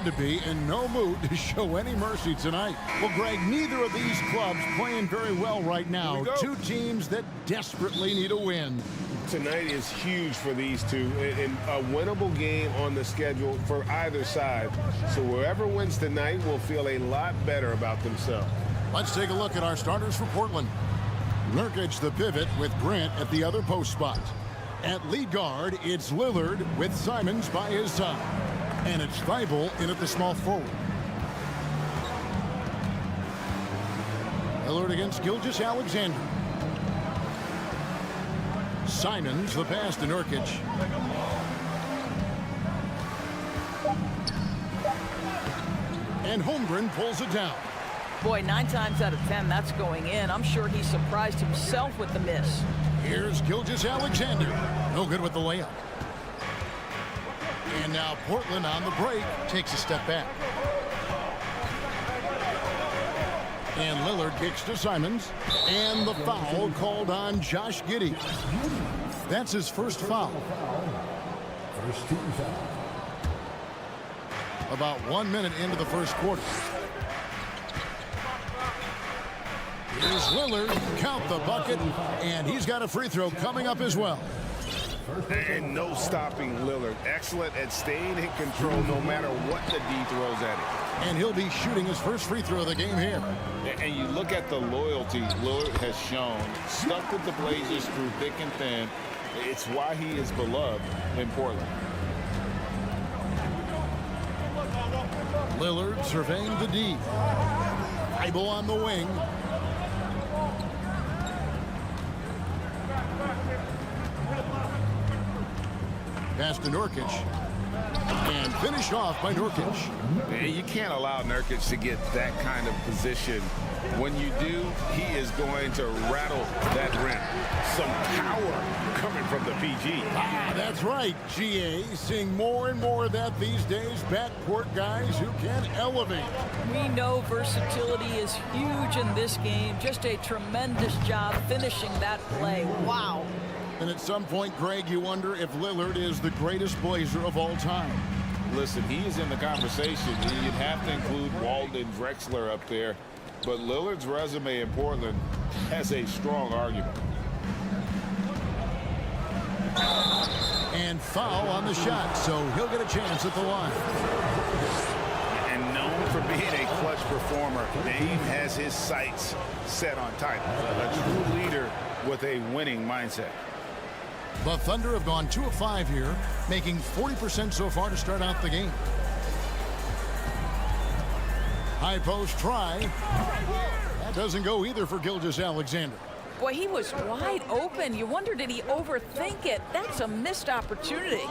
to be in no mood to show any mercy tonight. Well, Greg, neither of these clubs playing very well right now. Two teams that desperately need a win. Tonight is huge for these two, and a winnable game on the schedule for either side. So whoever wins tonight will feel a lot better about themselves. Let's take a look at our starters for Portland. Nurkic the pivot with Grant at the other post spot. At lead guard, it's Lillard with Simons by his side. And it's Thibault in at the small forward. Lillard against Gilgeous-Alexander. Simons the pass to Nurkic. And Holmgren pulls it down. Boy, 9 times out of 10, that's going in. I'm sure he surprised himself with the miss. Here's Gilgeous-Alexander. No good with the layup. And now Portland on the break takes a step back. And Lillard kicks to Simons. And the foul called on Josh Giddey. That's his first foul. First team foul. About 1 minute into the first quarter. Here's Lillard, count the bucket, and he's got a free throw coming up as well. And no stopping Lillard. Excellent at staying in control no matter what the D throws at him. And he'll be shooting his first free throw of the game here. And you look at the loyalty Lillard has shown. Stuck with the Blazers through thick and thin. It's why he is beloved in Portland. Lillard surveying the D. Thibault on the wing. Pass to Nurkic. And finished off by Nurkic. Man, you can't allow Nurkic to get that kind of position. When you do, he is going to rattle that rim. Some power coming from the PG. Ah, that's right, GA. Seeing more and more of that these days. Backcourt guys who can elevate. We know versatility is huge in this game. Just a tremendous job finishing that play. Wow. And at some point, Greg, you wonder if Lillard is the greatest Blazer of all time. Listen, he is in the conversation. You'd have to include Walden Drexler up there. But Lillard's resume in Portland has a strong argument. And foul on the shot, so he'll get a chance at the line. And known for being a clutch performer, Dave has his sights set on title. A true leader with a winning mindset. The Thunder have gone 2 of 5 here, making 40% so far to start out the game. High post try. That doesn't go either for Gilgeous-Alexander. Boy, he was wide open. You wonder, did he overthink it? That's a missed opportunity.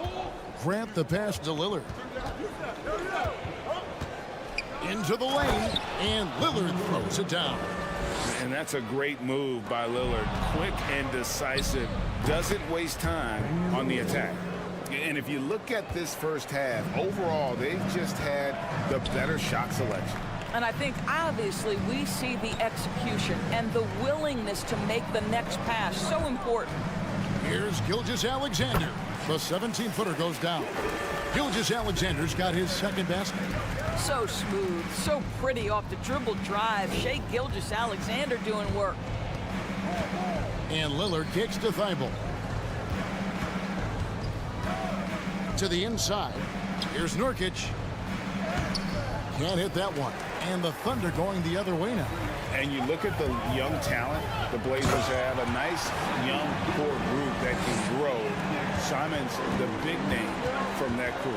Grant the pass to Lillard. Into the lane, and Lillard throws it down. And that's a great move by Lillard. Quick and decisive. Doesn't waste time on the attack. And if you look at this first half, overall, they've just had the better shot selection. And I think, obviously, we see the execution and the willingness to make the next pass so important. Here's Gilgeous-Alexander. The 17-footer goes down. Gilgeous-Alexander's got his second basket. So smooth, so pretty off the dribble drive. Shai Gilgeous-Alexander doing work. And Lillard kicks to Thibault. To the inside. Here's Nurkic. Can't hit that one. And the Thunder going the other way now. And you look at the young talent the Blazers have, a nice young core group that can grow. Simons, the big name from that crew.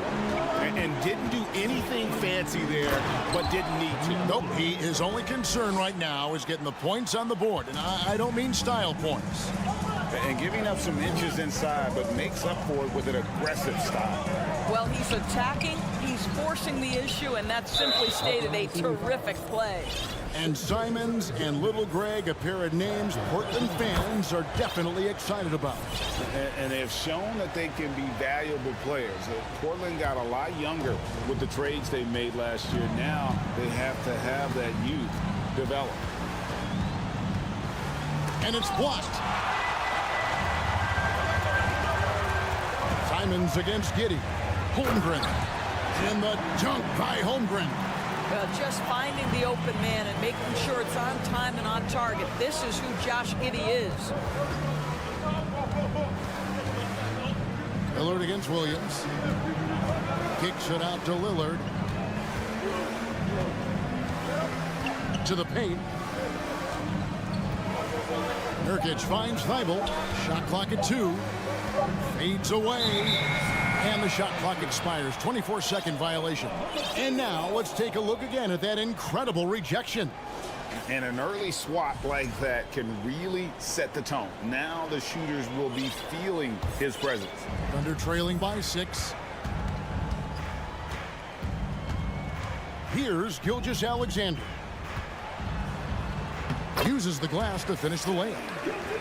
And didn't do anything fancy there, but didn't need to. Nope, his only concern right now is getting the points on the board. And I don't mean style points. And giving up some inches inside, but makes up for it with an aggressive style. Well, he's attacking, he's forcing the issue, and that simply stated a terrific play. And Simons and Little Greg, a pair of names Portland fans are definitely excited about. And they have shown that they can be valuable players. Portland got a lot younger with the trades they made last year. Now they have to have that youth develop. And it's blocked. Simons against Giddey. Holmgren. And the dunk by Holmgren. Well, just finding the open man and making sure it's on time and on target. This is who Josh Giddey is. Lillard against Williams. Kicks it out to Lillard. To the paint. Nurkic finds Thibault. Shot clock at 2. Fades away. And the shot clock expires. 24-second violation. And now let's take a look again at that incredible rejection. And an early swat like that can really set the tone. Now the shooters will be feeling his presence. Thunder trailing by 6. Here's Gilgeous-Alexander. Uses the glass to finish the layup.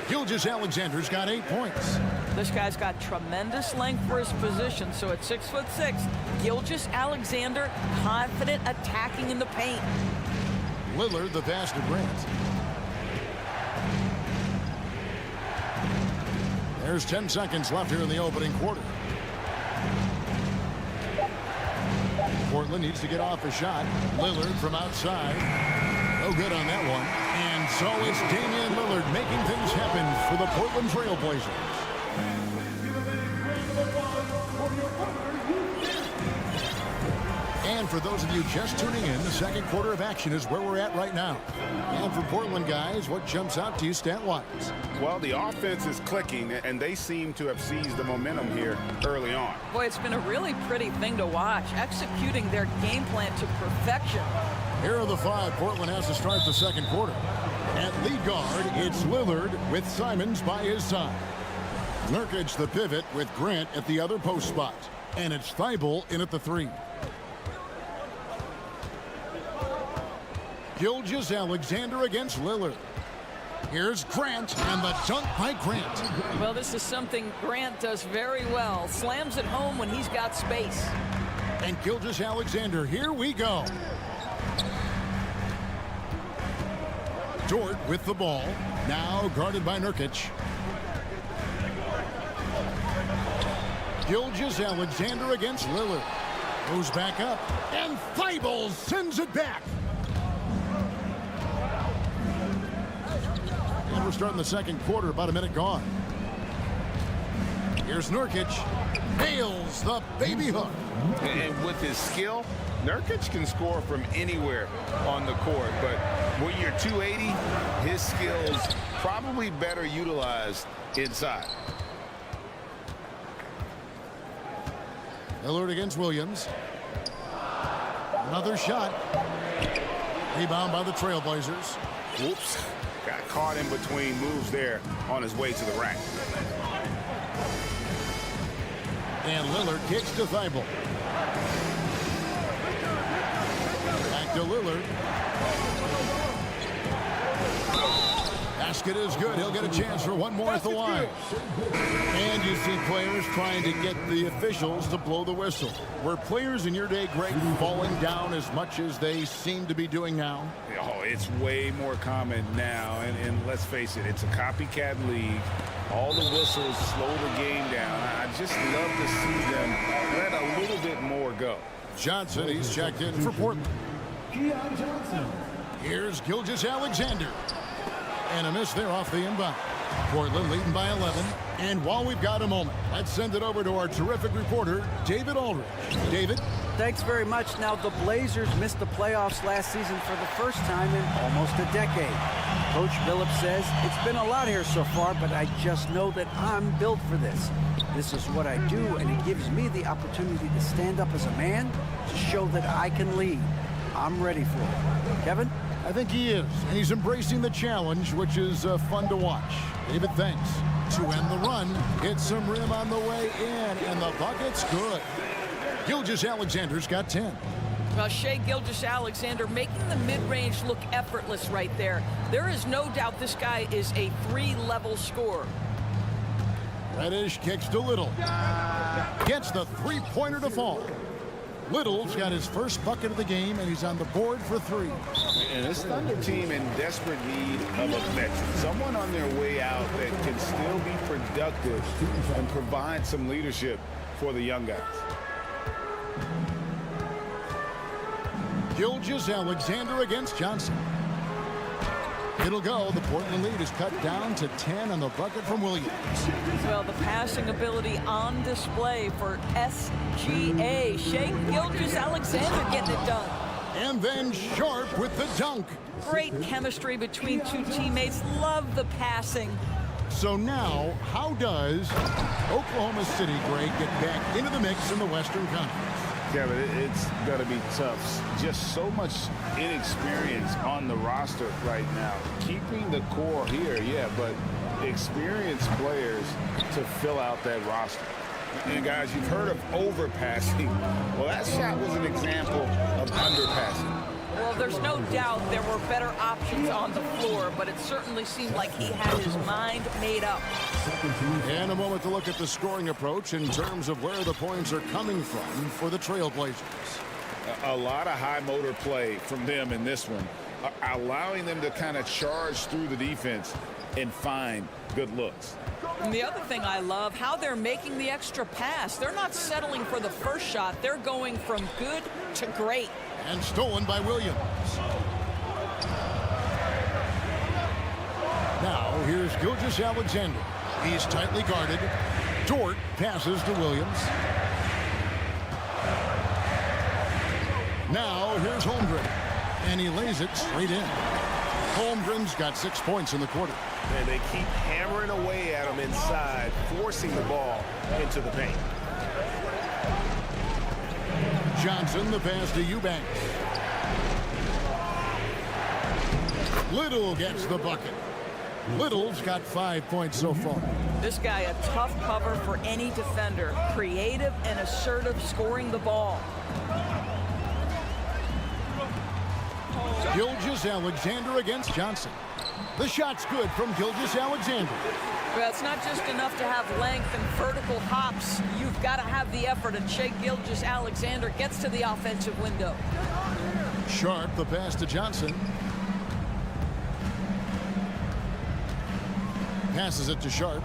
Gilgeous-Alexander's got 8 points. This guy's got tremendous length for his position. So at 6'6", Gilgeous-Alexander confident attacking in the paint. Lillard the pass to Grant. There's 10 seconds left here in the opening quarter. Portland needs to get off a shot. Lillard from outside. No good on that one. And so it's Damian Lillard making things happen for the Portland Trail Blazers. And for those of you just tuning in, the second quarter of action is where we're at right now. And for Portland guys, what jumps out to you stat-wise? Well, the offense is clicking, and they seem to have seized the momentum here early on. Boy, it's been a really pretty thing to watch, executing their game plan to perfection. Here are the 5 Portland has to start the second quarter. At lead guard, it's Lillard with Simons by his side. Nurkic the pivot with Grant at the other post spot. And it's Thibault in at the 3. Gilgeous-Alexander against Lillard. Here's Grant, and the dunk by Grant. Well, this is something Grant does very well. Slams it home when he's got space. And Gilgeous-Alexander, here we go. Dort with the ball. Now guarded by Nurkic. Gilgeous-Alexander against Lillard. Goes back up. And Thibault sends it back. And we're starting the second quarter, about a minute gone. Here's Nurkic. Nails the baby hook. And with his skill, Nurkic can score from anywhere on the court. But when you're 280, his skills probably better utilized inside. Lillard against Williams. Another shot. Rebound by the Trailblazers. Whoops. Got caught in between moves there on his way to the rack. And Lillard kicks to Thibault. Back to Lillard. Basket is good. He'll get a chance for one more at the line. And you see players trying to get the officials to blow the whistle. Were players in your day, Greg, falling down as much as they seem to be doing now? Oh, it's way more common now. And let's face it, it's a copycat league. All the whistles slow the game down. I just love to see them let a little bit more go. Johnson, he's checked in for Portland. Here's Gilgeous-Alexander. And a miss there off the inbound. Portland leading by 11. And while we've got a moment, let's send it over to our terrific reporter, David Aldridge. David? Thanks very much. Now, the Blazers missed the playoffs last season for the first time in almost a decade. Coach Phillips says, it's been a lot here so far, but I just know that I'm built for this. This is what I do, and it gives me the opportunity to stand up as a man to show that I can lead. I'm ready for it. Kevin? I think he is, and he's embracing the challenge, which is fun to watch. David, thanks. To end the run, hits some rim on the way in, and the bucket's good. Gilgeous-Alexander's got 10. Well, Shai Gilgeous-Alexander making the mid-range look effortless right there. There is no doubt this guy is a 3-level scorer. Reddish kicks to Little. Gets the three-pointer to fall. Little's got his first bucket of the game, and he's on the board for 3. And this Thunder team in desperate need of a veteran. Someone on their way out that can still be productive and provide some leadership for the young guys. Gilgeous-Alexander against Johnson. It'll go. The Portland lead is cut down to 10 on the bucket from Williams. Well, the passing ability on display for SGA. Shea Gilgeous-Alexander getting it done. And then Sharp with the dunk. Great chemistry between two teammates. Love the passing. So now, how does Oklahoma City, Greg, get back into the mix in the Western Conference? Kevin, it's going to be tough. Just so much inexperience on the roster right now. Keeping the core here, yeah, but experienced players to fill out that roster. And guys, you've heard of overpassing. Well, that shot was an example of underpassing. Well, there's no doubt there were better options on the floor, but it certainly seemed like he had his mind made up. And a moment to look at the scoring approach in terms of where the points are coming from for the Trailblazers. A lot of high motor play from them in this one, allowing them to kind of charge through the defense and find good looks. And the other thing I love, how they're making the extra pass. They're not settling for the first shot. They're going from good to great. And stolen by Williams. Now, here's Gilgeous-Alexander. He's tightly guarded. Dort passes to Williams. Now, here's Holmgren. And he lays it straight in. Holmgren's got 6 points in the quarter. And they keep hammering away at him inside, forcing the ball into the paint. Johnson, the pass to Eubanks. Little gets the bucket. Little's got 5 points so far. This guy a tough cover for any defender. Creative and assertive scoring the ball. Gilgeous-Alexander against Johnson. The shot's good from Gilgeous-Alexander. Well, it's not just enough to have length and vertical hops. You've got to have the effort, and Shea Gilgeous-Alexander gets to the offensive window. Sharp, the pass to Johnson. Passes it to Sharp.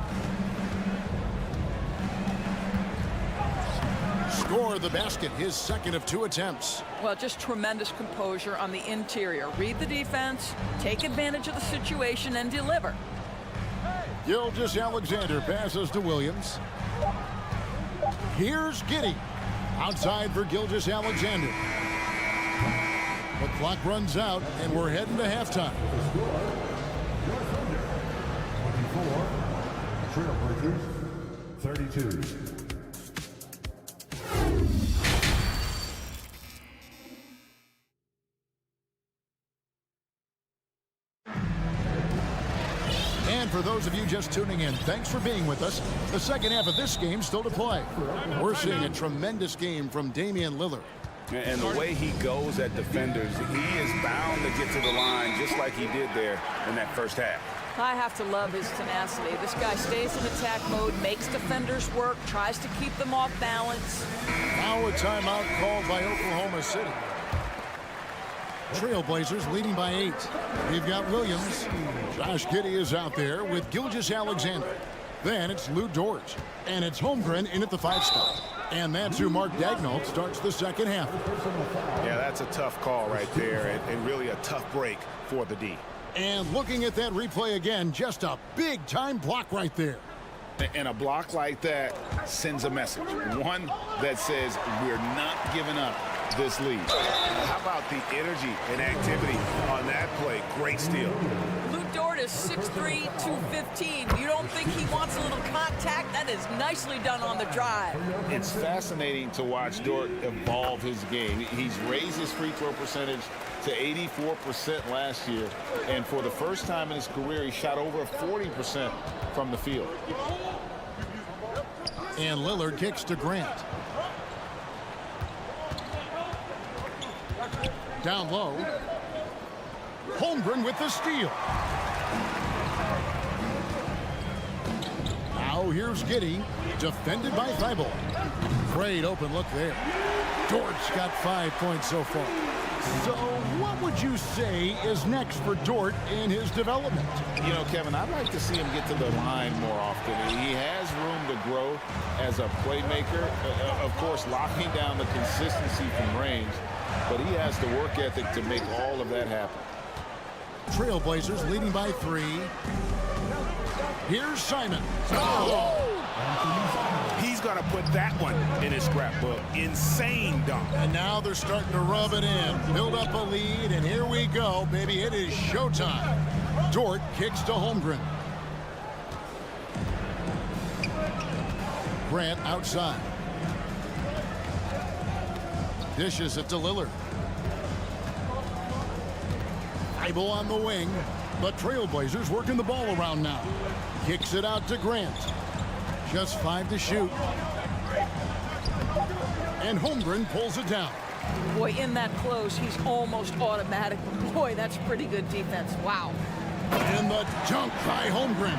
Score the basket, his second of 2 attempts. Well, just tremendous composure on the interior. Read the defense, take advantage of the situation, and deliver. Gilgeous-Alexander passes to Williams. Here's Giddey. Outside for Gilgeous-Alexander. The clock runs out, and we're heading to halftime. 24, Trailblazers, 32. And for those of you just tuning in, thanks for being with us. The second half of this game still to play. We're seeing a tremendous game from Damian Lillard. And the way he goes at defenders, he is bound to get to the line just like he did there in that first half. I have to love his tenacity. This guy stays in attack mode, makes defenders work, tries to keep them off balance. Now a timeout called by Oklahoma City. Trailblazers leading by 8. We've got Williams. Josh Giddey is out there with Gilgeous-Alexander. Then it's Lou Dort. And it's Holmgren in at the 5 spot. And that's who Mark Daigneault starts the second half. Yeah, that's a tough call right there, and really a tough break for the D. And looking at that replay again, just a big-time block right there. And a block like that sends a message. One that says we're not giving up this lead. How about the energy and activity on that play? Great steal. Lou Dort is 6'3", 215. You don't think he wants a little contact? That is nicely done on the drive. It's fascinating to watch Dort evolve his game. He's raised his free throw percentage to 84% last year. And for the first time in his career, he shot over 40% from the field. And Lillard kicks to Grant. Down low. Holmgren with the steal. Now here's Giddey, defended by Thibault. Great open look there. Dort's got 5 points so far. So what would you say is next for Dort in his development? You know, Kevin, I'd like to see him get to the line more often. He has room to grow as a playmaker. Of course, locking down the consistency from range but he has the work ethic to make all of that happen. Trailblazers leading by 3. Here's Simon. Oh! He's going to put that one in his scrapbook. Insane dunk. And now they're starting to rub it in. Build up a lead, and here we go, baby. It is showtime. Dort kicks to Holmgren. Grant outside. Dishes it to Lillard. Thibault on the wing. The Trailblazers working the ball around now. Kicks it out to Grant. Just 5 to shoot. And Holmgren pulls it down. Boy, in that close, he's almost automatic. Boy, that's pretty good defense. Wow. And the dunk by Holmgren.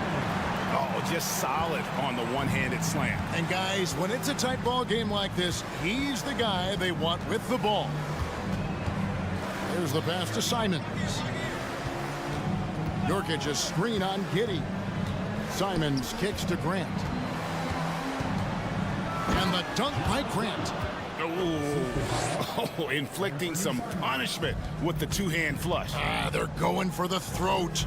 Oh, just solid on the one-handed slam. And guys, when it's a tight ball game like this, he's the guy they want with the ball. There's the pass to Simons. Nurkic a screen on Giddey. Simons kicks to Grant. And the dunk by Grant. Oh, inflicting some punishment with the two-hand flush. They're going for the throat.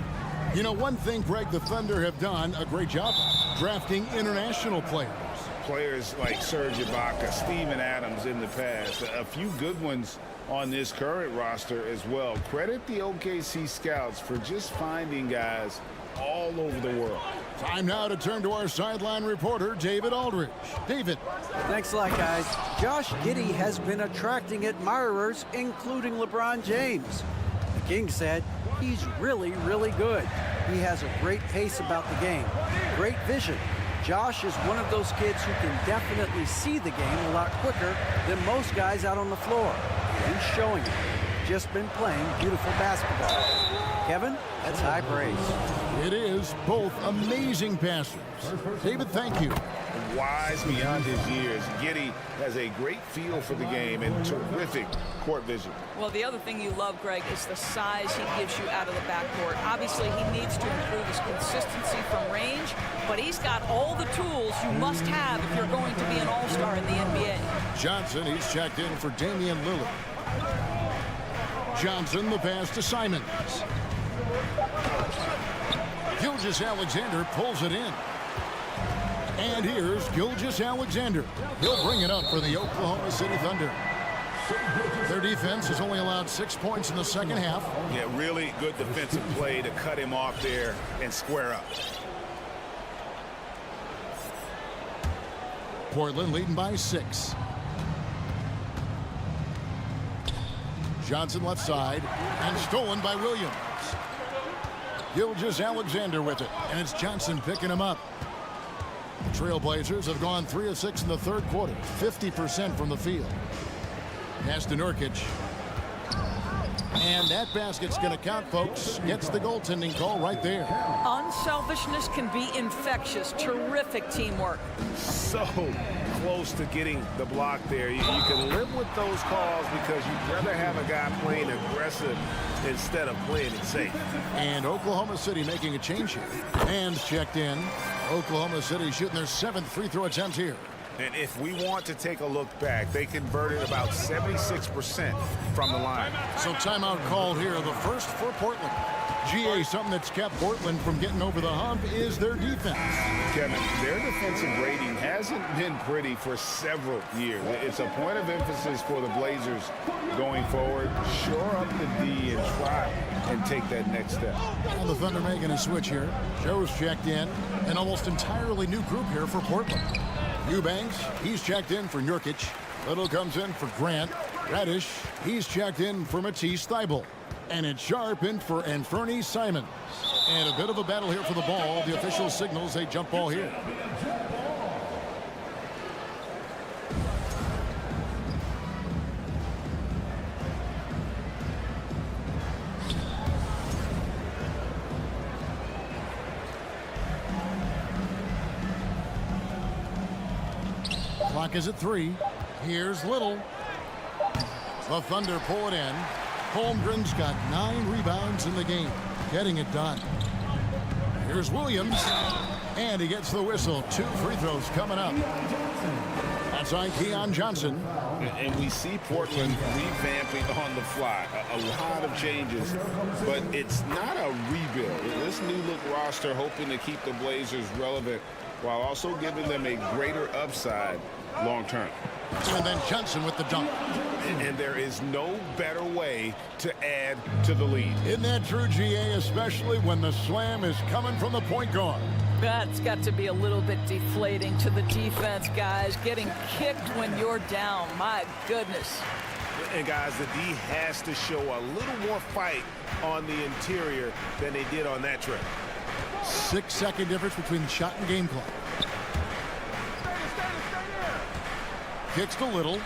You know, one thing Greg the Thunder have done a great job drafting international players. Players like Serge Ibaka, Steven Adams in the past, a few good ones on this current roster as well. Credit the OKC scouts for just finding guys all over the world. Time now to turn to our sideline reporter, David Aldridge. David. Thanks a lot, guys. Josh Giddey has been attracting admirers, including LeBron James. The King said he's really, really good. He has a great pace about the game, great vision. Josh is one of those kids who can definitely see the game a lot quicker than most guys out on the floor. He's showing it. Just been playing beautiful basketball. Kevin, that's high praise. It is. Both amazing passers. David, thank you. Wise beyond his years, Giddey has a great feel for the game and terrific court vision. Well, the other thing you love, Greg, is the size he gives you out of the backcourt. Obviously, he needs to improve his consistency from range, but he's got all the tools you must have if you're going to be an all-star in the NBA. Johnson, he's checked in for Damian Lillard. Johnson, the pass to Simons. Gilgeous-Alexander pulls it in. And here's Gilgeous-Alexander. He'll bring it up for the Oklahoma City Thunder. Their defense has only allowed 6 points in the second half. Yeah, really good defensive play to cut him off there and square up. Portland leading by 6. Johnson left side and stolen by Williams. Gilgeous-Alexander with it, and it's Johnson picking him up. The Trailblazers have gone 3 of 6 in the third quarter, 50% from the field. Pass to Nurkic. And that basket's going to count, folks. Gets the goaltending call right there. Unselfishness can be infectious. Terrific teamwork. So close to getting the block there. You can live with those calls because you'd rather have a guy playing aggressive instead of playing it safe. And Oklahoma City making a change here. Hands checked in. Oklahoma City shooting their 7th free throw attempt here. And if we want to take a look back, they converted about 76% from the line. So timeout called here, the first for Portland. GA, something that's kept Portland from getting over the hump is their defense. Kevin, their defensive rating hasn't been pretty for several years. It's a point of emphasis for the Blazers going forward. Shore up the D and try and take that next step. And the Thunder making a switch here. Joe's checked in. An almost entirely new group here for Portland. Eubanks, he's checked in for Nurkic. Little comes in for Grant. Reddish, he's checked in for Matisse Thybulle. And it's Sharp in for Anthony Simons. And a bit of a battle here for the ball. The official signals a jump ball here. Clock is at 3. Here's Little. The Thunder pull it in. Holmgren's got 9 rebounds in the game, getting it done. Here's Williams, And he gets the whistle. 2 free throws coming up. That's on Keon Johnson. And we see Portland revamping on the fly. A lot of changes, but it's not a rebuild. This new look roster hoping to keep the Blazers relevant while also giving them a greater upside long term. And then Johnson with the dunk. And there is no better way to add to the lead. Isn't that true, GA, especially when the slam is coming from the point guard? That's got to be a little bit deflating to the defense, guys. Getting kicked when you're down. My goodness. And, guys, the D has to show a little more fight on the interior than they did on that trip. 6-second difference between the shot and game clock. Kicks to Little.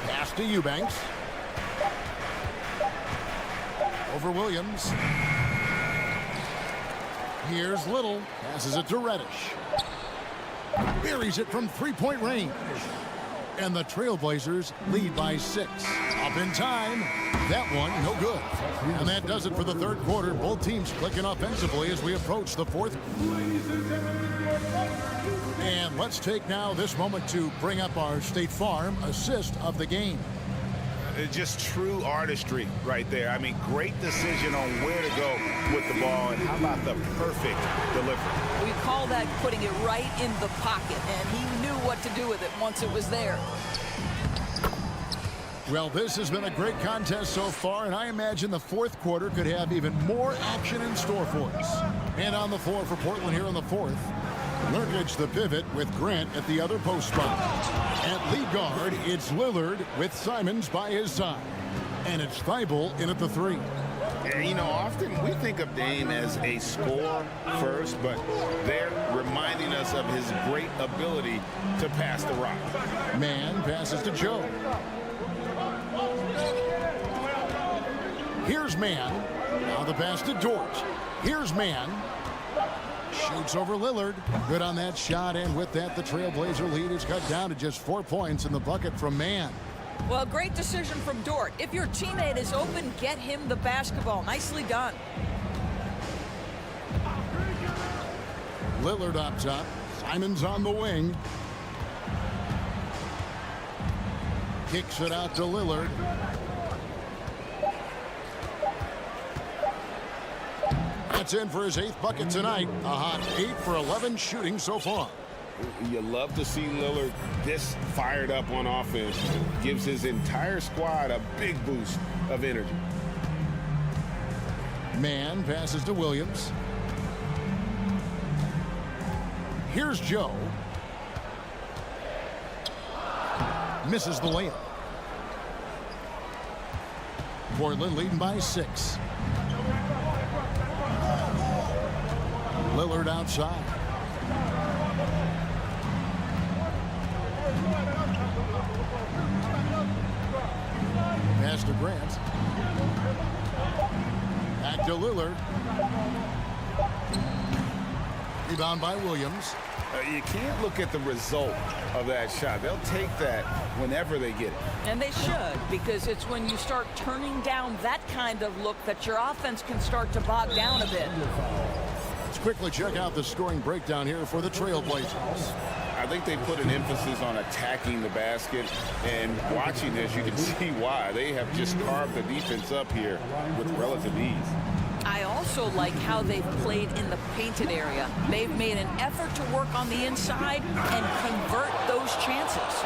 Pass to Eubanks. Over Williams. Here's Little. Passes it to Reddish. Buries it from 3-point range. And the Trailblazers lead by 6. Up in time. That one, no good. And that does it for the third quarter. Both teams clicking offensively as we approach the fourth. And let's take now this moment to bring up our State Farm assist of the game. Just true artistry right there. I mean, great decision on where to go with the ball, and how about the perfect delivery? We call that putting it right in the pocket, and he knew what to do with it once it was there. Well, this has been a great contest so far, and I imagine the fourth quarter could have even more action in store for us. And on the floor for Portland here in the fourth, Nurkic the pivot with Grant at the other post spot. At lead guard, it's Lillard with Simons by his side. And it's Thibault in at the 3. And, you know, often we think of Dame as a scorer first, but they're reminding us of his great ability to pass the rock. Man passes to Joe. Here's Man. Now the pass to Dort. Here's Man. Shoots over Lillard. Good on that shot, and with that, the Trailblazer lead is cut down to just 4 points in the bucket from Man. Well, great decision from Dort. If your teammate is open, get him the basketball. Nicely done. Lillard up top. Simons on the wing. Kicks it out to Lillard. That's in for his 8th bucket tonight. A hot 8 for 11 shooting so far. You love to see Lillard this fired up on offense. Gives his entire squad a big boost of energy. Man passes to Williams. Here's Joe. Misses the layup. Portland leading by 6. Lillard outside. Pass to Grant. Back to Lillard. Rebound by Williams. You can't look at the result of that shot. They'll take that whenever they get it. And they should, because it's when you start turning down that kind of look that your offense can start to bog down a bit. Let's quickly check out the scoring breakdown here for the Trailblazers. I think they put an emphasis on attacking the basket, and watching this, you can see why. They have just carved the defense up here with relative ease. I also like how they've played in the painted area. They've made an effort to work on the inside and convert those chances.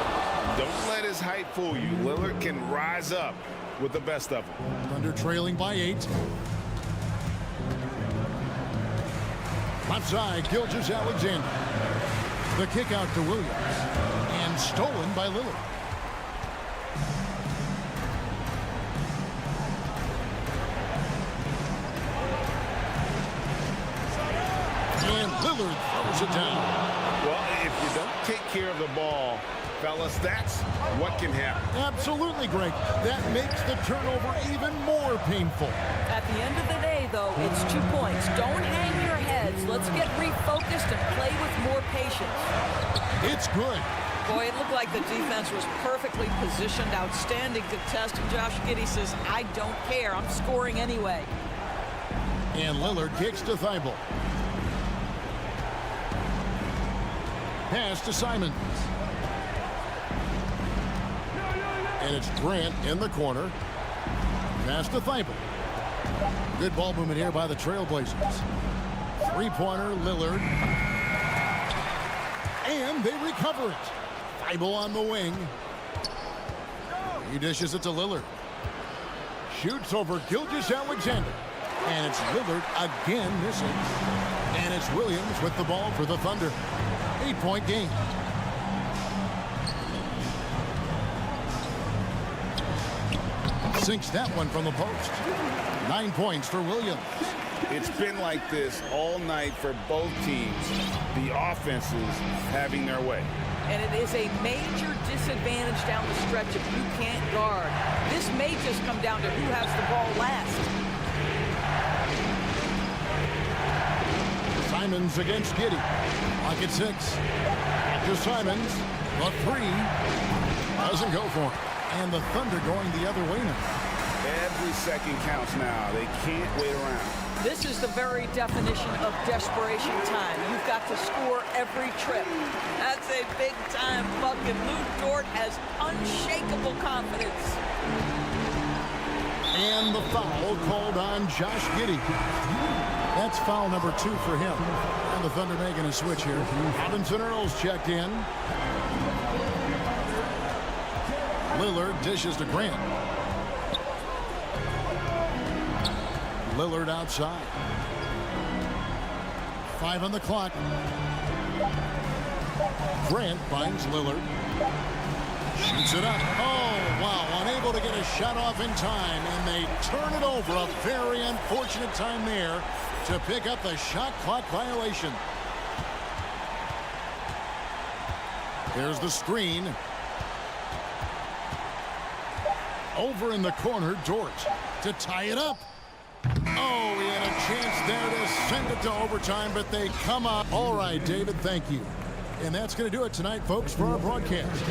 Don't let his height fool you. Lillard can rise up with the best of them. Thunder trailing by 8. Left side, Gilgeous-Alexander. The kick out to Williams. And stolen by Lillard. And Lillard throws it down. Well, if you don't take care of the ball, fellas, that's what can happen. Absolutely, Greg. That makes the turnover even more painful. At the end of the day, though, it's 2 points. Don't hang your heads. Let's get refocused and play with more patience. It's good. Boy, it looked like the defense was perfectly positioned. Outstanding contest. And Josh Giddey says, I don't care. I'm scoring anyway. And Lillard kicks to Thibault. Pass to Simons. And it's Grant in the corner. Pass to Thibault. Good ball movement here by the Trailblazers. Three-pointer, Lillard. And they recover it. Thibault on the wing. He dishes it to Lillard. Shoots over Gilgeous-Alexander. And it's Lillard again missing. And it's Williams with the ball for the Thunder. 8-point game. Sinks that one from the post. 9 points for Williams. It's been like this all night for both teams. The offenses having their way. And it is a major disadvantage down the stretch if you can't guard. This may just come down to who has the ball last. Simons against Giddey. Lock at 6. To Simons. The three. Doesn't go for him. And the Thunder going the other way now. Every second counts now. They can't wait around. This is the very definition of desperation time. You've got to score every trip. That's a big-time bucket. Lou Dort has unshakable confidence. And the foul called on Josh Giddey. That's foul number 2 for him. And the Thunder making a switch here. Robinson Earls checked in. Lillard dishes to Grant. Lillard outside. 5 on the clock. Grant finds Lillard. Shoots it up. Oh, wow. Unable to get a shot off in time. And they turn it over. A very unfortunate time there to pick up the shot clock violation. Here's the screen. Over in the corner, Dort to tie it up. Oh, he had a chance there to send it to overtime, but they come up. All right, David, thank you. And that's going to do it tonight, folks, for our broadcast.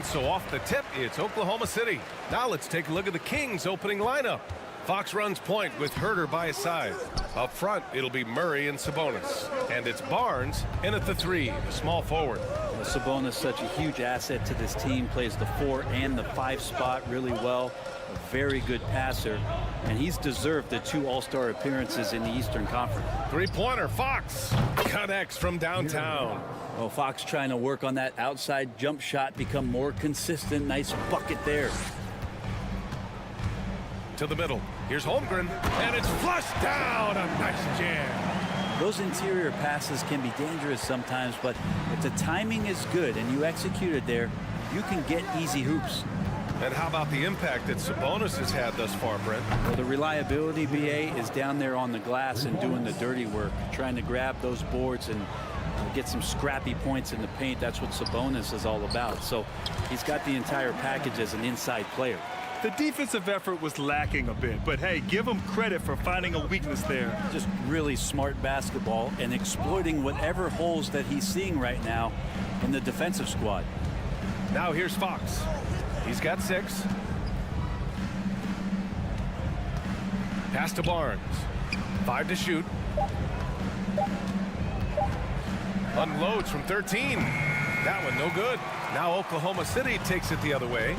And so off the tip, it's Oklahoma City. Now let's take a look at the Kings' opening lineup. Fox runs point with Herter by his side. Up front, it'll be Murray and Sabonis. And it's Barnes in at the 3, the small forward. Well, Sabonis, such a huge asset to this team, plays the 4 and the 5 spot really well. A very good passer, and he's deserved the 2 All-Star appearances in the Eastern Conference. Three-pointer, Fox connects from downtown. Well, Fox trying to work on that outside jump shot, become more consistent. Nice bucket there. To the middle. Here's Holmgren, and it's flushed down. A nice jam. Those interior passes can be dangerous sometimes, but if the timing is good and you execute it there, you can get easy hoops. And how about the impact that Sabonis has had thus far, Brent? Well, the reliability, BA, is down there on the glass and doing the dirty work, trying to grab those boards and get some scrappy points in the paint. That's what Sabonis is all about. So he's got the entire package as an inside player. The defensive effort was lacking a bit, but hey, give him credit for finding a weakness there. Just really smart basketball and exploiting whatever holes that he's seeing right now in the defensive squad. Now here's Fox. He's got 6. Pass to Barnes. 5 to shoot. Unloads from 13. That one no good. Now Oklahoma City takes it the other way.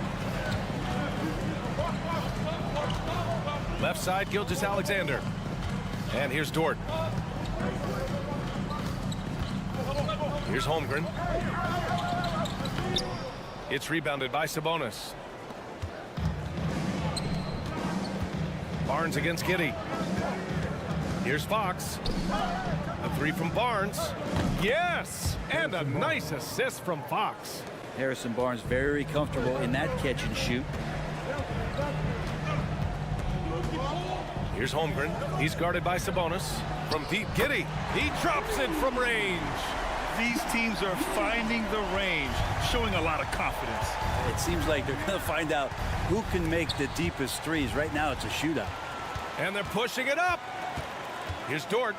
Left side, Gilgeous-Alexander. And here's Dort. Here's Holmgren. It's rebounded by Sabonis. Barnes against Giddey. Here's Fox. A 3 from Barnes. Yes! And a nice assist from Fox. Harrison Barnes very comfortable in that catch and shoot. Here's Holmgren. He's guarded by Sabonis. From deep, Giddey. He drops it from range. These teams are finding the range, showing a lot of confidence. It seems like they're going to find out who can make the deepest threes. Right now, it's a shootout. And they're pushing it up. Here's Dort.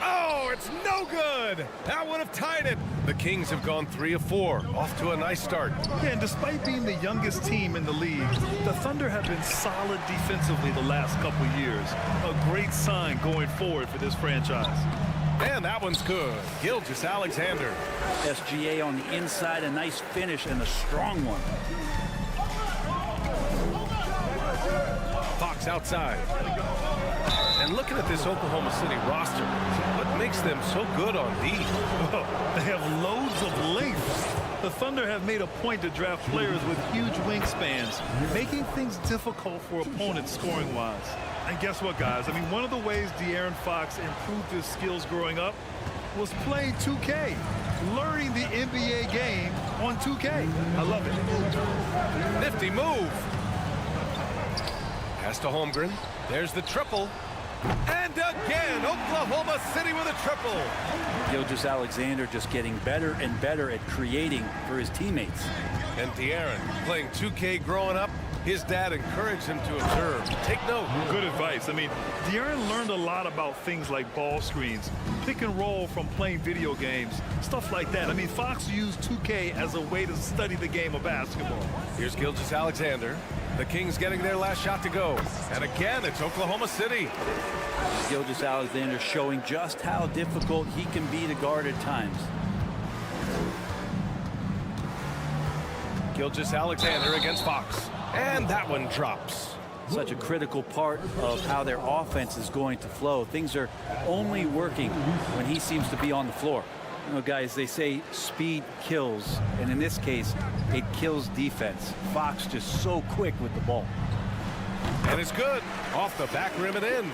Oh, it's no good. That would have tied it. The Kings have gone 3 of 4. Off to a nice start. Yeah, and despite being the youngest team in the league, the Thunder have been solid defensively the last couple years. A great sign going forward for this franchise. And that one's good. Gilgeous-Alexander. SGA on the inside, a nice finish and a strong one. Fox outside. And looking at this Oklahoma City roster, what makes them so good on D? Oh, they have loads of length. The Thunder have made a point to draft players with huge wingspans, making things difficult for opponents scoring-wise. And guess what, guys? I mean, one of the ways De'Aaron Fox improved his skills growing up was playing 2K, learning the NBA game on 2K. I love it. Nifty move. Pass to Holmgren. There's the triple. And again, Oklahoma City with a triple. Gilgeous-Alexander just getting better and better at creating for his teammates. And De'Aaron playing 2K growing up. His dad encouraged him to observe. Take note. Good advice. I mean, De'Aaron learned a lot about things like ball screens, pick and roll from playing video games, stuff like that. I mean, Fox used 2K as a way to study the game of basketball. Here's Gilgeous-Alexander. The Kings getting their last shot to go. And again, it's Oklahoma City. Gilgeous-Alexander showing just how difficult he can be to guard at times. Gilgeous-Alexander against Fox. And that one drops. Such a critical part of how their offense is going to flow. Things are only working when he seems to be on the floor. You know, guys, they say speed kills, and in this case, it kills defense. Fox just so quick with the ball. And it's good. Off the back rim and in.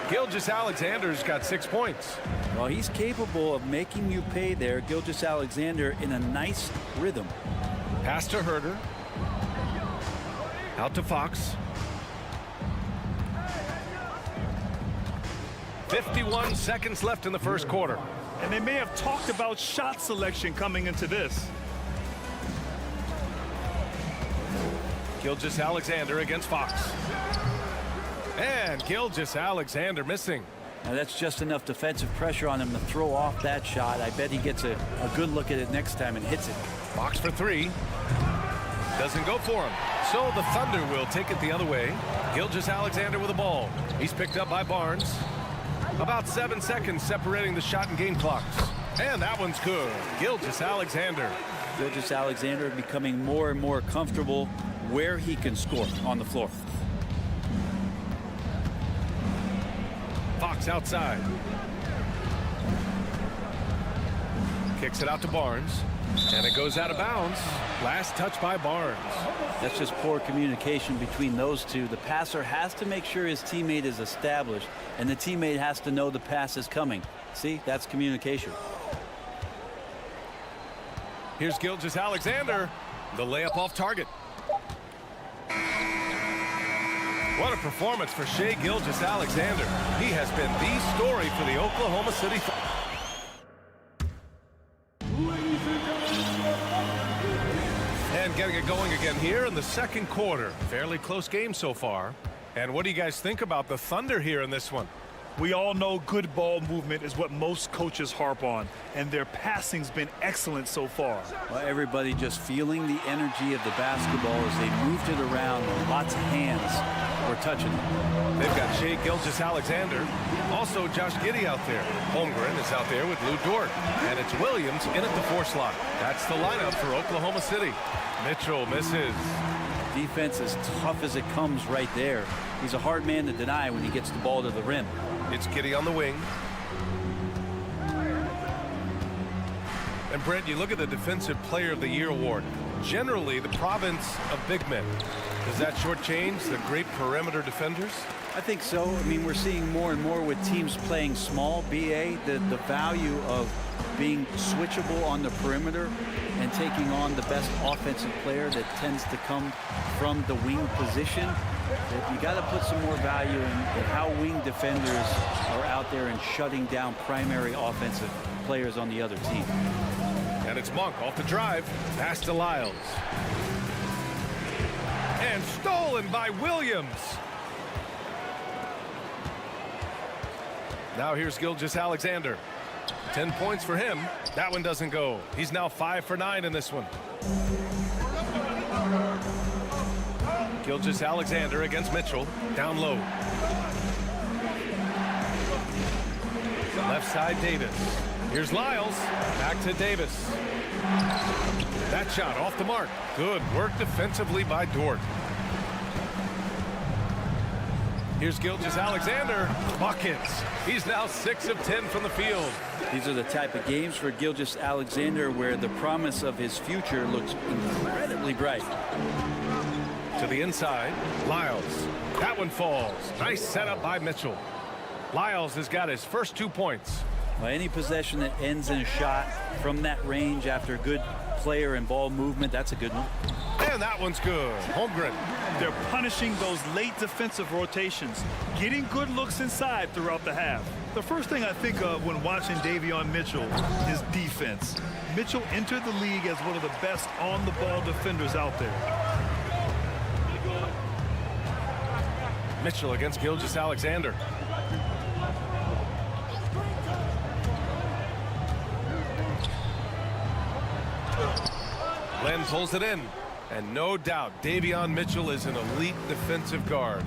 Gilgeous-Alexander's got 6 points. Well, he's capable of making you pay there. Gilgeous-Alexander in a nice rhythm. Pass to Herter. Out to Fox. 51 seconds left in the first quarter. And they may have talked about shot selection coming into this. Gilgeous-Alexander against Fox. And Gilgeous-Alexander missing. Now that's just enough defensive pressure on him to throw off that shot. I bet he gets a good look at it next time and hits it. Fox for three. Doesn't go for him. So the Thunder will take it the other way. Gilgeous-Alexander with the ball. He's picked up by Barnes. About 7 seconds separating the shot and game clocks. And that one's good. Gilgeous-Alexander. Gilgeous-Alexander becoming more and more comfortable where he can score on the floor. Fox outside. Kicks it out to Barnes. And it goes out of bounds. Last touch by Barnes. That's just poor communication between those two. The passer has to make sure his teammate is established, and the teammate has to know the pass is coming. See, that's communication. Here's Gilgeous-Alexander. The layup off target. What a performance for Shai Gilgeous-Alexander. He has been the story for the Oklahoma City Thunder. And getting it going again here in the second quarter. Fairly close game so far. And what do you guys think about the Thunder here in this one? We all know good ball movement is what most coaches harp on, and their passing's been excellent so far. Well, everybody just feeling the energy of the basketball as they moved it around. Lots of hands were touching it. They've got Shai Gilgeous-Alexander. Also Josh Giddey out there. Holmgren is out there with Lou Dort. And it's Williams in at the 4 slot. That's the lineup for Oklahoma City. Mitchell misses. Defense as tough as it comes right there. He's a hard man to deny when he gets the ball to the rim. It's Giddey on the wing. And Brent, you look at the Defensive Player of the Year award. Generally, the province of big men. Does that shortchange the great perimeter defenders? I think so. I mean, we're seeing more and more with teams playing small, BA, the value of being switchable on the perimeter and taking on the best offensive player that tends to come from the wing position. You got to put some more value in how wing defenders are out there and shutting down primary offensive players on the other team. And it's Monk off the drive. Pass to Lyles. And stolen by Williams. Now here's Gilgeous-Alexander. 10 points for him. That one doesn't go. He's now 5 for 9 in this one. Gilgeous-Alexander against Mitchell. Down low. Left side, Davis. Here's Lyles. Back to Davis. That shot off the mark. Good work defensively by Dort. Here's Gilgeous-Alexander. Buckets. He's now 6 of 10 from the field. These are the type of games for Gilgeous-Alexander where the promise of his future looks incredibly bright. To the inside, Lyles. That one falls. Nice setup by Mitchell. Lyles has got his first 2 points. Well, any possession that ends in a shot from that range after good player and ball movement, that's a good one. And that one's good. Holmgren. They're punishing those late defensive rotations, getting good looks inside throughout the half. The first thing I think of when watching Davion Mitchell is defense. Mitchell entered the league as one of the best on-the-ball defenders out there. Mitchell against Gilgeous-Alexander. Len pulls it in. And no doubt, Davion Mitchell is an elite defensive guard.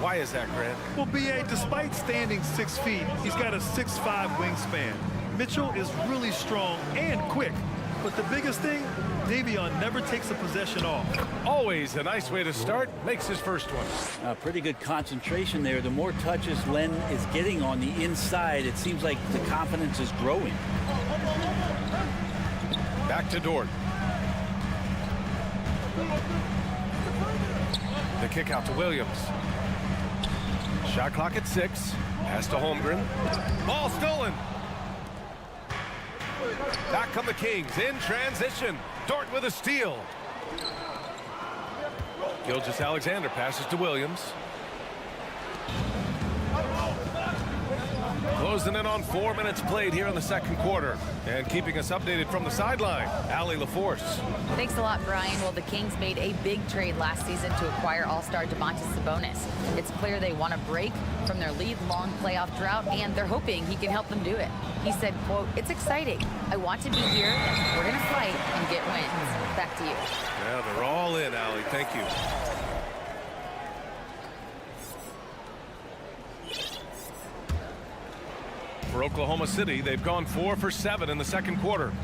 Why is that, Grant? Well, B.A., despite standing 6 feet, he's got a 6'5" wingspan. Mitchell is really strong and quick. But the biggest thing, Davion never takes a possession off. Always a nice way to start. Makes his first one. Pretty good concentration there. The more touches Len is getting on the inside, it seems like the confidence is growing. Back to Dort. The kick out to Williams. Shot clock at 6. Pass to Holmgren. Ball stolen. Back come the Kings in transition. Dort with a steal. Gilgeous-Alexander passes to Williams. Closing in on 4 minutes played here in the second quarter. And keeping us updated from the sideline, Allie LaForce. Thanks a lot, Brian. Well, the Kings made a big trade last season to acquire all-star Domantas Sabonis. It's clear they want to break from their league-long playoff drought, and they're hoping he can help them do it. He said, quote, "It's exciting. I want to be here. We're going to fight and get wins." Back to you. Yeah, they're all in, Allie. Thank you. For Oklahoma City, they've gone 4 for 7 in the second quarter.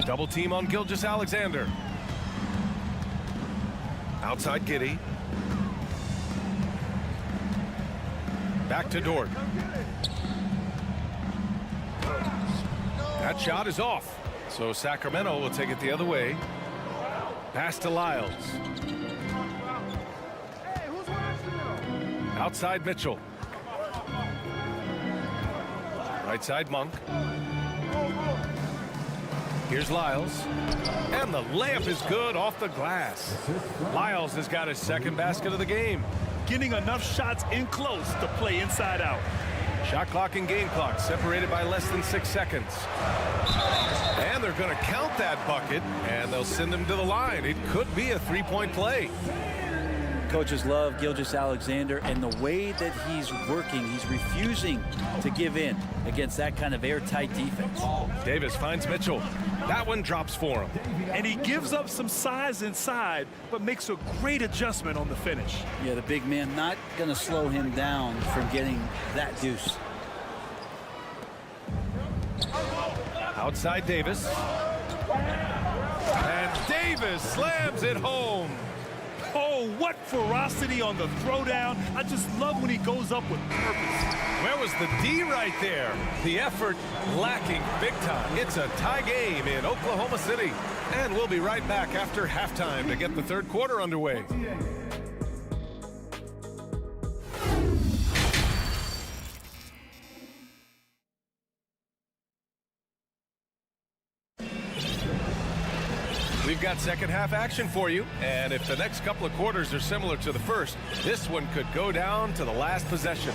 Double team on Gilgeous-Alexander. Outside Giddey. Back to Dort. That shot is off. So Sacramento will take it the other way. Pass to Lyles. Outside Mitchell. Right side Monk. Here's Lyles. And the layup is good off the glass. Lyles has got his second basket of the game. Getting enough shots in close to play inside out. Shot clock and game clock separated by less than 6 seconds. And they're going to count that bucket, and they'll send him to the line. It could be a three-point play. Coaches love Gilgeous-Alexander, and the way that he's working, he's refusing to give in against that kind of airtight defense. Davis finds Mitchell. That one drops for him. And he gives up some size inside, but makes a great adjustment on the finish. Yeah, the big man not going to slow him down from getting that deuce. Outside Davis. And Davis slams it home. Oh, what ferocity on the throwdown. I just love when he goes up with purpose. Where was the D right there? The effort lacking big time. It's a tie game in Oklahoma City. And we'll be right back after halftime to get the third quarter underway. We've got second half action for you, and if the next couple of quarters are similar to the first, this one could go down to the last possession.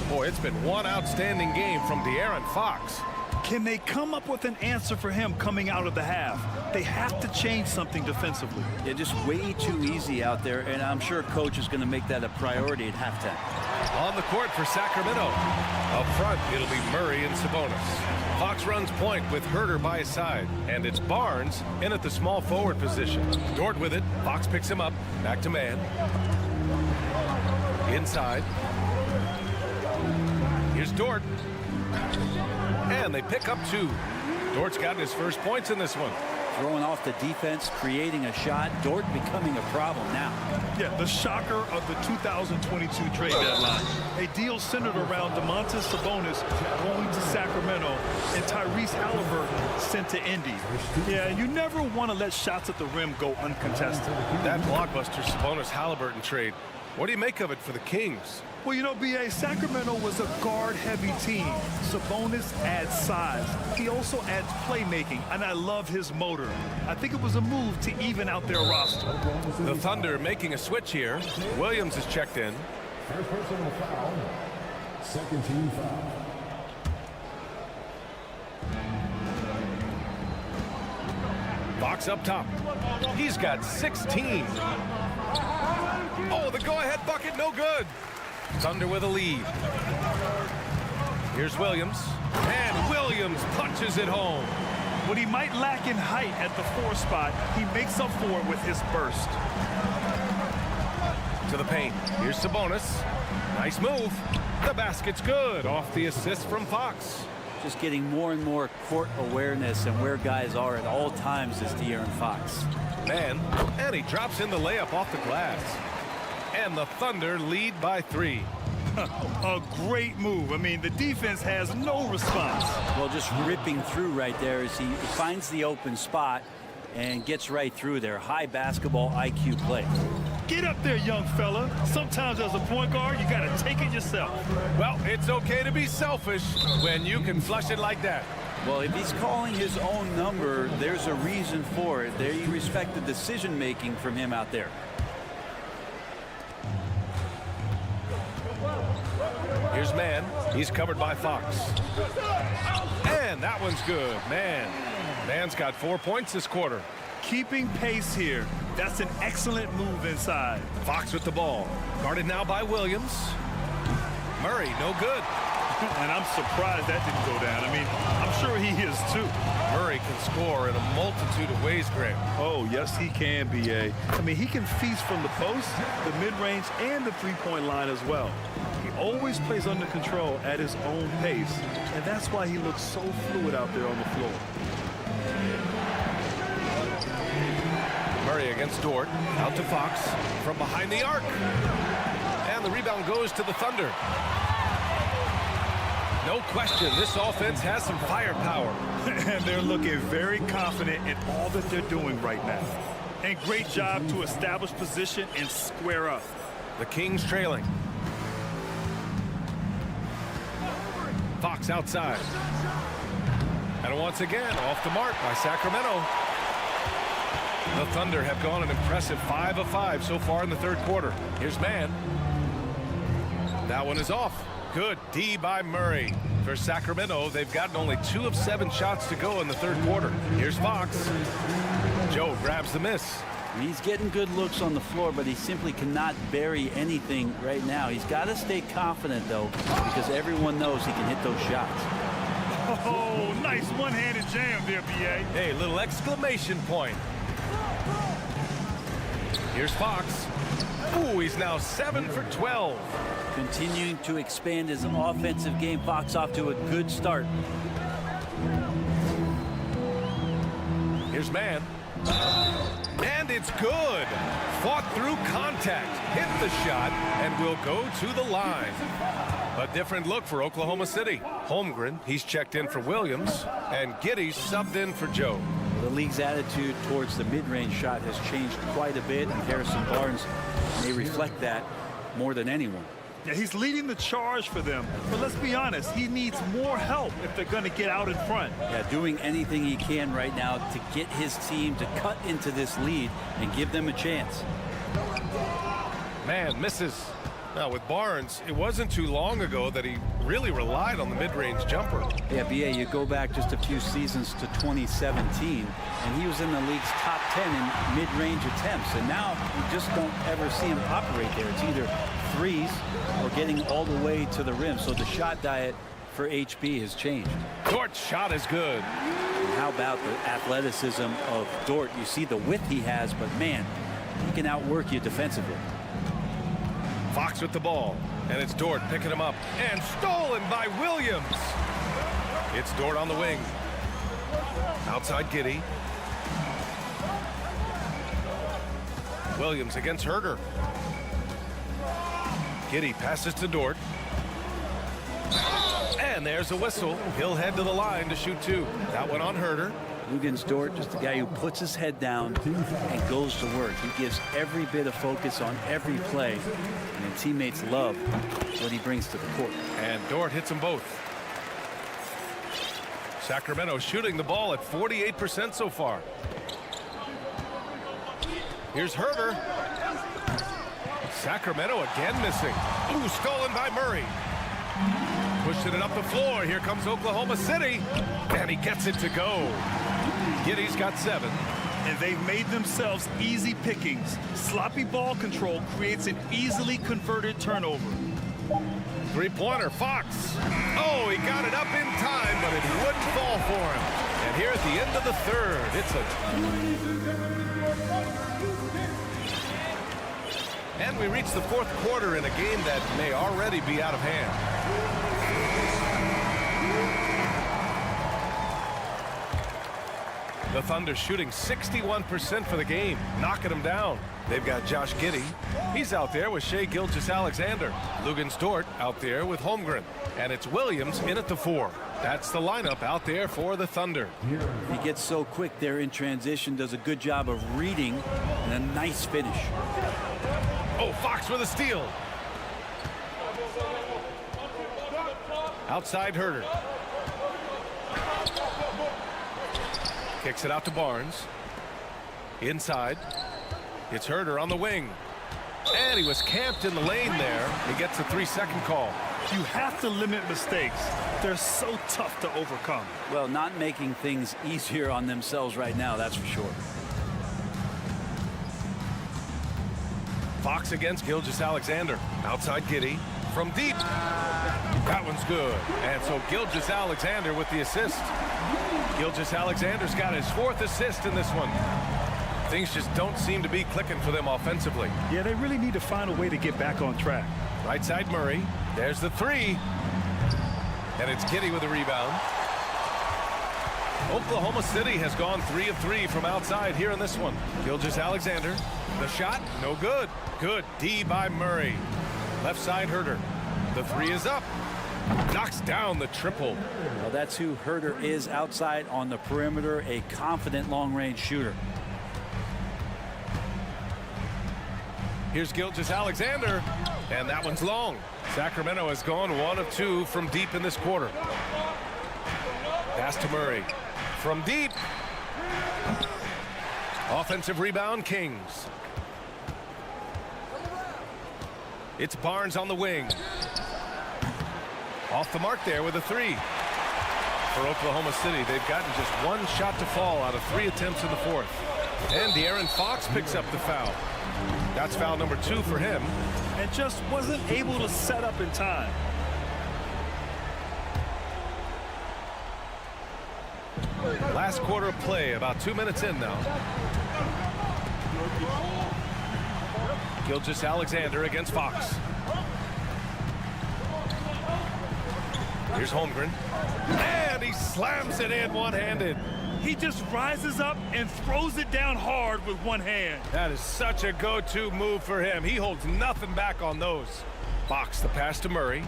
Boy, it's been one outstanding game from De'Aaron Fox. Can they come up with an answer for him coming out of the half? They have to change something defensively. Yeah, just way too easy out there, and I'm sure coach is going to make that a priority at halftime. On the court for Sacramento. Up front, it'll be Murray and Sabonis. Fox runs point with Herter by his side, and it's Barnes in at the small forward position. Dort with it. Fox picks him up. Back to man. Inside. Here's Dort. And they pick up 2. Dort's gotten his first points in this one. Throwing off the defense, creating a shot. Dort becoming a problem now. Yeah, the shocker of the 2022 trade deadline. A deal centered around Domantas Sabonis going to Sacramento and Tyrese Halliburton sent to Indy. Yeah, and you never want to let shots at the rim go uncontested. That blockbuster Sabonis-Halliburton trade. What do you make of it for the Kings? Well, you know, B.A., Sacramento was a guard-heavy team. Sabonis adds size. He also adds playmaking, and I love his motor. I think it was a move to even out their roster. The Thunder making a switch here. Williams is checked in. First personal foul. Second team foul. Fox up top. He's got 16. Oh, the go-ahead bucket, no good. Thunder with a lead. Here's Williams. And Williams punches it home. What he might lack in height at the 4 spot, he makes up for it with his burst. To the paint. Here's Sabonis. Nice move. The basket's good off the assist from Fox. Just getting more and more court awareness and where guys are at all times is De'Aaron Fox. Man, and he drops in the layup off the glass. And the Thunder lead by 3. A great move. I mean, the defense has no response. Well, just ripping through right there as he finds the open spot and gets right through there. High basketball IQ play. Get up there, young fella. Sometimes as a point guard, you got to take it yourself. Well, it's okay to be selfish when you can flush it like that. Well, if he's calling his own number, there's a reason for it. There you respect the decision-making from him out there. Here's Here's Man. He's covered by Fox. And that one's good. Man's got 4 points this quarter. Keeping pace here. That's an excellent move inside. Fox with the ball. Guarded now by Williams. Murray, no good. And I'm surprised that didn't go down. I mean, I'm sure he is too. Murray can score in a multitude of ways, Graham. Oh, yes, he can, B.A. I mean, he can feast from the post, the mid-range, and the three-point line as well. He always plays under control at his own pace, and that's why he looks so fluid out there on the floor. Murray against Dort. Out to Fox. From behind the arc. And the rebound goes to the Thunder. No question, this offense has some firepower. And they're looking very confident in all that they're doing right now. And great job to establish position and square up. The Kings trailing. Fox outside. And once again, off the mark by Sacramento. The Thunder have gone an impressive 5 of 5 so far in the third quarter. Here's Man. That one is off. Good D by Murray. For Sacramento, they've gotten only 2 of 7 shots to go in the third quarter. Here's Fox. Joe grabs the miss. He's getting good looks on the floor, but he simply cannot bury anything right now. He's got to stay confident, though, because everyone knows he can hit those shots. Oh, nice one-handed jam there, B.A. Hey, little exclamation point. Here's Fox. Ooh, he's now 7 for 12. Continuing to expand his offensive game. Fox off to a good start. Here's Man. And it's good. Fought through contact, hit the shot, and will go to the line. A different look for Oklahoma City. Holmgren, he's checked in for Williams, and Giddey's subbed in for Joe. The league's attitude towards the mid-range shot has changed quite a bit, and Harrison Barnes may reflect that more than anyone. Yeah, he's leading the charge for them, but let's be honest, he needs more help if they're going to get out in front. Yeah, doing anything he can right now to get his team to cut into this lead and give them a chance. Man misses. Now with Barnes, it wasn't too long ago that he really relied on the mid-range jumper. Yeah, B.A., you go back just a few seasons to 2017, and he was in the league's top 10 in mid-range attempts, and now you just don't ever see him operate there. It's either threes or getting all the way to the rim, so the shot diet for HB has changed. Dort's shot is good. And how about the athleticism of Dort? You see the width he has, but man, he can outwork you defensively. Fox with the ball, and it's Dort picking him up, and stolen by Williams. It's Dort on the wing. Outside Giddey. Williams against Herder. Giddey passes to Dort. And there's a whistle. He'll head to the line to shoot 2. That one on Herder. Lugens Dort, just a guy who puts his head down and goes to work. He gives every bit of focus on every play, and his teammates love what he brings to the court. And Dort hits them both. Sacramento shooting the ball at 48% so far. Here's Herder. Sacramento again missing. Ooh, stolen by Murray. Pushing it up the floor. Here comes Oklahoma City. And he gets it to go. Giddey's got 7. And they've made themselves easy pickings. Sloppy ball control creates an easily converted turnover. Three-pointer, Fox. Oh, he got it up in time, but it wouldn't fall for him. And here at the end of the third, it's And we reach the fourth quarter in a game that may already be out of hand. The Thunder shooting 61% for the game, knocking them down. They've got Josh Giddey. He's out there with Shai Gilgeous-Alexander. Lugens Dort out there with Holmgren. And it's Williams in at the 4. That's the lineup out there for the Thunder. He gets so quick there in transition, does a good job of reading, and a nice finish. Oh, Fox with a steal. Outside Herder. Kicks it out to Barnes. Inside. It's Herder on the wing. And he was camped in the lane there. He gets a 3-second call. You have to limit mistakes. They're so tough to overcome. Well, not making things easier on themselves right now, that's for sure. Fox against Gilgeous-Alexander. Outside Giddey. From deep. That one's good. And so Gilgeous-Alexander with the assist. Gilgeous-Alexander's got his 4th assist in this one. Things just don't seem to be clicking for them offensively. Yeah, they really need to find a way to get back on track. Right side Murray. There's the 3. And it's Giddey with a rebound. Oklahoma City has gone 3 of 3 from outside here in this one. Gilgeous-Alexander. The shot, no good. Good D by Murray. Left side Herter. The 3 is up. Knocks down the triple. Well, that's who Herter is outside on the perimeter, a confident long-range shooter. Here's Gilgeous-Alexander, and that one's long. Sacramento has gone 1 of 2 from deep in this quarter. Pass to Murray. From deep. Offensive rebound, Kings. It's Barnes on the wing. Off the mark there with a 3. For Oklahoma City, they've gotten just 1 shot to fall out of 3 attempts in the 4th. And De'Aaron Fox picks up the foul. That's foul number 2 for him. And just wasn't able to set up in time. Last quarter of play, about 2 minutes in now. Gilgeous-Alexander against Fox. Here's Holmgren. And he slams it in one-handed. He just rises up and throws it down hard with one hand. That is such a go-to move for him. He holds nothing back on those. Fox, the pass to Murray.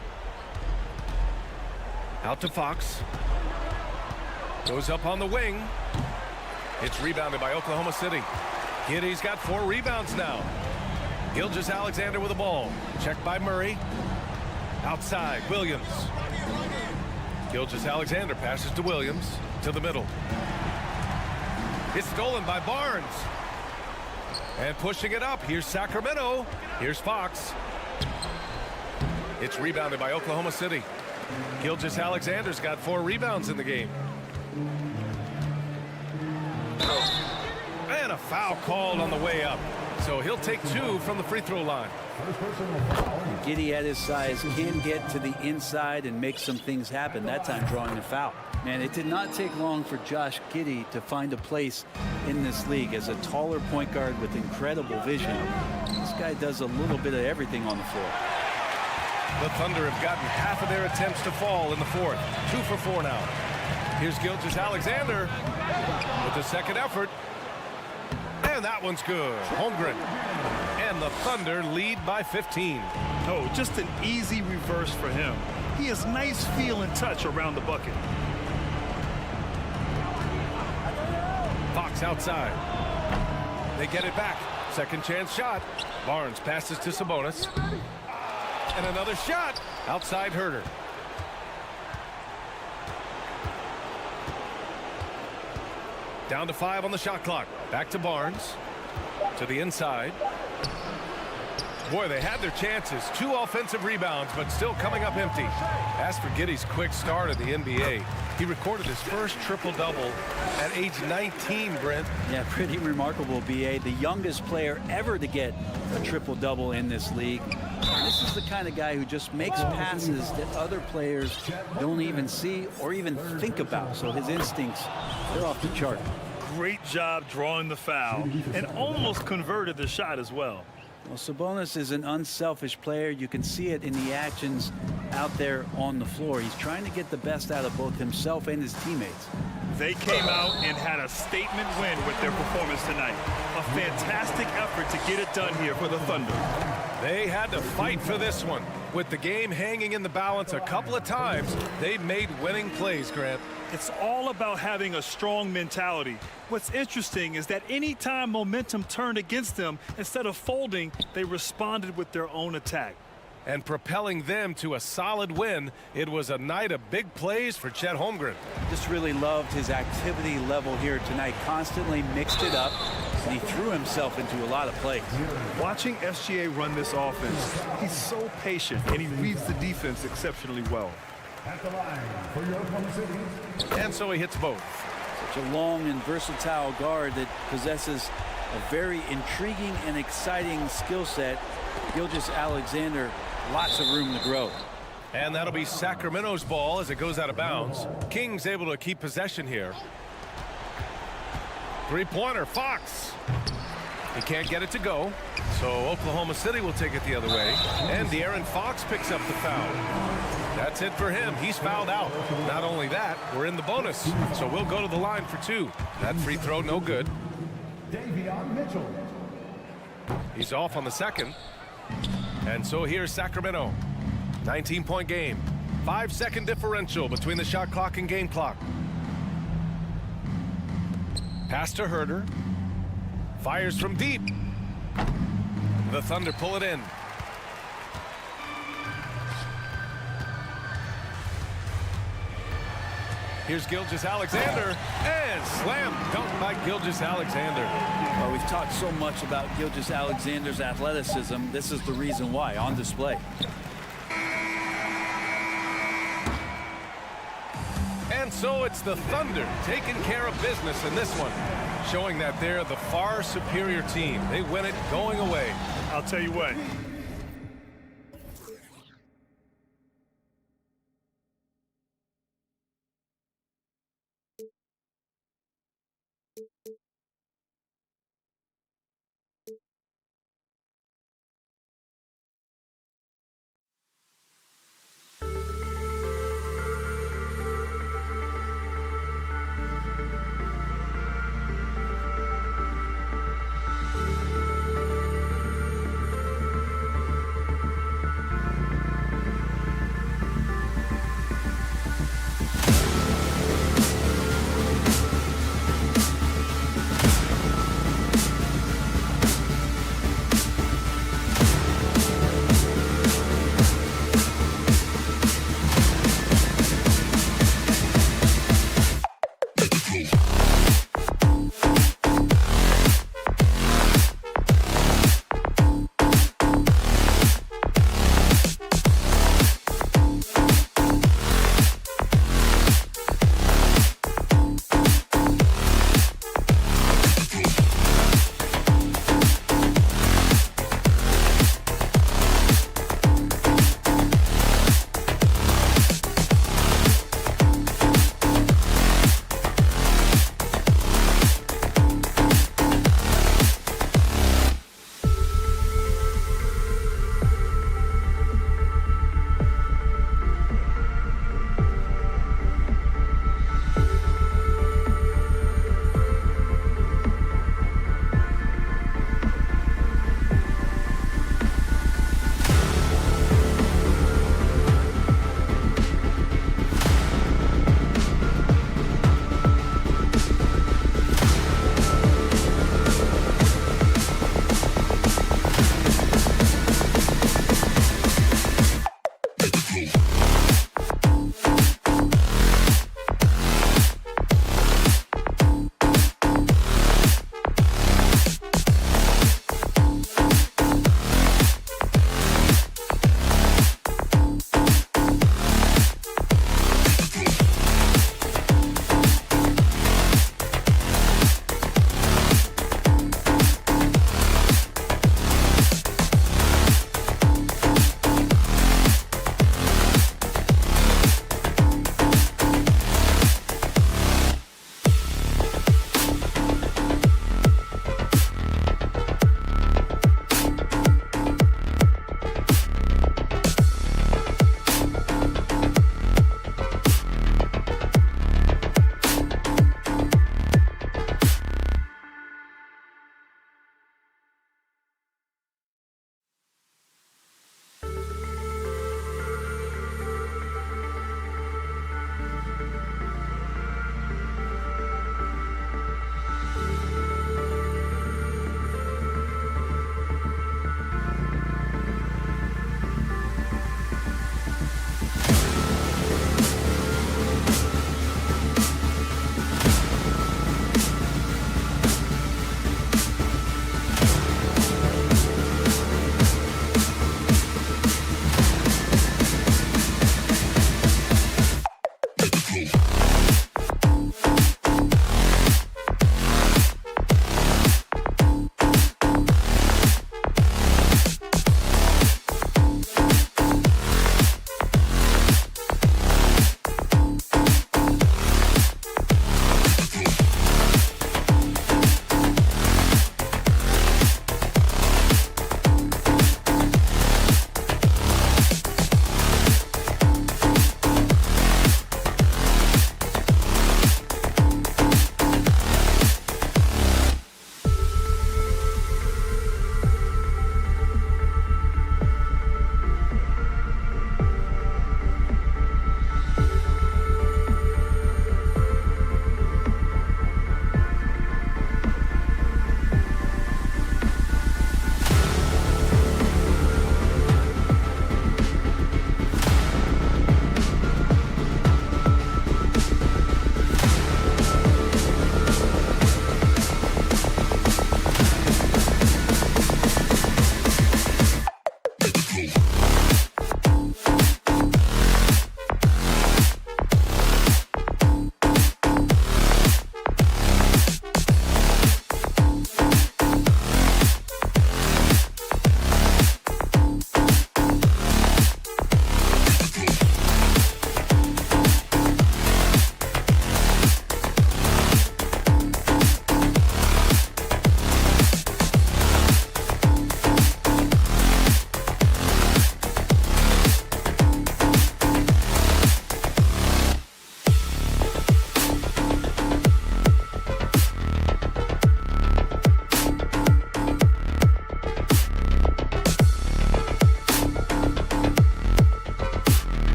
Out to Fox. Goes up on the wing. It's rebounded by Oklahoma City. Giddey's got 4 rebounds now. Gilgeous-Alexander with the ball. Checked by Murray. Outside, Williams. Gilgeous-Alexander passes to Williams. To the middle. It's stolen by Barnes. And pushing it up. Here's Sacramento. Here's Fox. It's rebounded by Oklahoma City. Gilgeous-Alexander's got 4 rebounds in the game. And a foul called on the way up. So he'll take 2 from the free throw line. Giddey at his size can get to the inside and make some things happen. That time drawing a foul. Man, it did not take long for Josh Giddey to find a place in this league as a taller point guard with incredible vision. This guy does a little bit of everything on the floor. The Thunder have gotten half of their attempts to fall in the 4th. 2 for 4 now. Here's Gilgeous-Alexander with the second effort. And that one's good. Holmgren. And the Thunder lead by 15. Oh, just an easy reverse for him. He has nice feel and touch around the bucket. Fox outside. They get it back. Second chance shot. Barnes passes to Sabonis. And another shot. Outside Herter. Down to 5 on the shot clock. Back to Barnes. To the inside. Boy, they had their chances. 2 offensive rebounds, but still coming up empty. As for Giddey's quick start at the NBA, he recorded his first triple-double at age 19, Brent. Yeah, pretty remarkable, B.A. The youngest player ever to get a triple-double in this league. This is the kind of guy who just makes passes that other players don't even see or even think about. So his instincts, they're off the chart. Great job drawing the foul and almost converted the shot as well. Well, Sabonis is an unselfish player. You can see it in the actions out there on the floor. He's trying to get the best out of both himself and his teammates. They came out and had a statement win with their performance tonight. A fantastic effort to get it done here for the Thunder. They had to fight for this one. With the game hanging in the balance a couple of times, they made winning plays, Grant. It's all about having a strong mentality. What's interesting is that anytime momentum turned against them, instead of folding, they responded with their own attack. And propelling them to a solid win, it was a night of big plays for Chet Holmgren. Just really loved his activity level here tonight. Constantly mixed it up. and he threw himself into a lot of plays. Watching SGA run this offense, he's so patient, and he reads the defense exceptionally well. At the line for Oklahoma City. And so he hits both. Such a long and versatile guard that possesses a very intriguing and exciting skill set. Gilgeous-Alexander, lots of room to grow. And that'll be Sacramento's ball as it goes out of bounds. Kings able to keep possession here. Three-pointer, Fox. He can't get it to go, so Oklahoma City will take it the other way. And De'Aaron Fox picks up the foul. That's it for him. He's fouled out. Not only that, we're in the bonus, so we'll go to the line for two. That free throw, no good. Davion Mitchell. He's off on the second. And so here's Sacramento. 19-point game. 5-second differential between the shot clock and game clock. Pass to Herder. Fires from deep. The Thunder pull it in. Here's Gilgeous-Alexander. And slam dunk by Gilgeous-Alexander. Well, we've talked so much about Gilgeous-Alexander's athleticism. This is the reason why, on display. And so it's the Thunder taking care of business in this one, showing that they're the far superior team. They win it going away. I'll tell you what.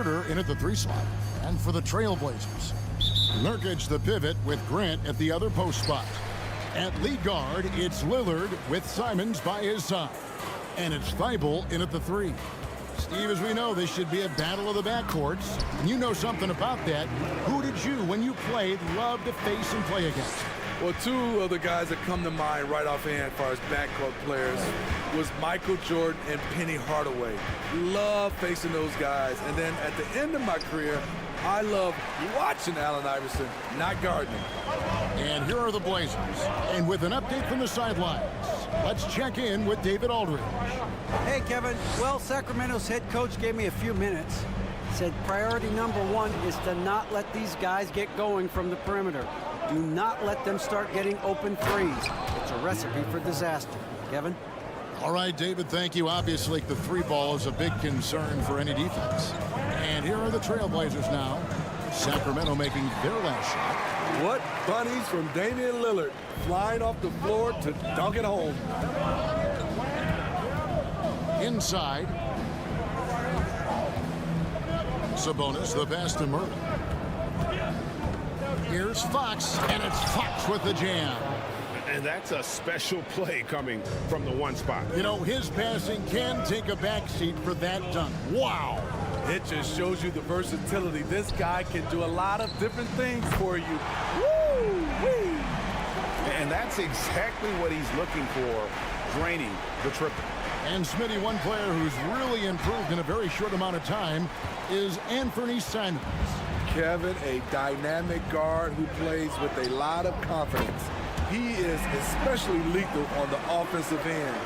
Herder in at the 3 slot. And for the Trailblazers, Nurkic the pivot with Grant at the other post spot. At lead guard, it's Lillard with Simons by his side. And it's Thibault in at the 3. Steve, as we know, this should be a battle of the backcourts. And you know something about that. Who did you, when you played, love to face and play against? Well, 2 of the guys that come to mind right offhand as far as backcourt players was Michael Jordan and Penny Hardaway. Love facing those guys. And then at the end of my career, I love watching Allen Iverson, not guarding him. And here are the Blazers. And with an update from the sidelines, let's check in with David Aldridge. Hey, Kevin. Well, Sacramento's head coach gave me a few minutes. Said priority number 1 is to not let these guys get going from the perimeter. Do not let them start getting open threes. It's a recipe for disaster. Kevin? All right, David, thank you. Obviously, the 3 ball is a big concern for any defense. And here are the Trailblazers now. Sacramento making their last shot. What bunnies from Damian Lillard, flying off the floor to dunk it home. Inside. Sabonis, the pass to Murray. Here's Fox, and it's Fox with the jam. And that's a special play coming from the 1 spot. You know, his passing can take a backseat for that dunk. Wow. It just shows you the versatility. This guy can do a lot of different things for you. Woo-wee! And that's exactly what he's looking for, draining the triple. And Smitty, one player who's really improved in a very short amount of time is Anthony Simons. Kevin, a dynamic guard who plays with a lot of confidence. He is especially lethal on the offensive end.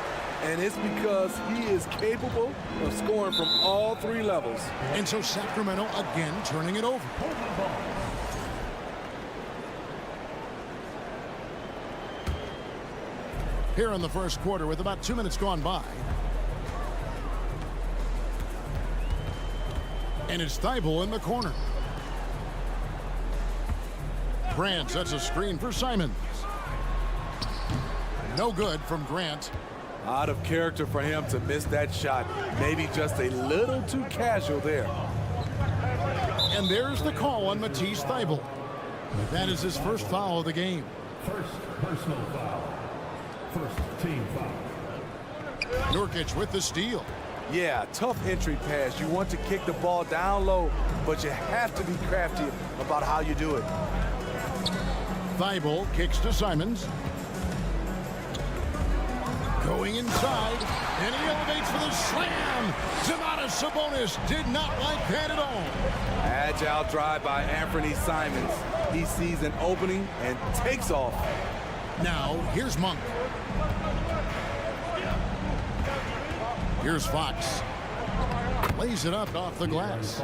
And it's because he is capable of scoring from all 3 levels. And so Sacramento again turning it over. Here in the first quarter with about 2 minutes gone by. And it's Thibault in the corner. Grant sets a screen for Simons. No good from Grant. Out of character for him to miss that shot. Maybe just a little too casual there. And there's the call on Matisse Thybulle. That is his first foul of the game. First personal foul. First team foul. Nurkic with the steal. Yeah, tough entry pass. You want to kick the ball down low, but you have to be crafty about how you do it. Thybulle kicks to Simons. Going inside, and he elevates for the slam. Domantas Sabonis did not like that at all. Agile drive by Anthony Simons. He sees an opening and takes off. Now, here's Monk. Here's Fox. Lays it up off the glass.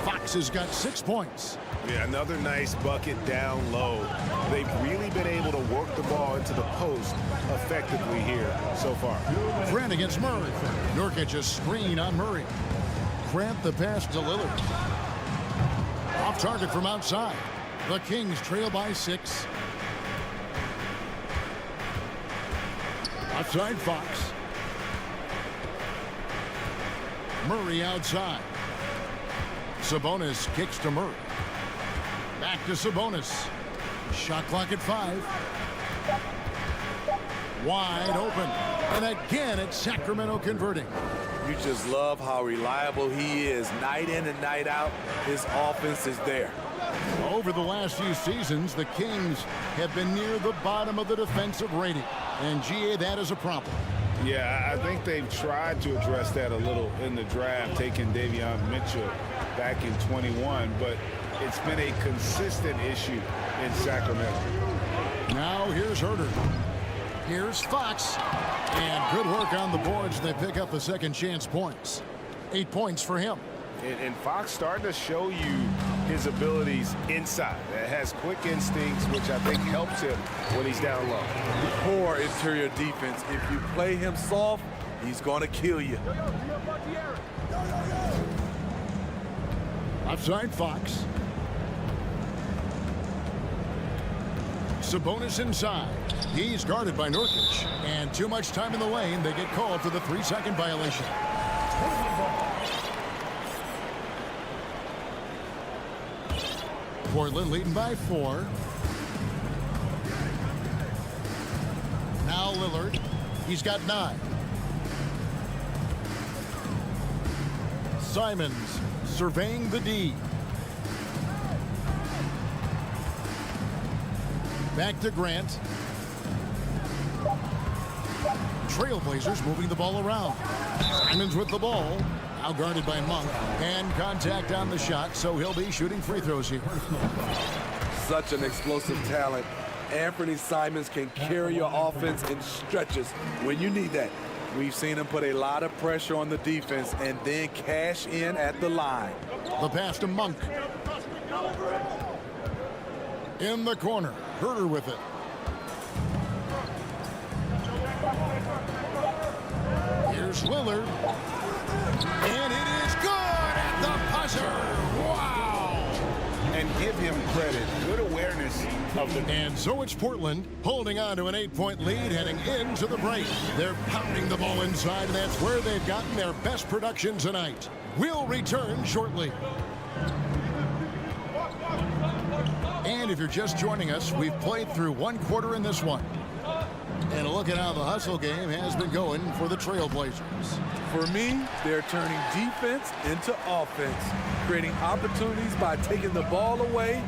Fox has got 6 points. Yeah, another nice bucket down low. They've really been able to work the ball into the post effectively here so far. Grant against Murray. Nurkic a screen on Murray. Grant the pass to Lillard. Off target from outside. The Kings trail by 6. Outside Fox. Murray outside. Sabonis kicks to Murray. Back to Sabonis. Shot clock at 5. Wide open. And again, it's Sacramento converting. You just love how reliable he is. Night in and night out, his offense is there. Over the last few seasons, the Kings have been near the bottom of the defensive rating. And, GA, that is a problem. Yeah, I think they've tried to address that a little in the draft, taking Davion Mitchell back in 21, but it's been a consistent issue in Sacramento. Now here's Herder. Here's Fox. And good work on the boards. They pick up the second chance points. 8 points for him. And Fox starting to show you his abilities inside. It has quick instincts, which I think helps him when he's down low. Poor interior defense. If you play him soft, he's going to kill you. Outside Fox. Sabonis inside. He's guarded by Nurkic. And too much time in the lane. They get called for the 3-second violation. Portland leading by 4. Now Lillard. He's got 9. Simons surveying the D. Back to Grant. Trailblazers moving the ball around. Simons with the ball. Now guarded by Monk. And contact on the shot, so he'll be shooting free throws here. Such an explosive talent. Anthony Simons can carry your offense in stretches when you need that. We've seen him put a lot of pressure on the defense and then cash in at the line. The pass to Monk. In the corner. Herter with it. Here's Lillard. And it is good at the buzzer. Wow. And give him credit. Good awareness of the... And so it's Portland holding on to an 8-point lead heading into the break. They're pounding the ball inside, and that's where they've gotten their best production tonight. We'll return shortly. And if you're just joining us, we've played through 1 quarter in this one. And a look at how the hustle game has been going for the Trailblazers. For me, they're turning defense into offense, creating opportunities by taking the ball away.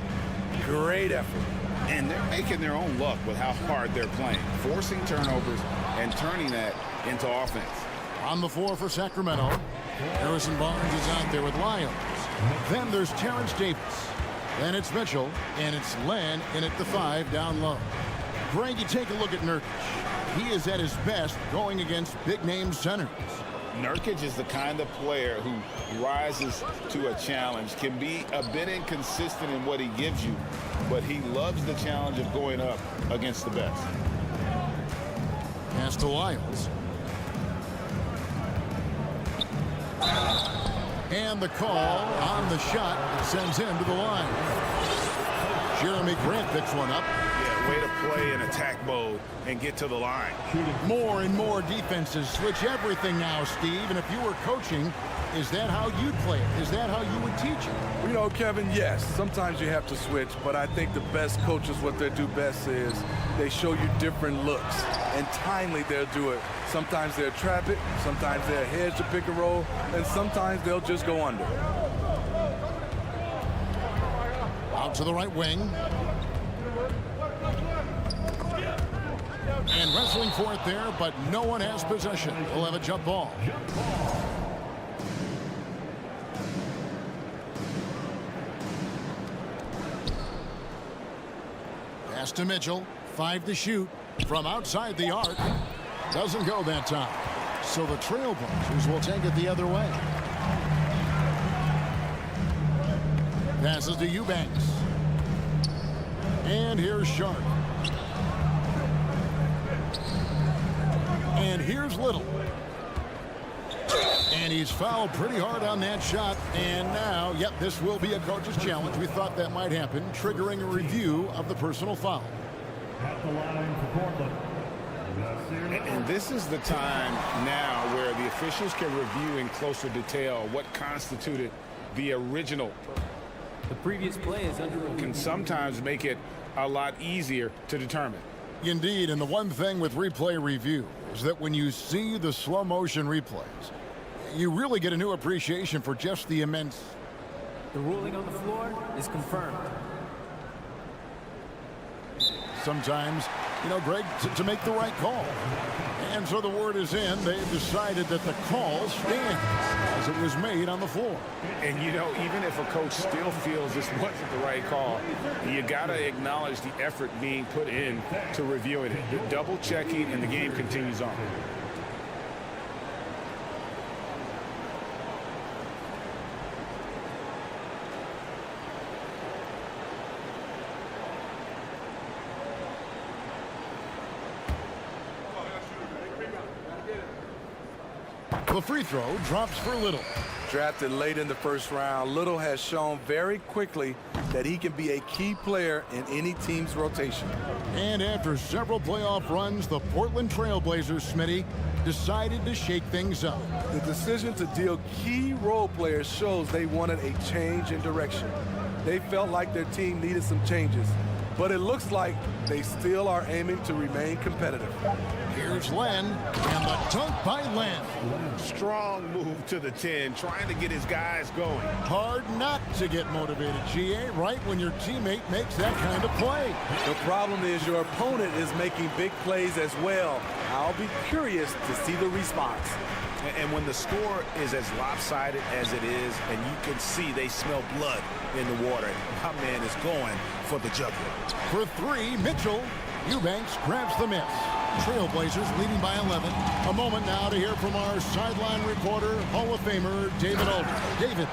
Great effort. And they're making their own luck with how hard they're playing, forcing turnovers and turning that into offense. On the floor for Sacramento, Harrison Barnes is out there with Lyons. Then there's Terrence Davis. Then it's Mitchell, and it's Len in at the 5 down low. Greg, you take a look at Nurkic. He is at his best going against big-name centers. Nurkic is the kind of player who rises to a challenge, can be a bit inconsistent in what he gives you, but he loves the challenge of going up against the best. Pass to Lyles. And the call on the shot that sends him to the line. Jeremy Grant picks one up. Yeah, way to play in attack mode and get to the line. More and more defenses switch everything now, Steve. And if you were coaching, is that how you'd play it? Is that how you would teach it? You know, Kevin, yes, sometimes you have to switch, but I think the best coaches, what they do best is they show you different looks, and timely they'll do it. Sometimes they'll trap it, sometimes they'll hedge the pick and roll, and sometimes they'll just go under. Out to the right wing. And wrestling for it there, but no one has possession. We'll have a jump ball. Pass to Mitchell. 5 to shoot from outside the arc. Doesn't go that time. So the Trailblazers will take it the other way. Passes to Eubanks. And here's Sharp. And here's Little. And he's fouled pretty hard on that shot. And now, yep, this will be a coach's challenge. We thought that might happen, triggering a review of the personal foul. At the line for Portland. And this is the time now where the officials can review in closer detail what constituted the original. The previous play is under review. Can sometimes make it a lot easier to determine. Indeed, and the one thing with replay review is that when you see the slow motion replays, you really get a new appreciation for just the immense. The ruling on the floor is confirmed. Sometimes, you know, Greg, to make the right call. And so the word is in. They've decided that the call stands as it was made on the floor. And, you know, even if a coach still feels this wasn't the right call, you got to acknowledge the effort being put in to reviewing it. You're double checking, and the game continues on. The free throw drops for Little. Drafted late in the first round, Little has shown very quickly that he can be a key player in any team's rotation. And after several playoff runs, the Portland Trailblazers, Smitty, decided to shake things up. The decision to deal key role players shows they wanted a change in direction. they felt like their team needed some changes. But it looks like they still are aiming to remain competitive. Here's Len, and the dunk by Len. Strong move to the 10, trying to get his guys going. Hard not to get motivated, GA, right when your teammate makes that kind of play. The problem is your opponent is making big plays as well. I'll be curious to see the response. And when the score is as lopsided as it is, and you can see they smell blood in the water, my man is going for the jugular. For three, Mitchell. Eubanks grabs the miss. Trailblazers leading by 11. A moment now to hear from our sideline reporter, Hall of Famer David Aldridge. David.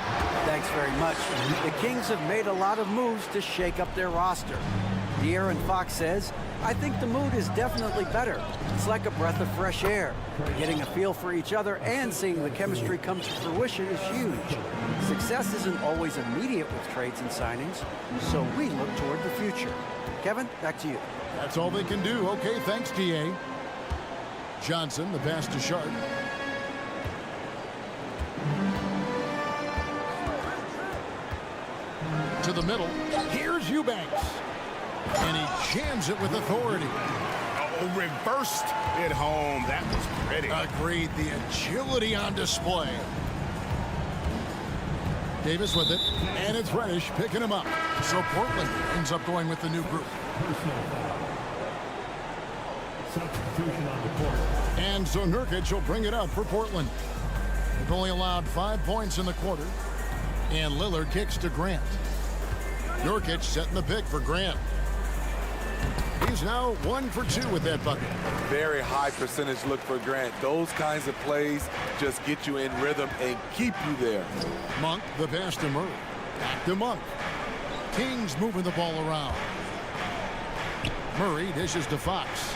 Thanks very much. The Kings have made a lot of moves to shake up their roster. De'Aaron Fox says, I think the mood is definitely better. It's like a breath of fresh air. Getting a feel for each other and seeing the chemistry come to fruition is huge. Success isn't always immediate with trades and signings, so we look toward the future. Kevin, back to you. That's all they can do. Okay, thanks, DA. Johnson, the pass to Sharp. To the middle. Here's Eubanks. And he jams it with authority. Oh, reversed it home. That was pretty. Agreed. The agility on display. Davis with it. And it's Reddish picking him up. So Portland ends up going with the new group. Substitution on the court. And so Nurkic will bring it up for Portland. They've only allowed 5 points in the quarter. And Lillard kicks to Grant. Nurkic setting the pick for Grant. He's now 1 for 2 with that bucket. Very high percentage look for Grant. Those kinds of plays just get you in rhythm and keep you there. Monk, the pass to Murray. Back to Monk. Kings moving the ball around. Murray dishes to Fox.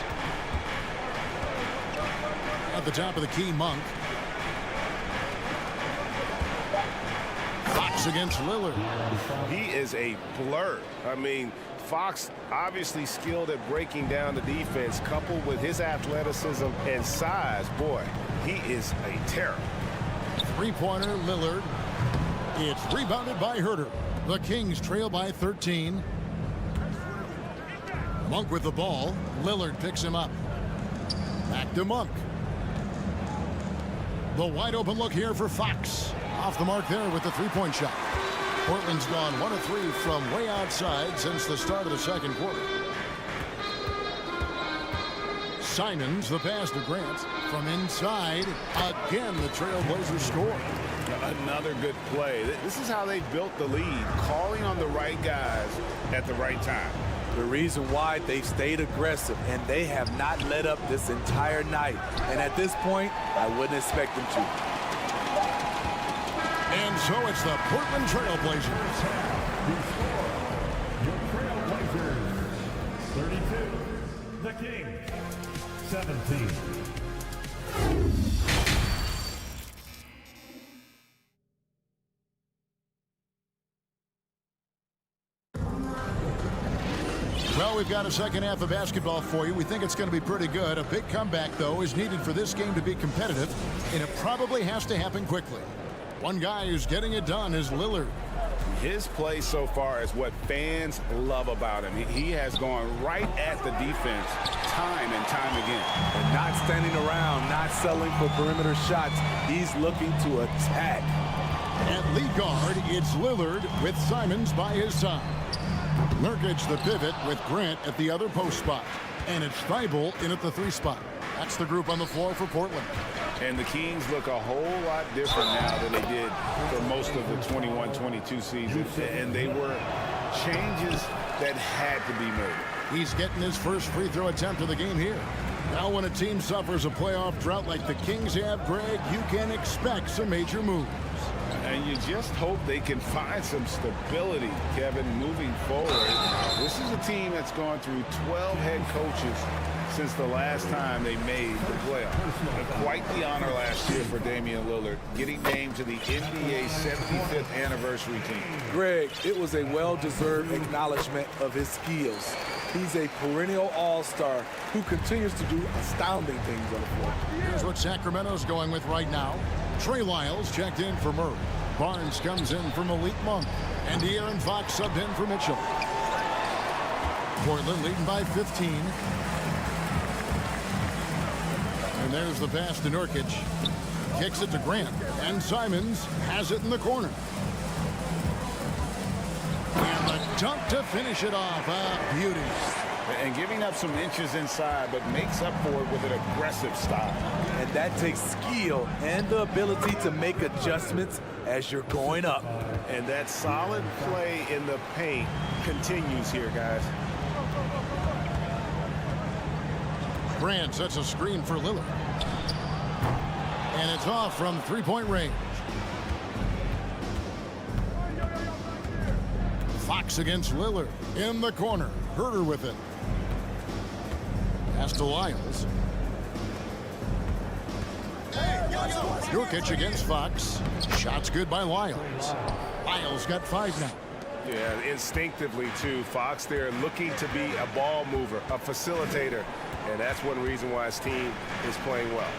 At the top of the key, Monk. Fox against Lillard. He is a blur. I mean, Fox obviously skilled at breaking down the defense, coupled with his athleticism and size. Boy, he is a terror. Three-pointer, Lillard. It's rebounded by Herter. The Kings trail by 13. Monk with the ball. Lillard picks him up. Back to Monk. The wide open look here for Fox. Off the mark there with the three-point shot. Portland's gone 1 of 3 from way outside since the start of the second quarter. Simons, the pass to Grant. From inside, again, the Trailblazers score. Another good play. This is how they built the lead, calling on the right guys at the right time. The reason why they've stayed aggressive, and they have not let up this entire night. And at this point, I wouldn't expect them to. And so it's the Portland Trailblazers. Your Trailblazers, 32. The Kings, 17. Well, we've got a second half of basketball for you. We think it's going to be pretty good. A big comeback, though, is needed for this game to be competitive, and it probably has to happen quickly. One guy who's getting it done is Lillard. His play so far is what fans love about him. He has gone right at the defense time and time again. And not standing around, not settling for perimeter shots. He's looking to attack. At lead guard, it's Lillard with Simons by his side. Nurkic the pivot with Grant at the other post spot. And it's Thibault in at the 3 spot. That's the group on the floor for Portland. And the Kings look a whole lot different now than they did for most of the 21-22 season. And they were changes that had to be made. He's getting his first free throw attempt of the game here. Now when a team suffers a playoff drought like the Kings have, Greg, you can expect some major moves. And you just hope they can find some stability, Kevin, moving forward. This is a team that's gone through 12 head coaches since the last time they made the playoffs. Quite the honor last year for Damian Lillard, getting named to the NBA 75th anniversary team. Greg, it was a well-deserved acknowledgement of his skills. He's a perennial all-star who continues to do astounding things on the floor. Here's what Sacramento's going with right now. Trey Lyles checked in for Murray. Barnes comes in for Malik Monk. And De'Aaron Fox subbed in for Mitchell. Portland leading by 15. And there's the pass to Nurkic. Kicks it to Grant. And Simons has it in the corner. And the dunk to finish it off. Beauty. And giving up some inches inside, but makes up for it with an aggressive stop. And that takes skill and the ability to make adjustments as you're going up. And that solid play in the paint continues here, guys. Grant sets a screen for Lillard. And it's off from three-point range. Fox against Lillard in the corner. Herder with it. Pass to Lyles. Jokic against Fox. Shots good by Lyles. Lyles got 5 now. Yeah, instinctively, too. Fox there looking to be a ball mover, a facilitator. And that's one reason why his team is playing well.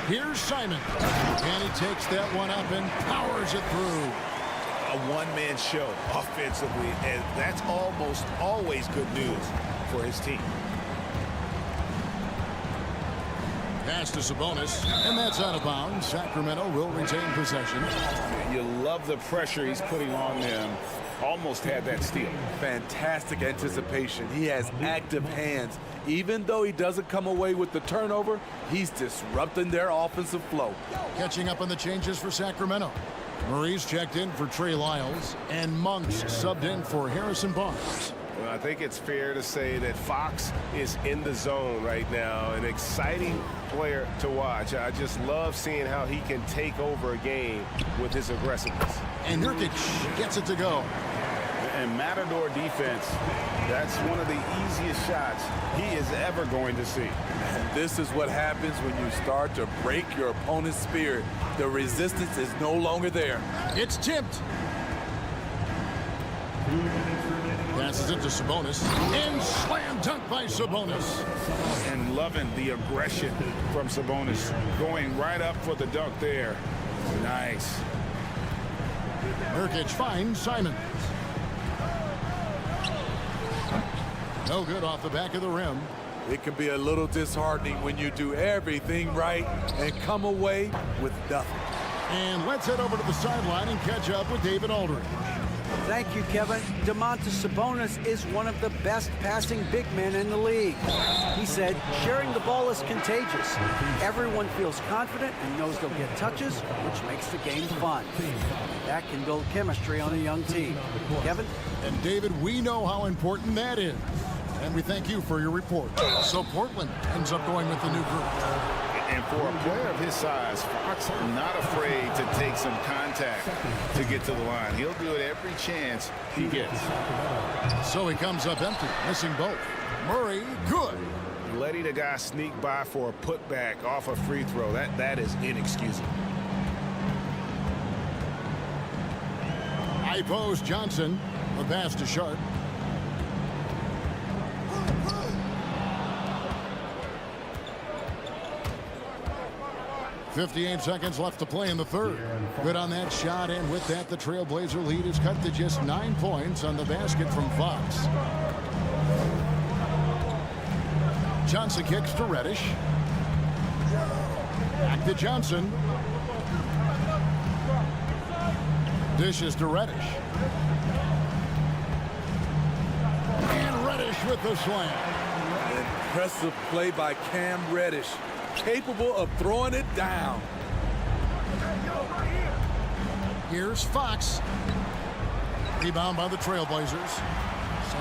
Here's Simon. And he takes that one up and powers it through. A one-man show offensively, and that's almost always good news for his team. Pass to Sabonis, and that's out of bounds. Sacramento will retain possession. You love the pressure he's putting on them. Almost had that steal. Fantastic anticipation. He has active hands. Even though he doesn't come away with the turnover, he's disrupting their offensive flow. Catching up on the changes for Sacramento. Murray's checked in for Trey Lyles, and Monk's subbed in for Harrison Barnes. Well, I think it's fair to say that Fox is in the zone right now. An exciting player to watch. I just love seeing how he can take over a game with his aggressiveness. And Nurkic gets it to go. And Matador defense, that's one of the easiest shots he is ever going to see. And this is what happens when you start to break your opponent's spirit. The resistance is no longer there. It's tipped. Passes it to Sabonis. And slam dunk by Sabonis. And loving the aggression from Sabonis. Going right up for the dunk there. Nice. Nurkic finds Simons. No good off the back of the rim. It can be a little disheartening when you do everything right and come away with nothing. And let's head over to the sideline and catch up with David Aldridge. Thank you, Kevin. Domantas Sabonis is one of the best passing big men in the league. He said, sharing the ball is contagious. Everyone feels confident and knows they'll get touches, which makes the game fun. That can build chemistry on a young team. Kevin? And David, we know how important that is. And we thank you for your report. So Portland ends up going with the new group. And for a player of his size, Fox not afraid to take some contact to get to the line. He'll do it every chance he gets. So he comes up empty, missing both. Murray, good. Letting a guy sneak by for a putback off a free throw, that is inexcusable. High post Johnson. The pass to Sharp. .58 seconds left to play in the third. Good on that shot, and with that, the Trailblazer lead is cut to just 9 points on the basket from Fox. Johnson kicks to Reddish. Back to Johnson. Dishes to Reddish. And Reddish with the slam. Impressive play by Cam Reddish. Capable of throwing it down. Here's Fox. Rebound by the Trailblazers.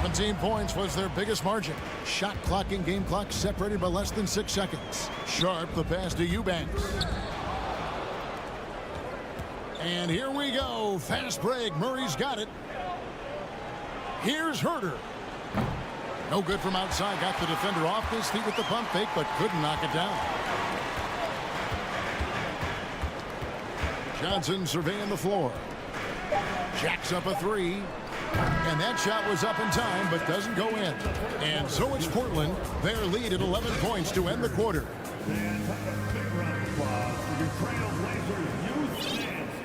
17 points was their biggest margin. Shot clock and game clock separated by less than 6 seconds. Sharp, the pass to Eubanks. And here we go. Fast break. Murray's got it. Here's Herder. No good from outside. Got the defender off his feet with the pump fake, but couldn't knock it down. Johnson surveying the floor. Jacks up a three. And that shot was up in time, but doesn't go in. And so it's Portland. Their lead at 11 points to end the quarter.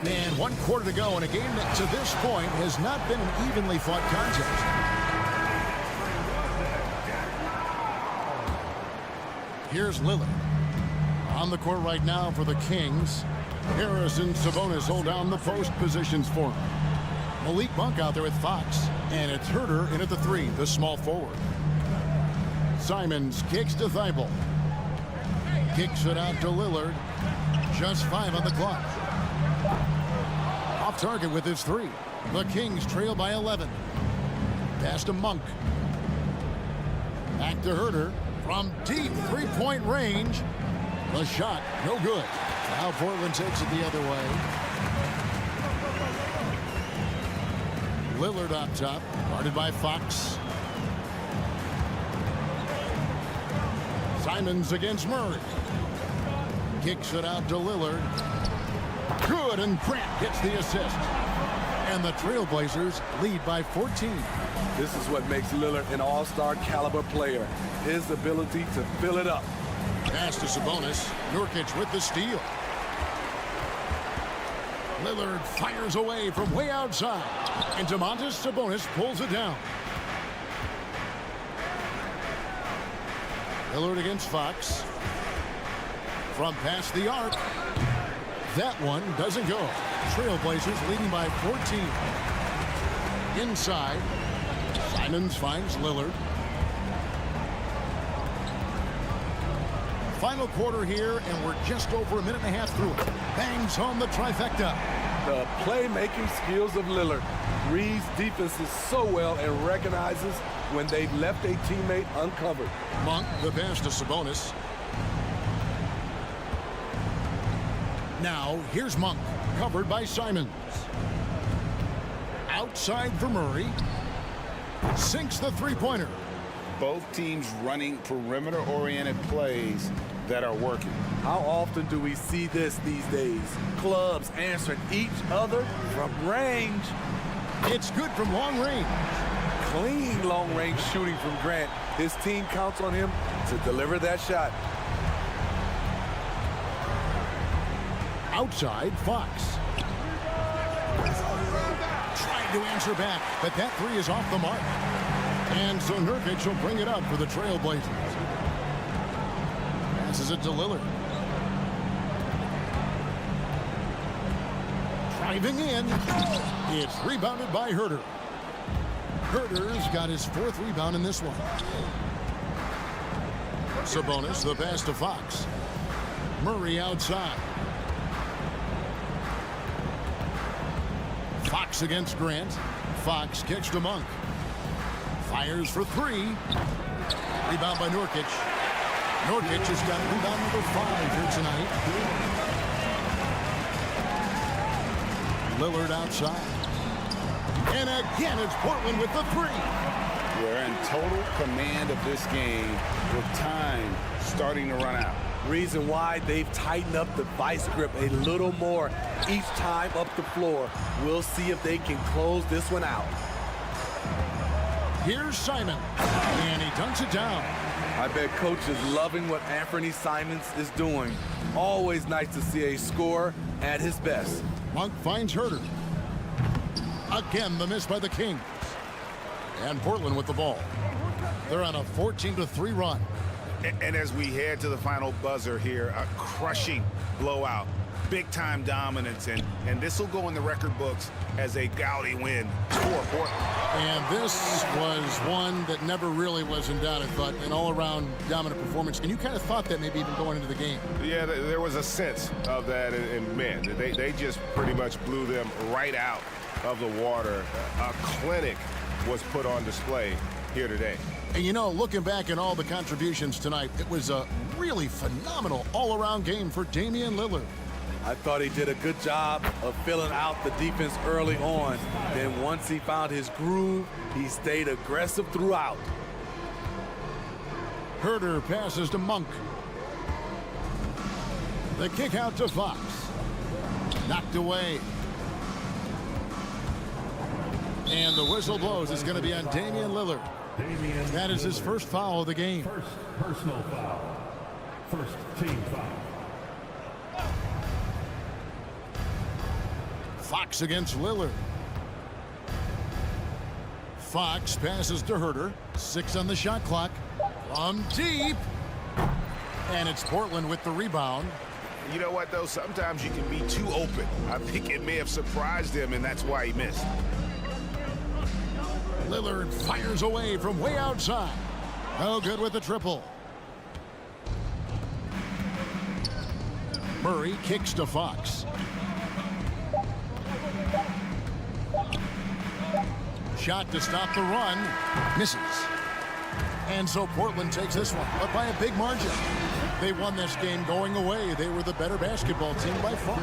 And 1 quarter to go in a game that to this point has not been an evenly fought contest. Here's Lillard. On the court right now for the Kings. Harris and Sabonis hold down the post positions for him. Malik Monk out there with Fox. And it's Herter in at the 3, the small forward. Simons kicks to Thibault. Kicks it out to Lillard. Just 5 on the clock. Off target with his 3. The Kings trail by 11. Pass to Monk. Back to Herter. From deep 3-point range. The shot, no good. Now Portland takes it the other way. Lillard up top, guarded by Fox. Simons against Murray. Kicks it out to Lillard. Good, and Grant gets the assist. And the Trailblazers lead by 14. This is what makes Lillard an all-star caliber player. His ability to fill it up. Pass to Sabonis. Nurkic with the steal. Lillard fires away from way outside. And Domantas Sabonis pulls it down. Lillard against Fox. From past the arc. That one doesn't go. Trailblazers leading by 14. Inside. Simons finds Lillard. Final quarter here, and we're just over a minute and a half through it. Bangs home the trifecta. The playmaking skills of Lillard. Reads defenses so well and recognizes when they've left a teammate uncovered. Monk, the pass to Sabonis. Now, here's Monk, covered by Simons. Outside for Murray. Sinks the three-pointer. Both teams running perimeter-oriented plays that are working. How often do we see this these days? Clubs answering each other from range. It's good from long range. Clean long-range shooting from Grant. His team counts on him to deliver that shot. Outside, Fox. Trying to answer back, but that 3 is off the mark. And so Nurkic will bring it up for the Trailblazers. Passes it to Lillard. Driving in. It's rebounded by Herter. Herter's got his 4th rebound in this one. Sabonis, the pass to Fox. Murray outside. Fox against Grant. Fox kicks to Monk. Fires for 3. Rebound by Nurkic. Nurkic has got rebound number 5 here tonight. Lillard outside. And again, it's Portland with the 3. We're in total command of this game with time starting to run out. Reason why they've tightened up the vice grip a little more each time up the floor. We'll see if they can close this one out. Here's Simon, and he dunks it down. I bet coach is loving what Anthony Simons is doing. Always nice to see a scorer at his best. Monk finds Herter. Again, the miss by the Kings. And Portland with the ball. They're on a 14-3 run. And as we head to the final buzzer here, a crushing blowout. Big-time dominance, and this will go in the record books as a gaudy win for Portland. And this was one that never really was in doubt, I thought, an all-around dominant performance. And you kind of thought that maybe even going into the game. Yeah, there was a sense of that, and man, they just pretty much blew them right out of the water. A clinic was put on display here today. And you know, looking back at all the contributions tonight, it was a really phenomenal all-around game for Damian Lillard. I thought he did a good job of filling out the defense early on. Then once he found his groove, he stayed aggressive throughout. Herter passes to Monk. The kick out to Fox. Knocked away. And the whistle blows. It's going to be on Damian Lillard. That is his first foul of the game. First personal foul. First team foul. Fox against Lillard. Fox passes to Herter. 6 on the shot clock. From deep. And it's Portland with the rebound. You know what, though? Sometimes you can be too open. I think it may have surprised him, and that's why he missed. Lillard fires away from way outside. No good with the triple. Murray kicks to Fox. Shot to stop the run. Misses. And so Portland takes this one, but by a big margin. They won this game going away. They were the better basketball team by far.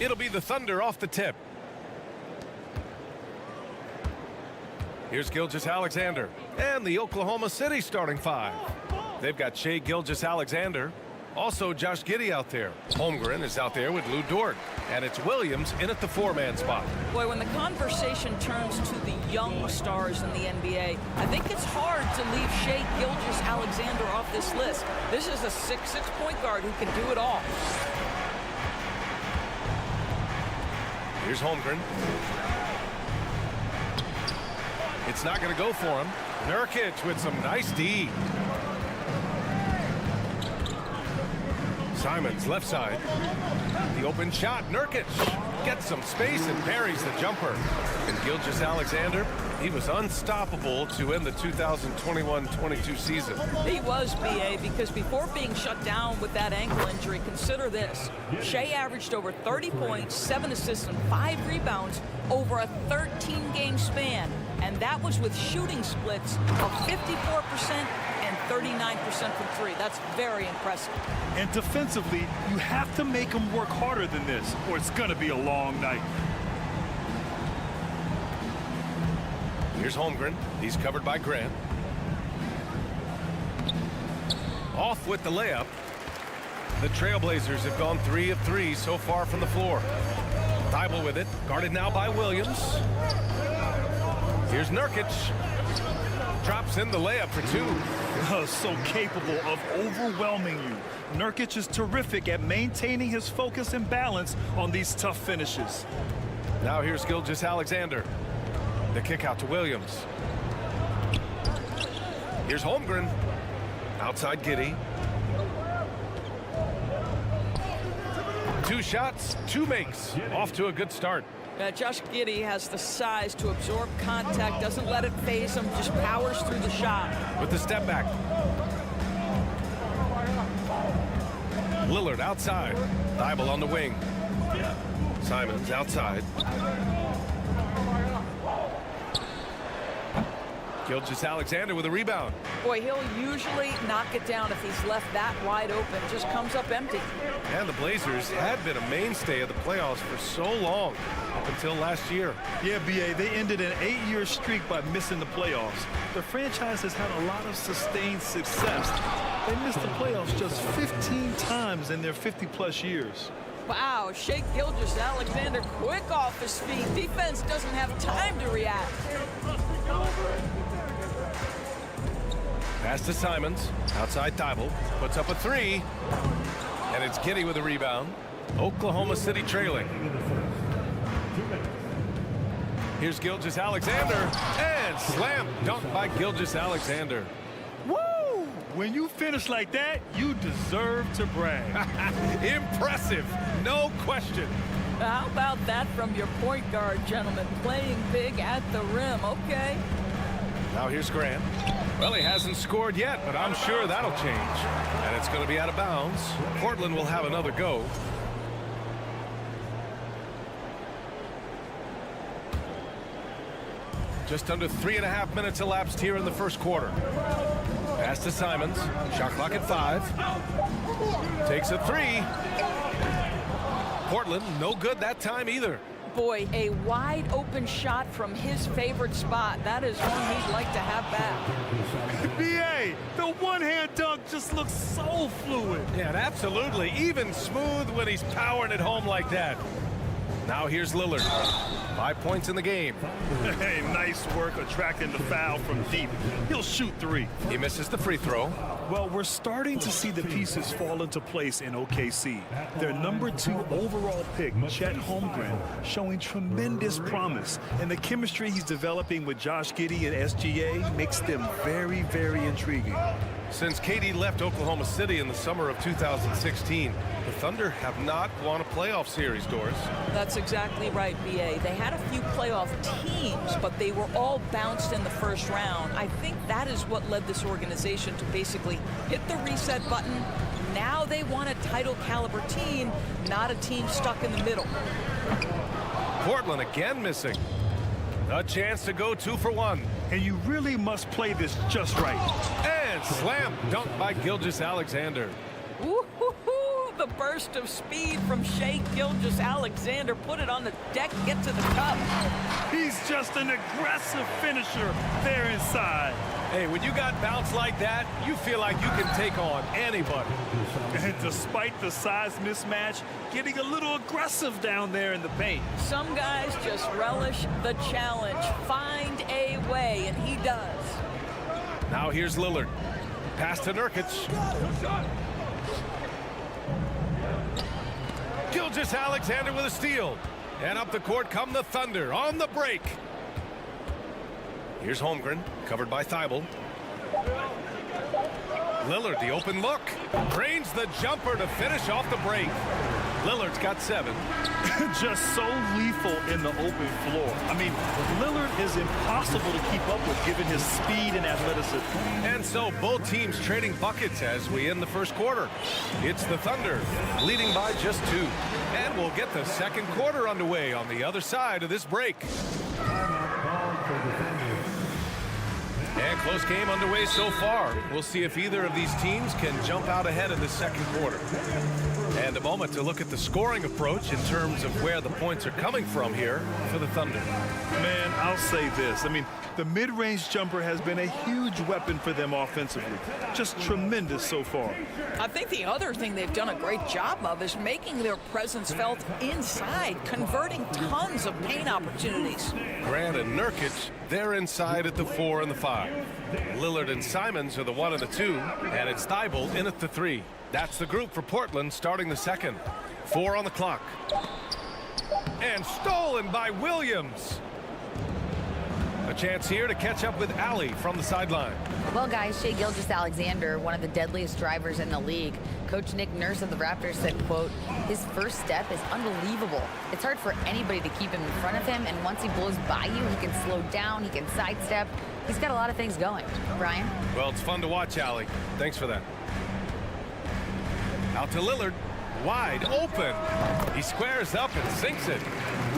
It'll be the Thunder off the tip. Here's Gilgeous-Alexander and the Oklahoma City starting five. They've got Shai Gilgeous-Alexander. Also, Josh Giddey out there. Holmgren is out there with Lou Dort. And it's Williams in at the four-man spot. Boy, when the conversation turns to the young stars in the NBA, I think it's hard to leave Shai Gilgeous-Alexander off this list. This is a 6'6" point guard who can do it all. Here's Holmgren. It's not going to go for him. Nurkic with some nice D. Simons left side. The open shot. Nurkic gets some space and parries the jumper. And Gilgeous-Alexander, he was unstoppable to end the 2021-22 season. He was, BA, because before being shut down with that ankle injury, consider this. Shai averaged over 30 points, 7 assists, and 5 rebounds over a 13-game span. And that was with shooting splits of 54% and 39% from three. That's very impressive. And defensively, you have to make him work harder than this, or it's going to be a long night. Here's Holmgren. He's covered by Grant. Off with the layup. The Trailblazers have gone 3 of 3 so far from the floor. Thibault with it. Guarded now by Williams. Here's Nurkic. Drops in the layup for 2. So capable of overwhelming you. Nurkic is terrific at maintaining his focus and balance on these tough finishes. Now here's Gilgeous-Alexander. The kick out to Williams. Here's Holmgren. Outside Giddey. 2 shots, 2 makes. Off to a good start. Josh Giddey has the size to absorb contact, doesn't let it phase him, just powers through the shot. With the step back. Lillard outside. Thibault on the wing. Simons outside. Gilgeous-Alexander with a rebound. Boy, he'll usually knock it down if he's left that wide open. Just comes up empty. And the Blazers had been a mainstay of the playoffs for so long, up until last year. Yeah, BA, they ended an 8-year streak by missing the playoffs. The franchise has had a lot of sustained success. They missed the playoffs just 15 times in their 50-plus years. Wow, Shai Gilgeous-Alexander quick off his feet. Defense doesn't have time to react. Pass to Simons. Outside Thibault. Puts up a 3. And it's Giddey with a rebound. Oklahoma City trailing. Here's Gilgeous-Alexander. And slam dunk by Gilgeous-Alexander. Woo! When you finish like that, you deserve to brag. Impressive. No question. How about that from your point guard, gentlemen? Playing big at the rim. Okay. Now here's Grant. Well, he hasn't scored yet, but I'm sure that'll change. And it's going to be out of bounds. Portland will have another go. Just under 3.5 minutes elapsed here in the first quarter. Pass to Simons. Shot clock at 5. Takes a 3. Portland, no good that time either. Boy, a wide open shot from his favorite spot. That is one he'd like to have back. BA, the one-hand dunk just looks so fluid. Yeah, absolutely. Even smooth when he's powering it home like that. Now here's Lillard. 5 points in the game. Hey, nice work attracting the foul from deep. He'll shoot 3. He misses the free throw. Well, we're starting to see the pieces fall into place in OKC. Their #2 overall pick, Chet Holmgren, showing tremendous promise. And the chemistry he's developing with Josh Giddey and SGA makes them very, very intriguing. Since KD left Oklahoma City in the summer of 2016, the Thunder have not won a playoff series, Doris. That's exactly right, BA. They had a few playoff teams, but they were all bounced in the first round. I think that is what led this organization to basically hit the reset button. Now they want a title caliber team, not a team stuck in the middle. Portland again missing. A chance to go 2 for 1. And you really must play this just right. And slam dunk by Gilgeous-Alexander. Woo-hoo-hoo! the burst of speed from Shai Gilgeous-Alexander. Put it on the deck, get to the cup. He's just an aggressive finisher there inside. Hey, when you got bounce like that, you feel like you can take on anybody. And despite the size mismatch, getting a little aggressive down there in the paint. Some guys just relish the challenge. Find a way, and he does. Now here's Lillard. Pass to Nurkic. Gilgeous-Alexander with a steal. And up the court come the Thunder on the break. Here's Holmgren, covered by Thibault. Lillard, the open look. Drains the jumper to finish off the break. Lillard's got 7. Just so lethal in the open floor. I mean, Lillard is impossible to keep up with given his speed and athleticism. And so both teams trading buckets as we end the first quarter. It's the Thunder leading by just 2. And we'll get the second quarter underway on the other side of this break. And close game underway so far. We'll see if either of these teams can jump out ahead in the second quarter. And a moment to look at the scoring approach in terms of where the points are coming from here for the Thunder. Man, I'll say this. I mean, the mid-range jumper has been a huge weapon for them offensively. Just tremendous so far. I think the other thing they've done a great job of is making their presence felt inside, converting tons of paint opportunities. Grant and Nurkic, they're inside at the 4 and the 5. Lillard and Simons are the 1 and the 2, and it's Thibault in at the 3. That's the group for Portland starting the second. 4 on the clock. And stolen by Williams. A chance here to catch up with Allie from the sideline. Well, guys, Shai Gilgeous-Alexander, one of the deadliest drivers in the league. Coach Nick Nurse of the Raptors said, quote, his first step is unbelievable. It's hard for anybody to keep him in front of him, and once he blows by you, he can slow down, he can sidestep. He's got a lot of things going. Brian? Well, it's fun to watch, Allie. Thanks for that. Out to Lillard. Wide open. He squares up and sinks it.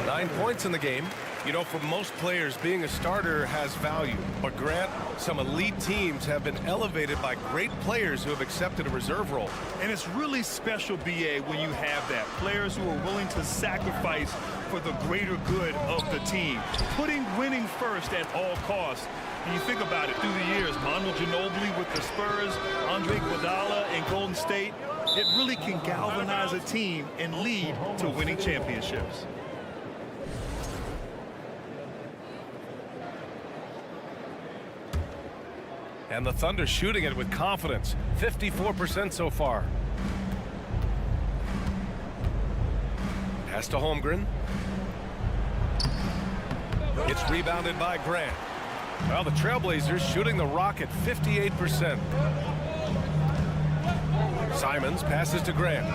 9 points in the game. You know, for most players, being a starter has value. But Grant, some elite teams have been elevated by great players who have accepted a reserve role. And it's really special, B.A., when you have that. Players who are willing to sacrifice for the greater good of the team. Putting winning first at all costs. And you think about it through the years, Manu Ginobili with the Spurs, Andre Iguodala in Golden State, it really can galvanize a team and lead to winning championships. And the Thunder shooting it with confidence. 54% so far. Pass to Holmgren. It's rebounded by Grant. Well, the Trailblazers shooting the rock at 58%. Simons passes to Grant.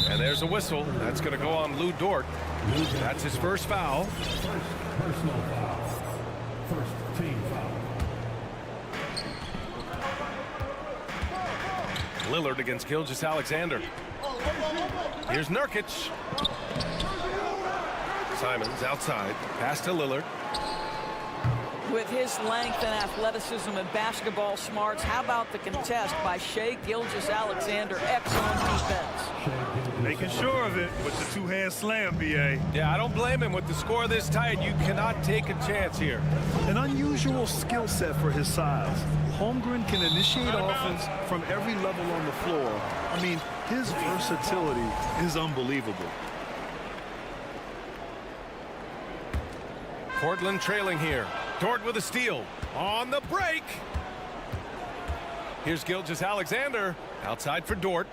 And there's a whistle. That's going to go on Lou Dort. That's his first foul. First personal foul. First team foul. Lillard against Gilgeous-Alexander. Here's Nurkic. Simons outside. Pass to Lillard. With his length and athleticism and basketball smarts, how about the contest by Shai Gilgeous-Alexander? Excellent defense. Making sure of it with the two-hand slam, B.A. Yeah, I don't blame him. With the score this tight, you cannot take a chance here. An unusual skill set for his size. Holmgren can initiate offense from every level on the floor. I mean, his versatility is unbelievable. Portland trailing here. Dort with a steal. On the break. Here's Gilgeous-Alexander. Outside for Dort.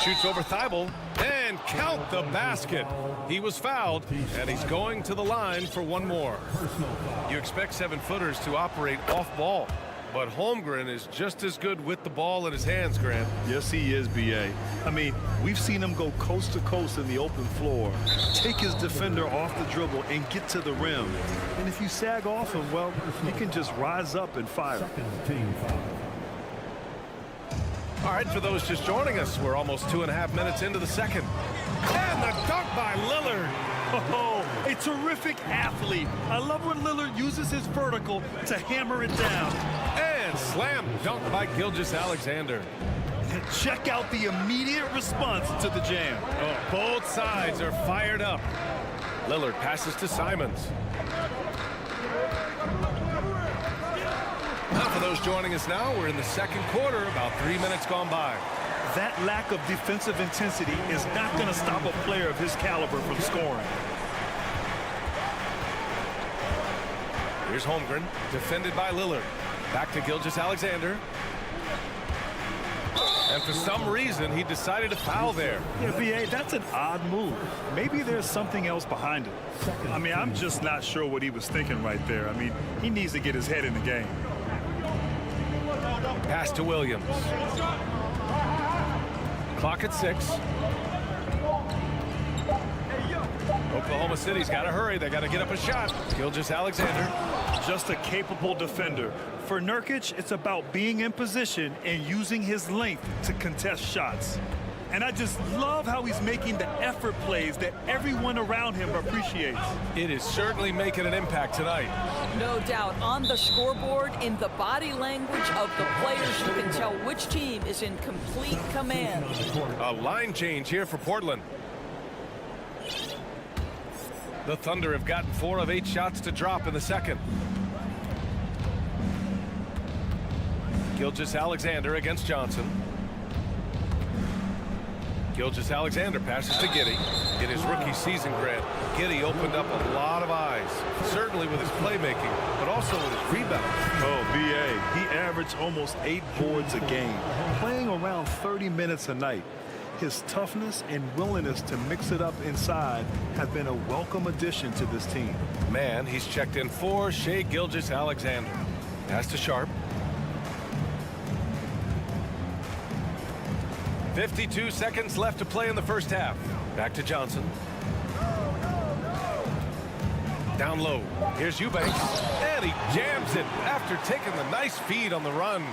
Shoots over Thibault. And count the basket. He was fouled, and he's going to the line for one more. You expect 7-footers to operate off ball, but Holmgren is just as good with the ball in his hands, Grant. Yes, he is, B.A. I mean, we've seen him go coast to coast in the open floor, take his defender off the dribble and get to the rim. And if you sag off him, well, he can just rise up and fire. Second team foul. All right, for those just joining us, we're almost 2.5 minutes into the second. And the dunk by Lillard. Oh, a terrific athlete. I love when Lillard uses his vertical to hammer it down. And Slam dunk by Gilgeous-Alexander. Check out the immediate response to the jam. Oh, both sides are fired up. Lillard passes to Simons. Now for those joining us now, we're in the second quarter, about 3 minutes gone by. That lack of defensive intensity is not going to stop a player of his caliber from scoring. Here's Holmgren, defended by Lillard. Back to Gilgeous-Alexander. And for some reason, he decided to foul there. Yeah, B.A., that's an odd move. Maybe there's something else behind it. I mean, I'm just not sure what he was thinking right there. I mean, he needs to get his head in the game. Pass to Williams. Clock at 6. Oklahoma City's got to hurry. They got to get up a shot. Gilgeous-Alexander. Just a capable defender. For Nurkic, it's about being in position and using his length to contest shots. And I just love how he's making the effort plays that everyone around him appreciates. It is certainly making an impact tonight. No doubt. On the scoreboard, in the body language of the players, you can tell which team is in complete command. A line change here for Portland. The Thunder have gotten 4 of 8 shots to drop in the second. Gilgeous-Alexander against Johnson. Gilgeous-Alexander passes to Giddey. In his rookie season, Grant, Giddey opened up a lot of eyes, certainly with his playmaking, but also with his rebounds. Oh, B.A., he averaged almost 8 boards a game, playing around 30 minutes a night. His toughness and willingness to mix it up inside have been a welcome addition to this team. Man, he's checked in for Shai Gilgeous-Alexander. Pass to Sharp. 52 seconds left to play in the first half. Back to Johnson. Down low. Here's Eubanks. And he jams it after taking the nice feed on the run.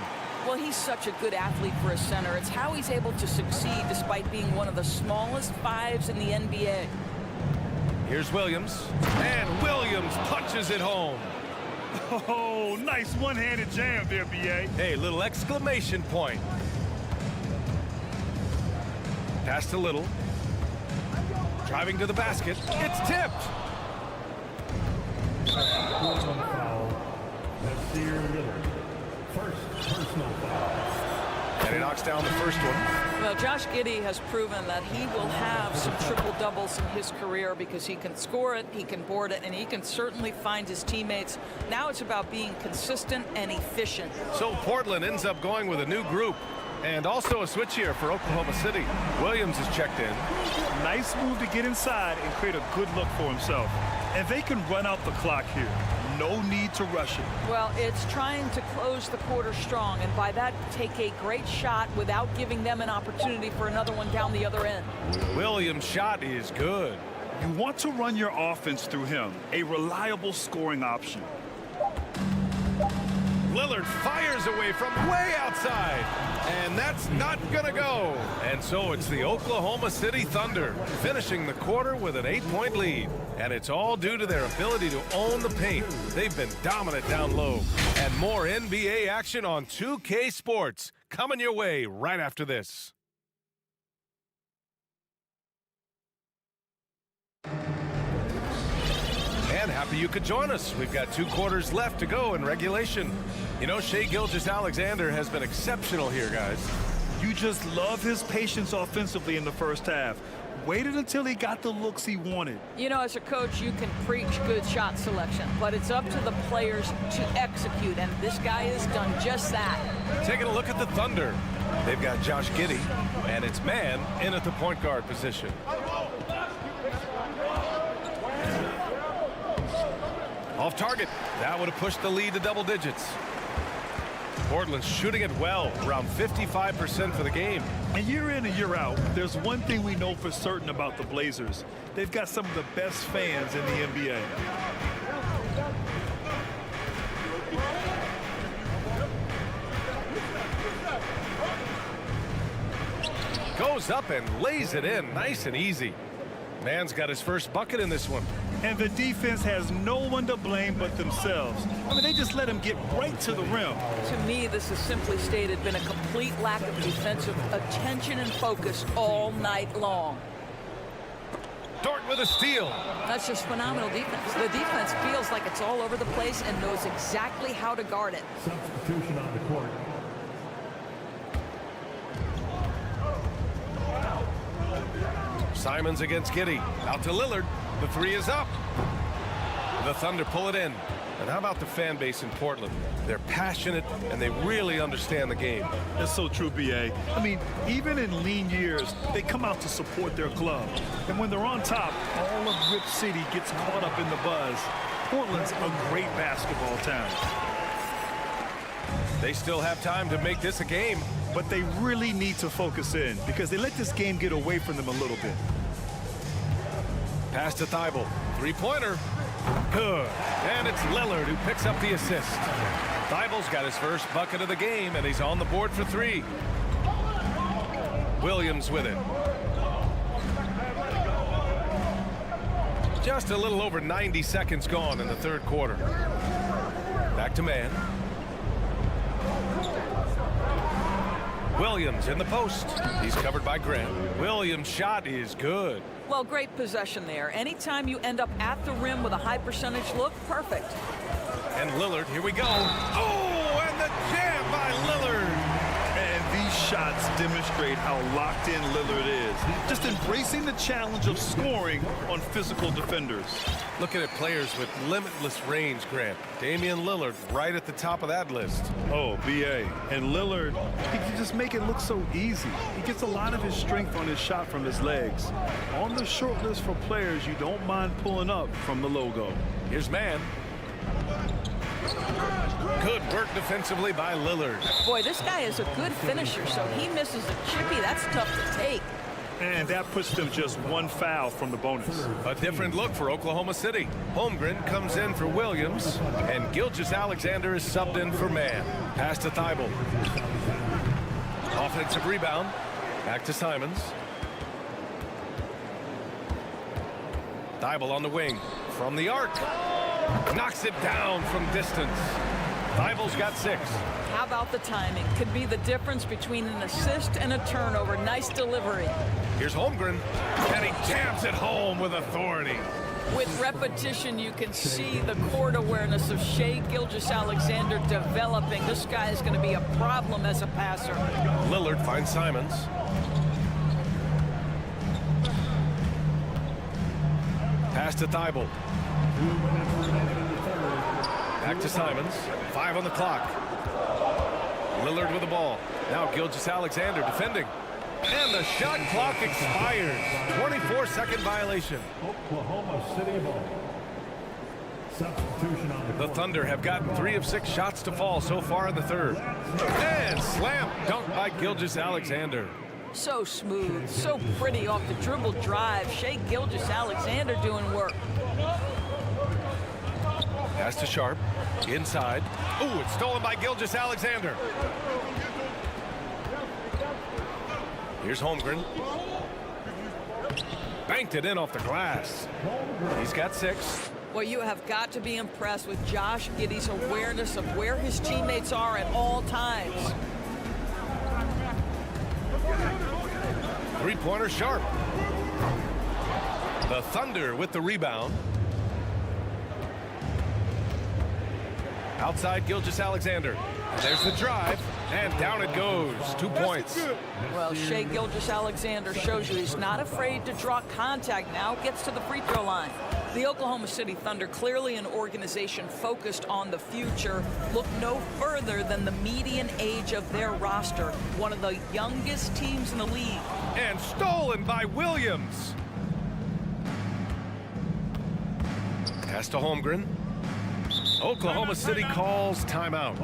Well, he's such a good athlete for a center. It's how he's able to succeed despite being one of the smallest 5s in the NBA. Here's Williams. And Williams punches it home. Oh, nice one-handed jam there, B.A. Hey, little exclamation point. Pass to Little. Driving to the basket. It's tipped. And he knocks down the first one. Well, Josh Giddey has proven that he will have some triple-doubles in his career because he can score it, he can board it, and he can certainly find his teammates. Now it's about being consistent and efficient. So Portland ends up going with a new group. And also a switch here for Oklahoma City. Williams is checked in. Nice move to get inside and create a good look for himself. And they can run out the clock here. No need to rush it. Well, it's trying to close the quarter strong, and by that, take a great shot without giving them an opportunity for another one down the other end. Williams' shot is good. You want to run your offense through him, a reliable scoring option. Lillard fires away from way outside, and that's not gonna go. And so it's the Oklahoma City Thunder finishing the quarter with an 8-point lead, and it's all due to their ability to own the paint. They've been dominant down low. And more NBA action on 2K Sports coming your way right after this. And happy you could join us. We've got 2 quarters left to go in regulation. You know, Shai Gilgeous-Alexander has been exceptional here, guys. You just love his patience offensively in the first half. Waited until he got the looks he wanted. You know, as a coach, you can preach good shot selection, but it's up to the players to execute, and this guy has done just that. Taking a look at the Thunder. They've got Josh Giddey, and it's man in at the point guard position. Off target. That would have pushed the lead to double digits. Portland's shooting it well, around 55% for the game. And year in and year out, there's one thing we know for certain about the Blazers. They've got some of the best fans in the NBA. Goes up and lays it in, nice and easy. Man's got his first bucket in this one. And the defense has no one to blame but themselves. I mean, they just let him get right to the rim. To me, this has simply stated been a complete lack of defensive attention and focus all night long. Dort with a steal. That's just phenomenal defense. The defense feels like it's all over the place and knows exactly how to guard it. Substitution on the court. Simons against Giddey. Out to Lillard. The three is up. The Thunder pull it in. And how about the fan base in Portland? They're passionate, and they really understand the game. That's so true, B.A. I mean, even in lean years, they come out to support their club. And when they're on top, all of Rip City gets caught up in the buzz. Portland's a great basketball town. They still have time to make this a game. But they really need to focus in because they let this game get away from them a little bit. Pass to Thibault. Three-pointer. Good. And it's Lillard who picks up the assist. Thibault's got his first bucket of the game, and he's on the board for three. Williams with it. Just a little over 90 seconds gone in the third quarter. Back to man. Williams in the post. He's covered by Grant. Williams' shot is good. Well, great possession there. Anytime you end up at the rim with a high percentage look, perfect. And Lillard, here we go. Oh, and the jam by Lillard. And these shots demonstrate how locked in Lillard is. Just embracing the challenge of scoring on physical defenders. Looking at players with limitless range, Grant. Damian Lillard right at the top of that list. Oh, B.A. And Lillard, he can just make it look so easy. He gets a lot of his strength on his shot from his legs. On the short list for players you don't mind pulling up from the logo. Here's man. Good work defensively by Lillard. Boy, this guy is a good finisher, so he misses a chippy. That's tough to take. And that puts them just one foul from the bonus. A different look for Oklahoma City. Holmgren comes in for Williams, and Gilgeous-Alexander is subbed in for man. Pass to Thibault. Offensive rebound. Back to Simons. Thibault on the wing. From the arc. Knocks it down from distance. Thibault's got 6. How about the timing? Could be the difference between an assist and a turnover. Nice delivery. Here's Holmgren, and he jams it home with authority. With repetition, you can see the court awareness of Shai Gilgeous-Alexander developing. This guy is going to be a problem as a passer. Lillard finds Simons. Pass to Thibault. Back to Simons. 5 on the clock. Lillard with the ball. Now Gilgeous-Alexander defending. And the shot clock expires. 24-second violation. Oklahoma City ball. Substitution on the The court. Thunder have gotten 3 of 6 shots to fall so far in the third. And slam dunk by Gilgeous-Alexander. So smooth, so pretty off the dribble drive. Shai Gilgeous-Alexander doing work. Pass to Sharp. Inside. Ooh, it's stolen by Gilgeous-Alexander. Here's Holmgren. Banked it in off the glass. He's got 6. Well, you have got to be impressed with Josh Giddey's awareness of where his teammates are at all times. Three-pointer Sharp. The Thunder with the rebound. Outside Gilgeous-Alexander. There's the drive, and down it goes. 2 points. Well, Shai Gilgeous-Alexander shows you he's not afraid to draw contact now, gets to the free throw line. The Oklahoma City Thunder, clearly an organization focused on the future, look no further than the median age of their roster, one of the youngest teams in the league. And stolen by Williams. Pass to Holmgren. Oklahoma City calls timeout.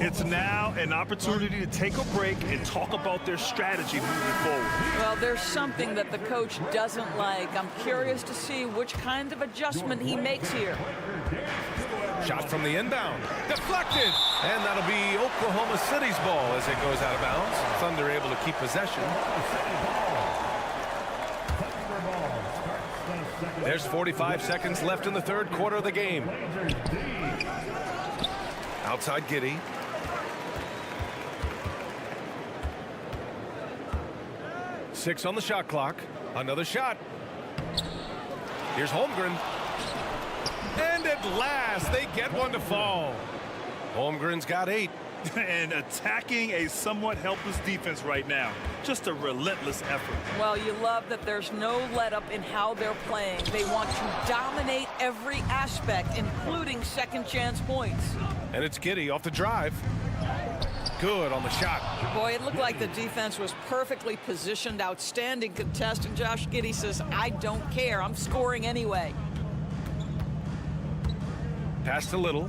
It's now an opportunity to take a break and talk about their strategy moving forward. Well, there's something that the coach doesn't like. I'm curious to see which kind of adjustment he makes here. Shot from the inbound. Deflected. And that'll be Oklahoma City's ball as it goes out of bounds. Thunder able to keep possession. There's 45 seconds left in the third quarter of the game. Outside Giddey. Six on the shot clock. Another shot. Here's Holmgren. And at last, they get one to fall. Holmgren's got 8. And attacking a somewhat helpless defense right now. Just a relentless effort. Well, you love that there's no let-up in how they're playing. They want to dominate every aspect, including second-chance points. And it's Giddey off the drive. Good on the shot. Boy, it looked like the defense was perfectly positioned. Outstanding contest. And Josh Giddey says, I don't care. I'm scoring anyway. Pass to Little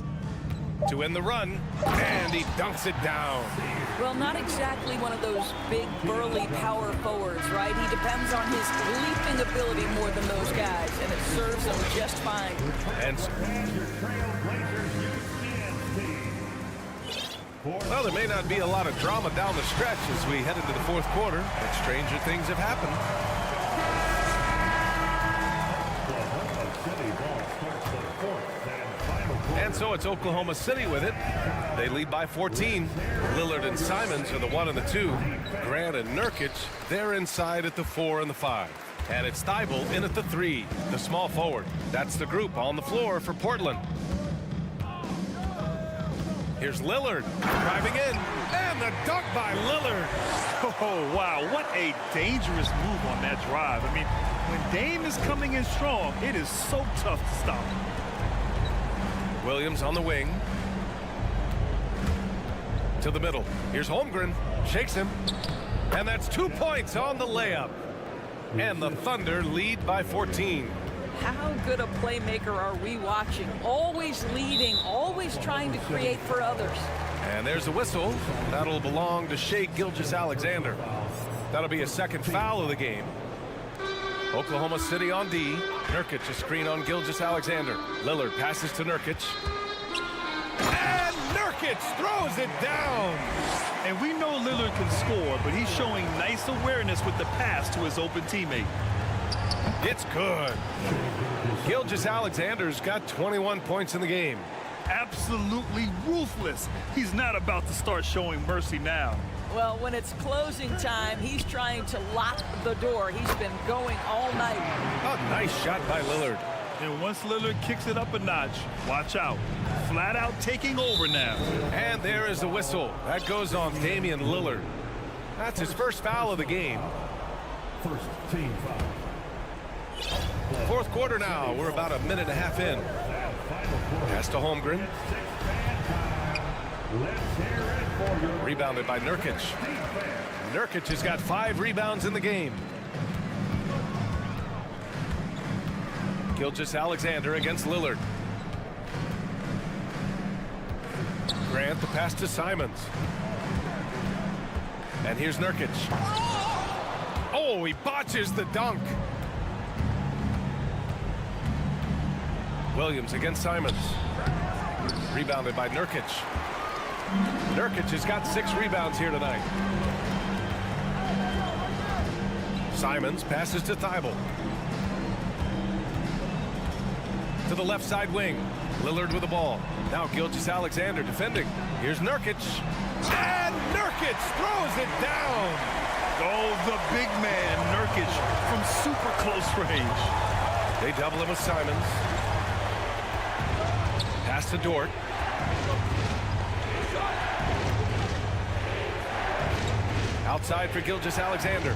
to end the run, and he dunks it down. Well, not exactly one of those big, burly power forwards, right? He depends on his leaping ability more than those guys, and it serves him just fine. And well, there may not be a lot of drama down the stretch as we head into the fourth quarter, but stranger things have happened. And so it's Oklahoma City with it. They lead by 14. Lillard and Simons are the 1 and the 2. Grant and Nurkic, they're inside at the 4 and the 5. And it's Thibault in at the 3, the small forward. That's the group on the floor for Portland. Here's Lillard driving in, and the dunk by Lillard. Oh, wow, what a dangerous move on that drive. I mean, when Dame is coming in strong, it is so tough to stop him. Williams on the wing. To the middle. Here's Holmgren. Shakes him. And that's 2 points on the layup. And the Thunder lead by 14. How good a playmaker are we watching? Always leading, always trying to create for others. And there's a whistle. That'll belong to Shai Gilgeous-Alexander. That'll be a second foul of the game. Oklahoma City on D. Nurkic a screen on Gilgeous-Alexander. Lillard passes to Nurkic. And Nurkic throws it down. And we know Lillard can score, but he's showing nice awareness with the pass to his open teammate. It's good. Gilgeous-Alexander's got 21 points in the game. Absolutely ruthless. He's not about to start showing mercy now. Well, when it's closing time, he's trying to lock the door. He's been going all night. A nice shot by Lillard. And once Lillard kicks it up a notch, watch out. Flat out taking over now. And there is the whistle. That goes on Damian Lillard. That's his first foul of the game. First team foul. Fourth quarter now. We're about a minute and a half in. Pass to Holmgren. Rebounded by Nurkic. Nurkic has got 5 rebounds in the game. Gilgeous-Alexander against Lillard. Grant the pass to Simons. And here's Nurkic. Oh, he botches the dunk. Williams against Simons. Rebounded by Nurkic. Nurkic has got 6 rebounds here tonight. Simons passes to Thibault. To the left side wing. Lillard with the ball. Now Gilgeous-Alexander defending. Here's Nurkic. And Nurkic throws it down. Oh, the big man, Nurkic, from super close range. They double him with Simons. Pass to Dort. Outside for Gilgeous-Alexander.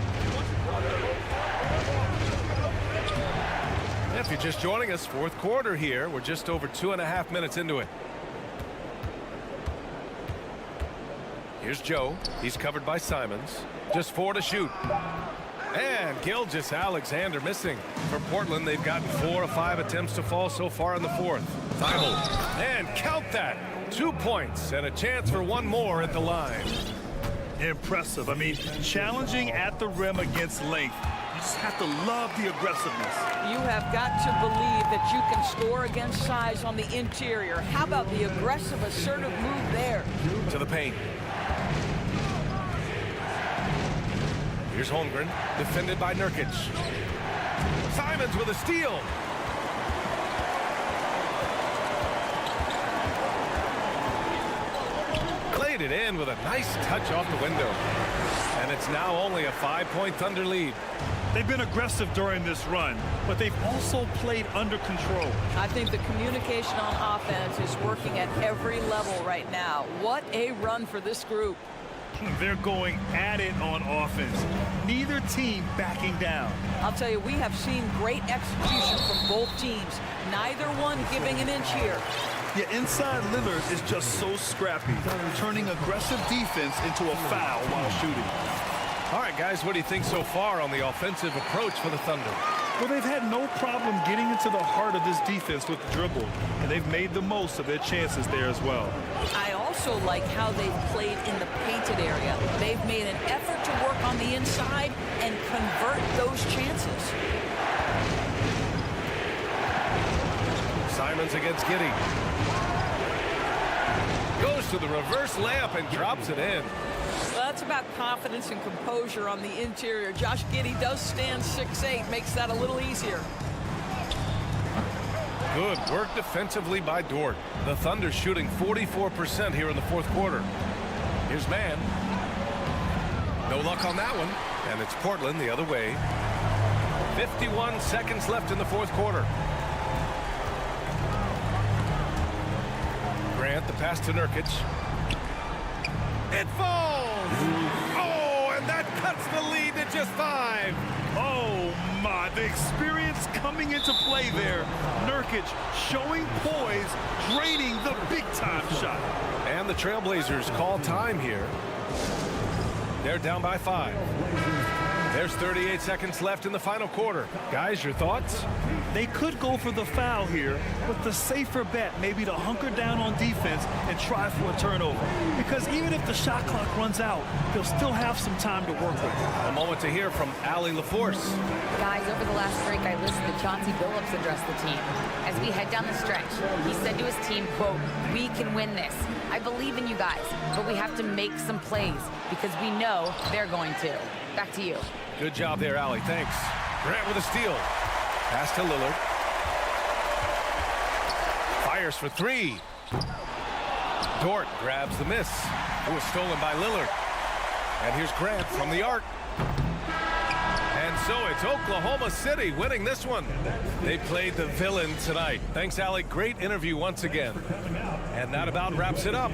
If you're just joining us, fourth quarter here. We're just over 2.5 minutes into it. Here's Joe. He's covered by Simons. Just 4 to shoot. And Gilgeous-Alexander missing. For Portland, they've gotten 4 of 5 attempts to fall so far in the fourth. Thibault. And count that. 2 points and a chance for one more at the line. Impressive. I mean, challenging at the rim against length. You just have to love the aggressiveness. You have got to believe that you can score against size on the interior. How about the aggressive, assertive move there? To the paint. Here's Holmgren, defended by Nurkic. Simons with a steal. Played it in with a nice touch off the window. And it's now only a 5-point Thunder lead. They've been aggressive during this run, but they've also played under control. I think the communication on offense is working at every level right now. What a run for this group. They're going at it on offense. Neither team backing down. I'll tell you, we have seen great execution from both teams. Neither one giving an inch here. Yeah, inside Lillard is just so scrappy, turning aggressive defense into a foul while shooting. All right, guys, what do you think so far on the offensive approach for the Thunder? Well, they've had no problem getting into the heart of this defense with the dribble, and they've made the most of their chances there as well. I also like how they've played in the painted area. They've made an effort to work on the inside and convert those chances. Simons against Giddey. Goes to the reverse layup and drops it in. Well, that's about confidence and composure on the interior. Josh Giddey does stand 6'8", makes that a little easier. Good work defensively by Dort. The Thunder shooting 44% here in the fourth quarter. Here's Mann. No luck on that one. And it's Portland the other way. 51 seconds left in the fourth quarter. Grant, the pass to Nurkic. It falls! Oh, and that cuts the lead to just 5. Oh, my. The experience coming into play there. Nurkic showing poise, draining the big-time shot. And the Trailblazers call time here. They're down by 5. There's 38 seconds left in the final quarter. Guys, your thoughts? They could go for the foul here, but the safer bet may be to hunker down on defense and try for a turnover. Because even if the shot clock runs out, they'll still have some time to work with. A moment to hear from Allie LaForce. Guys, over the last break, I listened to Chauncey Billups address the team. As we head down the stretch, he said to his team, quote, "We can win this. I believe in you guys, but we have to make some plays because we know they're going to." Back to you. Good job there, Allie. Thanks. Grant with a steal. Pass to Lillard. Fires for 3. Dort grabs the miss. It was stolen by Lillard. And here's Grant from the arc. And so it's Oklahoma City winning this one. They played the villain tonight. Thanks, Allie. Great interview once again. And that about wraps it up.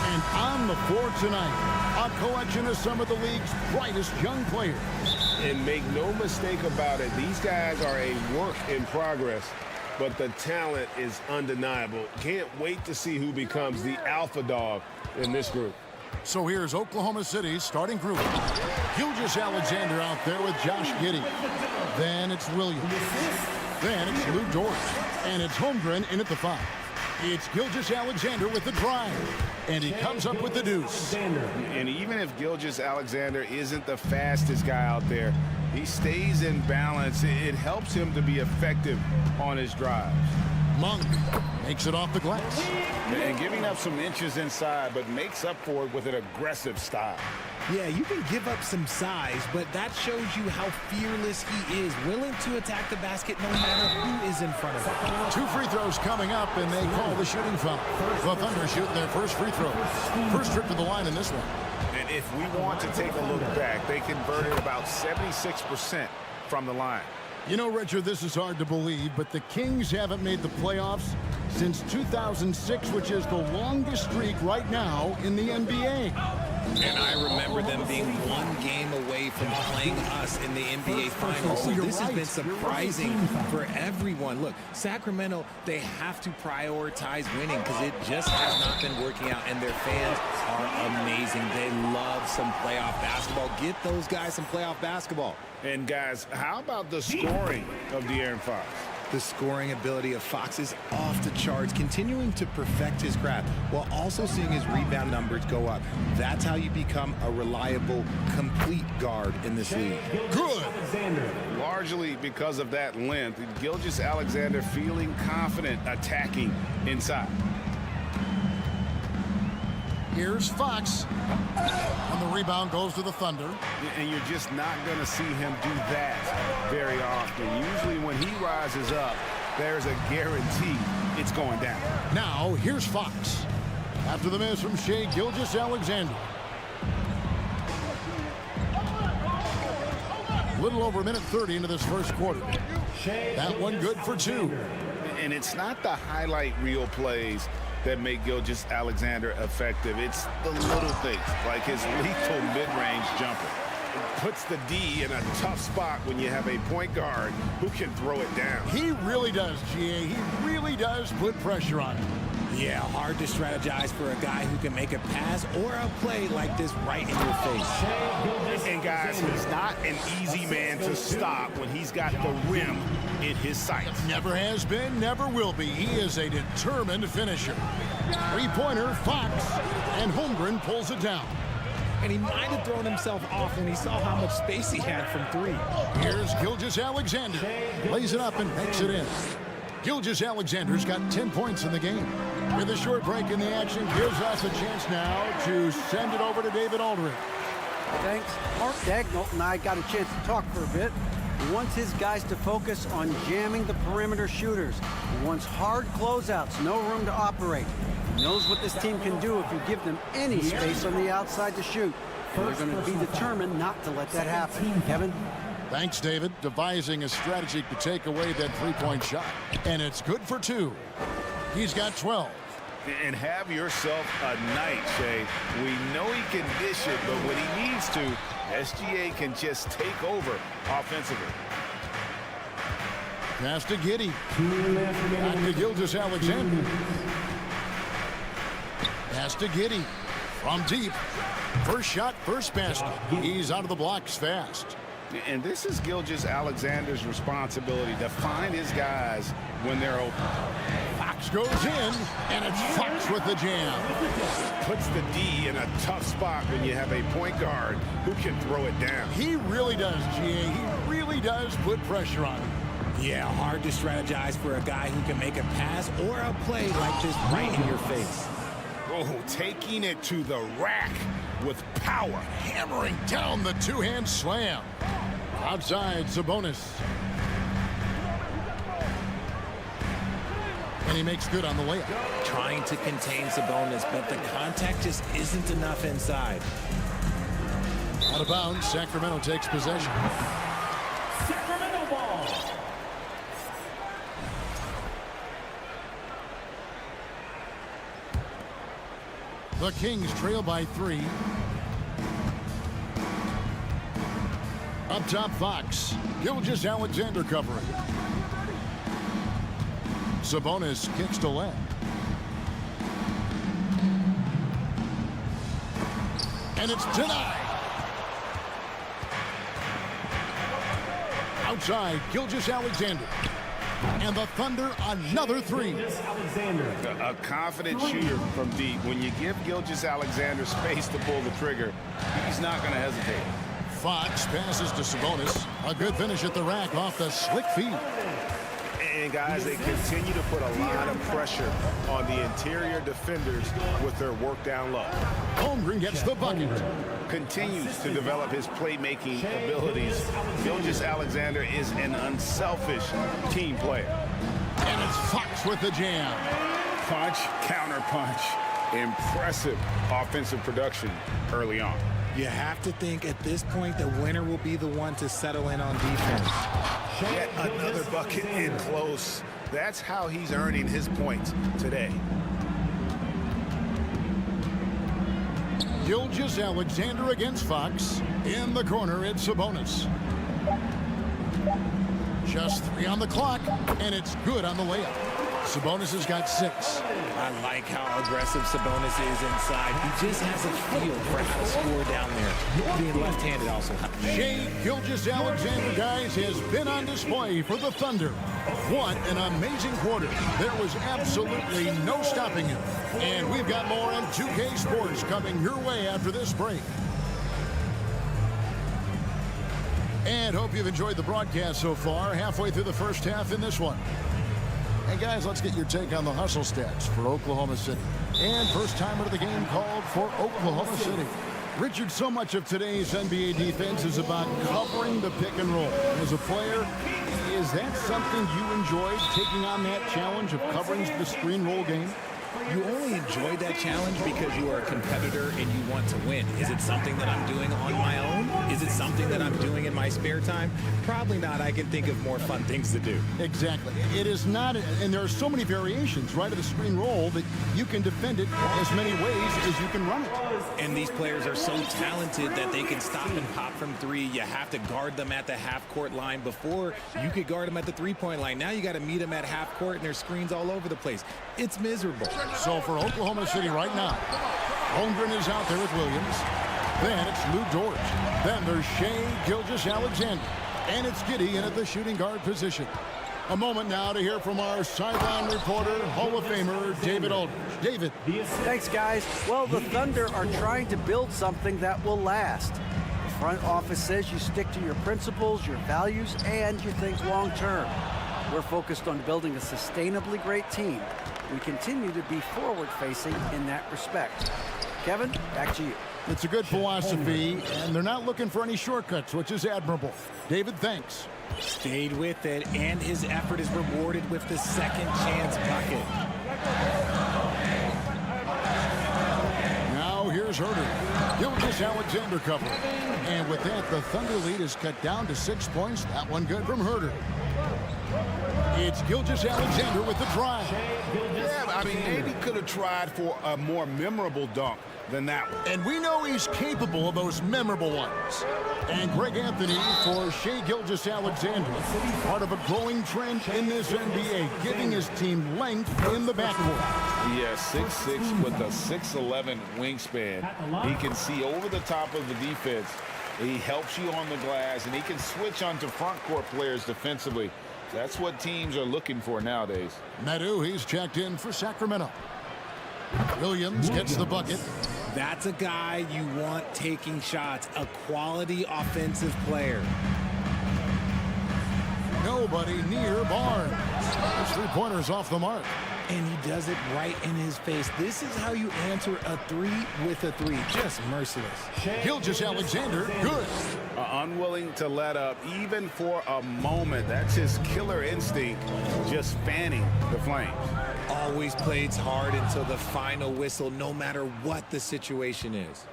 And on the floor tonight, a collection of some of the league's brightest young players. And make no mistake about it, these guys are a work in progress, but the talent is undeniable. Can't wait to see who becomes the alpha dog in this group. So here's Oklahoma City's starting group. Gilgeous-Alexander out there with Josh Giddey. Then it's Williams. Then it's Lou Dort. And it's Holmgren in at the 5. It's Gilgeous-Alexander with the drive. And he comes up with the deuce. And even if Gilgeous-Alexander isn't the fastest guy out there, he stays in balance. It helps him to be effective on his drives. Monk makes it off the glass. And giving up some inches inside, but makes up for it with an aggressive style. Yeah, you can give up some size, but that shows you how fearless he is, willing to attack the basket no matter who is in front of him. 2 free throws coming up, and they call the shooting foul. The Thunder shooting their first free throw. First trip to the line in this one. And if we want to take a look back, they converted about 76% from the line. You know, Richard, this is hard to believe, but the Kings haven't made the playoffs since 2006, which is the longest streak right now in the NBA. And I remember them being 1 game away from playing us in the NBA Finals. So this has been surprising for everyone. Look, Sacramento, they have to prioritize winning because it just has not been working out. And their fans are amazing. They love some playoff basketball. Get those guys some playoff basketball. And guys, how about the scoring of De'Aaron Fox? The scoring ability of Fox is off the charts, continuing to perfect his craft while also seeing his rebound numbers go up. That's how you become a reliable, complete guard in this league. Good. Largely because of that length, Gilgeous-Alexander feeling confident attacking inside. Here's Fox. And the rebound goes to the Thunder. And you're just not going to see him do that very often. Usually when he rises up, there's a guarantee it's going down. Now, here's Fox. After the miss from Shai Gilgeous-Alexander. Little over a minute 30 into this first quarter. That one good for 2. And it's not the highlight reel plays that make Gilgeous-Alexander effective. It's the little things, like his lethal mid-range jumper. It puts the D in a tough spot when you have a point guard who can throw it down. He really does, GA. He really does put pressure on him. Yeah, hard to strategize for a guy who can make a pass or a play like this right in your face. And guys, he's not an easy man to stop when he's got the rim in his sights. Never has been, never will be. He is a determined finisher. 3-pointer, Fox, and Holmgren pulls it down. And he might have thrown himself off when he saw how much space he had from 3. Here's Gilgeous-Alexander. Lays it up and makes it in. Gilgeous-Alexander's got 10 points in the game. With a short break in the action, gives us a chance now to send it over to David Aldridge. Thanks. Mark Dagnall and I got a chance to talk for a bit. He wants his guys to focus on jamming the perimeter shooters. He wants hard closeouts, no room to operate. He knows what this team can do if you give them any space on the outside to shoot. And they're going to be determined not to let that happen. Kevin? Thanks, David. Devising a strategy to take away that 3-point shot. And it's good for 2. He's got 12. And have yourself a night, Shai. We know he can dish it, but when he needs to, SGA can just take over offensively. Pass to Giddey. Back to Gilgeous-Alexander. Pass to Giddey. From deep. First shot, first basket. He's out of the blocks fast. And this is Gilgeous-Alexander's responsibility to find his guys when they're open. Fox goes in, and it's Fox with the jam. Puts the D in a tough spot when you have a point guard who can throw it down. He really does, GA. He really does put pressure on him. Yeah, hard to strategize for a guy who can make a pass or a play like this right in your face. Oh, taking it to the rack with power. Hammering down the two-hand slam. Outside, Sabonis. And he makes good on the layup. Trying to contain Sabonis, but the contact just isn't enough inside. Out of bounds, Sacramento takes possession. Sacramento ball. The Kings trail by 3. Up top, Fox. Gilgeous-Alexander covering. Sabonis kicks to left. And it's denied. Outside, Gilgeous-Alexander. And the Thunder another 3. A confident shooter from deep. When you give Gilgeous-Alexander space to pull the trigger, he's not going to hesitate. Fox passes to Sabonis. A good finish at the rack off the slick feed. And guys, they continue to put a lot of pressure on the interior defenders with their work down low. Holmgren gets the bucket. Continues to develop his playmaking abilities. Gilgeous-Alexander is an unselfish team player. And it's Fox with the jam. Punch, counter punch. Impressive offensive production early on. You have to think at this point the winner will be the one to settle in on defense. Yet another bucket in close. That's how he's earning his points today. Gilgeous-Alexander against Fox. In the corner, it's Sabonis. Just 3 on the clock, and it's good on the layup. Sabonis has got 6. I like how aggressive Sabonis is inside. He just has a feel for how to score down there. Being left-handed also helps. Shai Gilgeous-Alexander, guys, has been on display for the Thunder. What an amazing quarter. There was absolutely no stopping him. And we've got more on 2K Sports coming your way after this break. And hope you've enjoyed the broadcast so far. Halfway through the first half in this one. Hey, guys, let's get your take on the hustle stats for Oklahoma City. And first-timer to the game called for Oklahoma City. Richard, so much of today's NBA defense is about covering the pick and roll. As a player, is that something you enjoyed, taking on that challenge of covering the screen roll game? You only enjoy that challenge because you are a competitor and you want to win. Is it something that I'm doing on my own? Is it something that I'm doing in my spare time? Probably not. I can think of more fun things to do. Exactly. It is not, and there are so many variations, right, of the screen roll that you can defend it as many ways as you can run it. And these players are so talented that they can stop and pop from 3. You have to guard them at the half-court line. Before, you could guard them at the 3-point line. Now you got to meet them at half-court, and there's screens all over the place. It's miserable. So for Oklahoma City right now, Holmgren is out there with Williams. Then it's Lou Dort. Then there's Shai Gilgeous-Alexander. And it's Giddey in at the shooting guard position. A moment now to hear from our sideline reporter, Hall of Famer, David Aldridge. David. Thanks, guys. Well, the Thunder are trying to build something that will last. The front office says you stick to your principles, your values, and you think long term. We're focused on building a sustainably great team. We continue to be forward-facing in that respect. Kevin, back to you. It's a good philosophy, and they're not looking for any shortcuts, which is admirable. David, thanks. Stayed with it, and his effort is rewarded with the second chance bucket. Now here's Herter. Gilgeous-Alexander cover. And with that, the Thunder lead is cut down to 6 points. That one good from Herter. It's Gilgeous-Alexander with the drive. Yeah, I mean, maybe could have tried for a more memorable dunk than that one. And we know he's capable of those memorable ones. And Greg Anthony for Shai Gilgeous-Alexander, part of a growing trend in this NBA, giving his team length in the backcourt. Yeah, 6'6" with a 6'11" wingspan. He can see over the top of the defense. He helps you on the glass, and he can switch onto front court players defensively. That's what teams are looking for nowadays. Meadow, he's checked in for Sacramento. Williams gets the bucket. That's a guy you want taking shots, a quality offensive player. Nobody near Barnes. His three-pointer's off the mark. And he does it right in his face. This is how you answer a 3 with a 3. Just merciless. Gilgeous-Alexander, good. Unwilling to let up even for a moment. That's his killer instinct, just fanning the flames. Always plays hard until the final whistle, no matter what the situation is.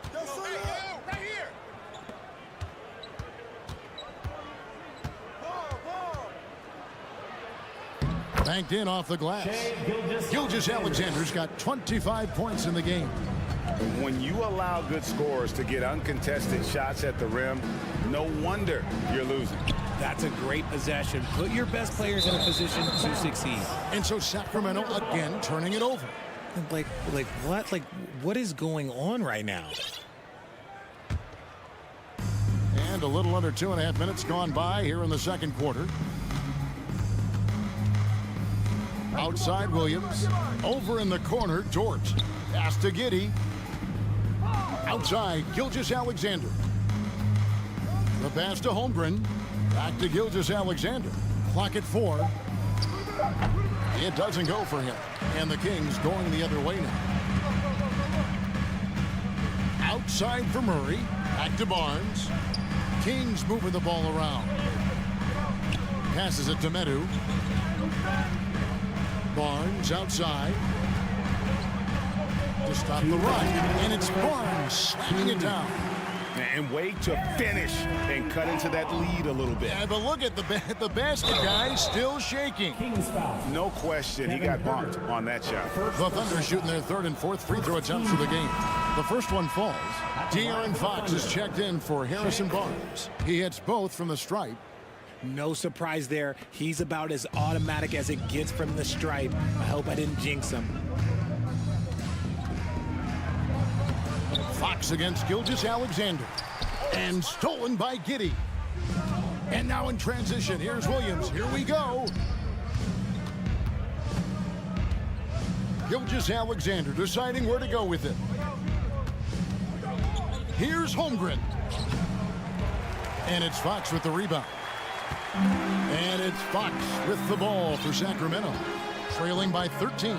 Banked in off the glass. Gilgeous-Alexander's got 25 points in the game. When you allow good scorers to get uncontested shots at the rim, no wonder you're losing. That's a great possession. Put your best players in a position to succeed. And so Sacramento again turning it over. Like what? Like, what is going on right now? And a little under 2.5 minutes gone by here in the second quarter. Outside Williams. Over in the corner, Dort. Pass to Giddey. Outside, Gilgeous-Alexander. The pass to Holmgren. Back to Gilgeous-Alexander. Clock at 4. It doesn't go for him. And the Kings going the other way now. Outside for Murray. Back to Barnes. Kings moving the ball around. Passes it to Medu. Barnes outside. To stop the run. And it's Barnes slamming it down. And wait to finish and cut into that lead a little bit. Yeah, but look at the basket guy still shaking. No question, he got bumped on that shot. The Thunder shooting their third and fourth free throw attempts of the game. The first one falls. De'Aaron Fox is checked in for Harrison Barnes. He hits both from the stripe. No surprise there. He's about as automatic as it gets from the stripe. I hope I didn't jinx him. Fox against Gilgeous-Alexander. And stolen by Giddey. And now in transition, here's Williams. Here we go. Gilgeous-Alexander deciding where to go with it. Here's Holmgren. And it's Fox with the rebound. And it's Fox with the ball for Sacramento. Trailing by 13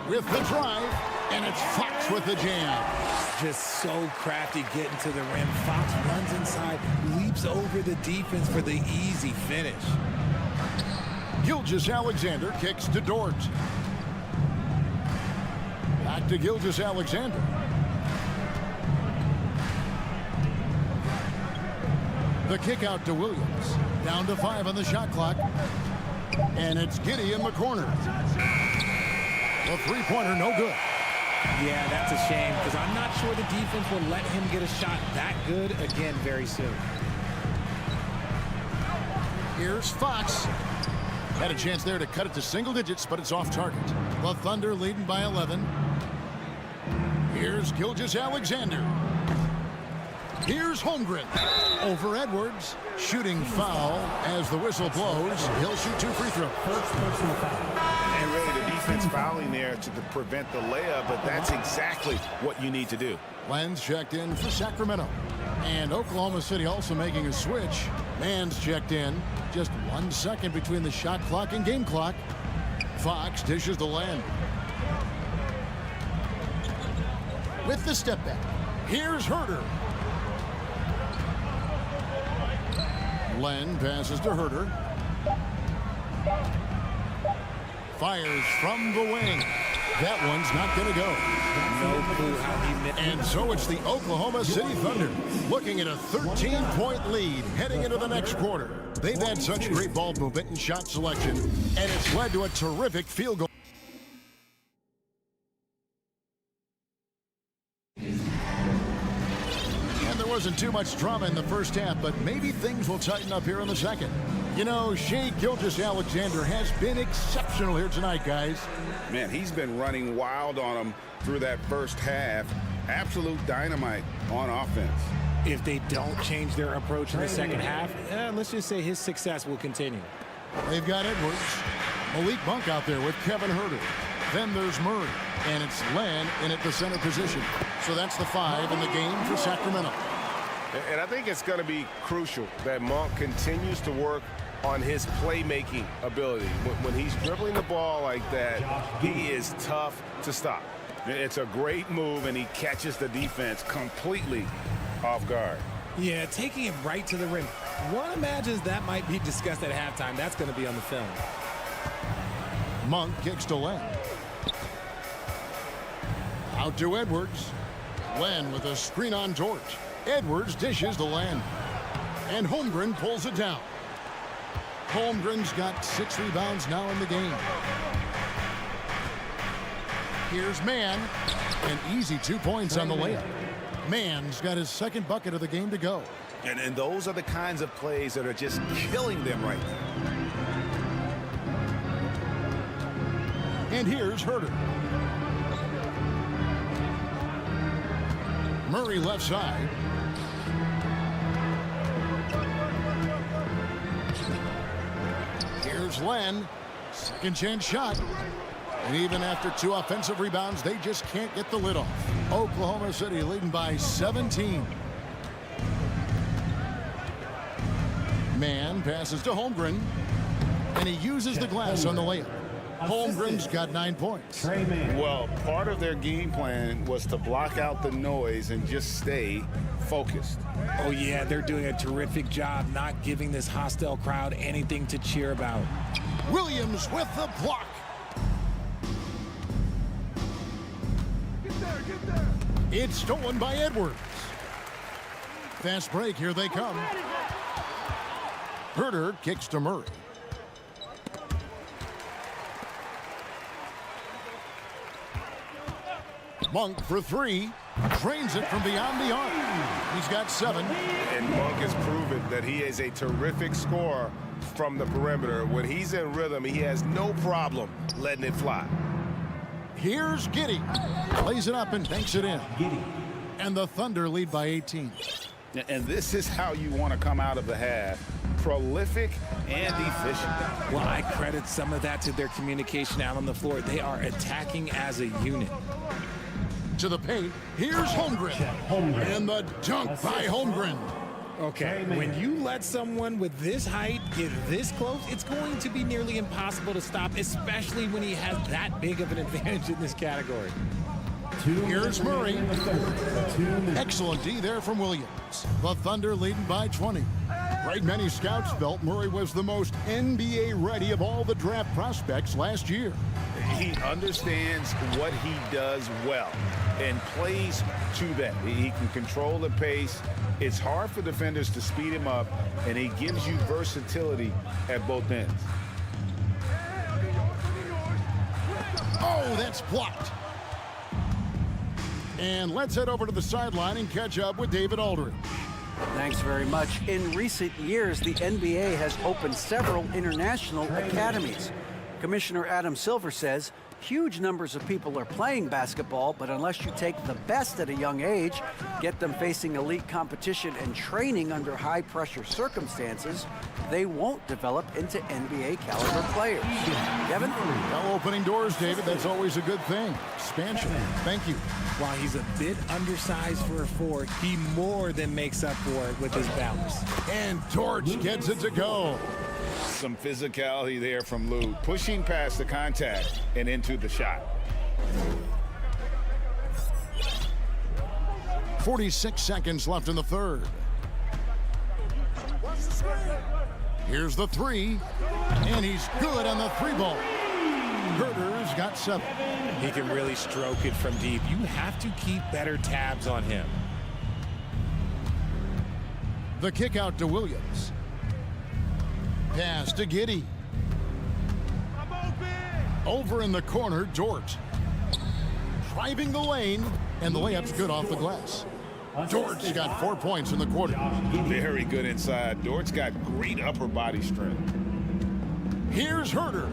with the drive. And it's Fox with the jam. Just so crafty getting to the rim. Fox runs inside, leaps over the defense for the easy finish. Gilgeous-Alexander kicks to Dort. Back to Gilgeous-Alexander. The kick out to Williams. Down to 5 on the shot clock. And it's Giddey in the corner. The three-pointer no good. Yeah, that's a shame because I'm not sure the defense will let him get a shot that good again very soon. Here's Fox. Had a chance there to cut it to single digits, but it's off target. The Thunder leading by 11. Here's Gilgeous-Alexander. Here's Holmgren. Over Edwards. Shooting foul as the whistle blows. He'll shoot 2 free throws. First personal foul. And really, the defense fouling there to prevent the layup, but that's exactly what you need to do. Lenz checked in for Sacramento. And Oklahoma City also making a switch. Mann's checked in. Just 1 second between the shot clock and game clock. Fox dishes to Len. With the step back. Here's Herter. Len passes to Herter. Fires from the wing. That one's not going to go. No clue how he missed. And so it's the Oklahoma City Thunder looking at a 13-point lead heading into the next quarter. They've had such great ball movement and shot selection, and it's led to a terrific field goal. And there wasn't too much drama in the first half, but maybe things will tighten up here in the second. You know, Shai Gilgeous-Alexander has been exceptional here tonight, guys. Man, he's been running wild on them through that first half. Absolute dynamite on offense. If they don't change their approach in the second half, let's just say his success will continue. They've got Edwards. Malik Monk out there with Kevin Herter. Then there's Murray. And it's Len in at the center position. So that's the 5 in the game for Sacramento. And I think it's going to be crucial that Monk continues to work on his playmaking ability. When he's dribbling the ball like that, he is tough to stop. It's a great move, and he catches the defense completely off guard. Yeah, taking it right to the rim. One imagines that might be discussed at halftime. That's going to be on the film. Monk kicks to Len. Out to Edwards. Len with a screen on George. Edwards dishes to Len. And Holmgren pulls it down. Holmgren's got 6 rebounds now in the game. Here's Mann. An easy 2 points on the layup. Mann's got his second bucket of the game to go. And those are the kinds of plays that are just killing them right now. And here's Herter. Murray left side. Here's Len. Second chance shot. And even after 2 offensive rebounds, they just can't get the lid off. Oklahoma City leading by 17. Mann passes to Holmgren. And he uses the glass on the layup. Holmgren's got 9 points. Well, part of their game plan was to block out the noise and just stay focused. Oh, yeah, they're doing a terrific job not giving this hostile crowd anything to cheer about. Williams with the block. It's stolen by Edwards. Fast break, here they come. Herter kicks to Murray. Monk for 3. Drains it from beyond the arc. He's got 7. And Monk has proven that he is a terrific scorer from the perimeter. When he's in rhythm, he has no problem letting it fly. Here's Giddey. Plays it up and banks it in. And the Thunder lead by 18. And this is how you want to come out of the half. Prolific and efficient. Well, I credit some of that to their communication out on the floor. They are attacking as a unit. To the paint, here's Holmgren. And the dunk by Holmgren. Okay, when you let someone with this height get this close, it's going to be nearly impossible to stop, especially when he has that big of an advantage in this category. Here's Murray. Excellent D there from Williams. The Thunder leading by 20. Right, many scouts felt Murray was the most NBA ready of all the draft prospects last year. He understands what he does well and plays to that. He can control the pace. It's hard for defenders to speed him up, and he gives you versatility at both ends. Oh, that's blocked. And let's head over to the sideline and catch up with David Aldridge. Thanks very much. In recent years, the NBA has opened several international academies. Commissioner Adam Silver says huge numbers of people are playing basketball, but unless you take the best at a young age, get them facing elite competition and training under high-pressure circumstances, they won't develop into NBA-caliber players. Kevin? Well, opening doors, David, that's always a good thing. Expansion. Thank you. While he's a bit undersized for a 4, he more than makes up for it with his bounce. And Torch gets it to go. Some physicality there from Lou, pushing past the contact and into the shot. 46 seconds left in the third. Here's the 3, and he's good on the 3-ball. Herter's got 7. He can really stroke it from deep. You have to keep better tabs on him. The kick out to Williams. Pass to Giddey. Over in the corner, Dort. Driving the lane, and the layup's good off the glass. Dort's got 4 points in the quarter. Very good inside. Dort's got great upper body strength. Here's Herter.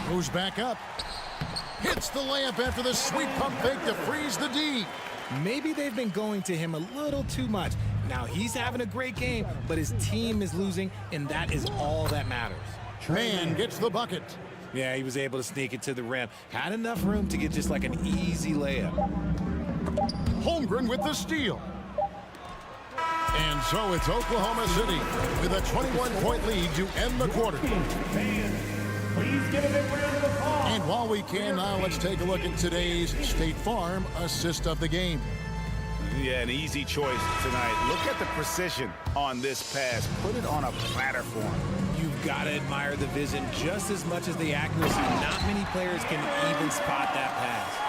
Goes back up. Hits the layup after the sweet pump fake to freeze the D. Maybe they've been going to him a little too much. Now he's having a great game, but his team is losing, and that is all that matters. Mann gets the bucket. Yeah, he was able to sneak it to the rim. Had enough room to get just like an easy layup. Holmgren with the steal. And so it's Oklahoma City with a 21-point lead to end the quarter. Please give a big round of applause. And while we can now, let's take a look at today's State Farm assist of the game. Yeah, an easy choice tonight. Look at the precision on this pass. Put it on a platter for him. You've got to admire the vision just as much as the accuracy. Not many players can even spot that pass.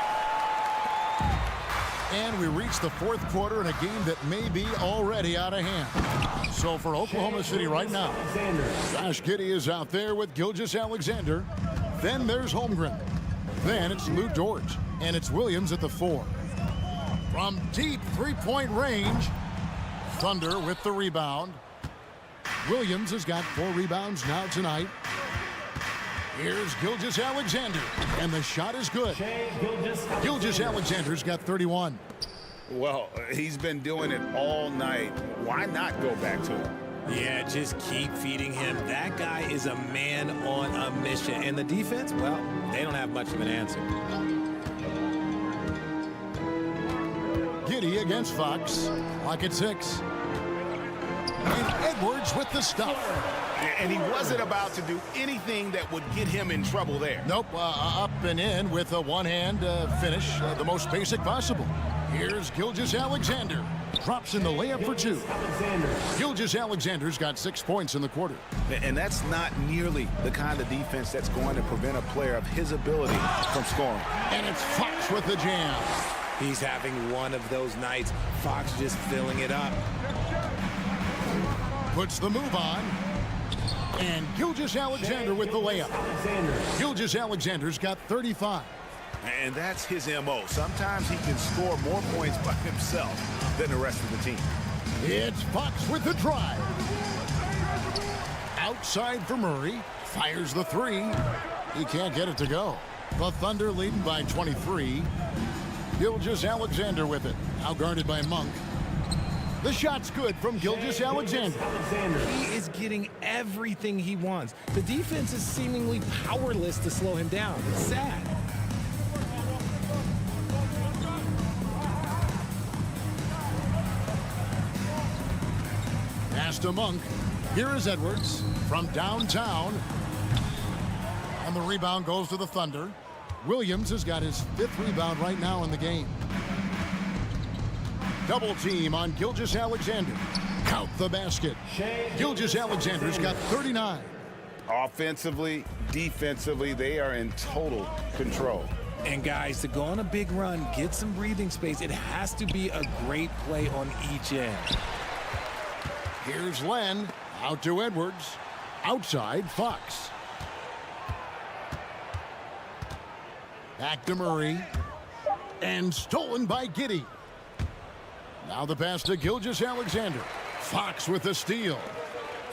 And we reach the fourth quarter in a game that may be already out of hand. So for Oklahoma City right now, Josh Giddey is out there with Gilgeous-Alexander. Then there's Holmgren. Then it's Lou Dort. And it's Williams at the 4. From deep three-point range, Thunder with the rebound. Williams has got 4 rebounds now tonight. Here's Gilgeous-Alexander, and the shot is good. Gilgeous-Alexander's got 31. Well, he's been doing it all night. Why not go back to him? Yeah, just keep feeding him. That guy is a man on a mission. And the defense, well, they don't have much of an answer. Giddey against Fox. Clock at 6. And Edwards with the stuff. And he wasn't about to do anything that would get him in trouble there. Nope, up and in with a one-hand finish, the most basic possible. Here's Gilgeous-Alexander. Drops in the layup for 2. Gilgeous-Alexander's got 6 points in the quarter. And that's not nearly the kind of defense that's going to prevent a player of his ability from scoring. And it's Fox with the jam. He's having one of those nights. Fox just filling it up. Puts the move on. And Gilgeous-Alexander with the layup. Gilgeous-Alexander's got 35. And that's his MO. Sometimes he can score more points by himself than the rest of the team. It's Fox with the drive. Outside for Murray. Fires the 3. He can't get it to go. The Thunder leading by 23. Gilgeous-Alexander with it. Now guarded by Monk. The shot's good from Gilgeous-Alexander. He is getting everything he wants. The defense is seemingly powerless to slow him down. It's sad. Pass to Monk. Here is Edwards from downtown. And the rebound goes to the Thunder. Williams has got his 5th rebound right now in the game. Double team on Gilgeous-Alexander. Count the basket. Gilgeous-Alexander's got 39. Offensively, defensively, they are in total control. And guys, to go on a big run, get some breathing space, it has to be a great play on each end. Here's Len. Out to Edwards. Outside, Fox. Back to Murray. And stolen by Giddey. Now the pass to Gilgeous-Alexander. Fox with the steal.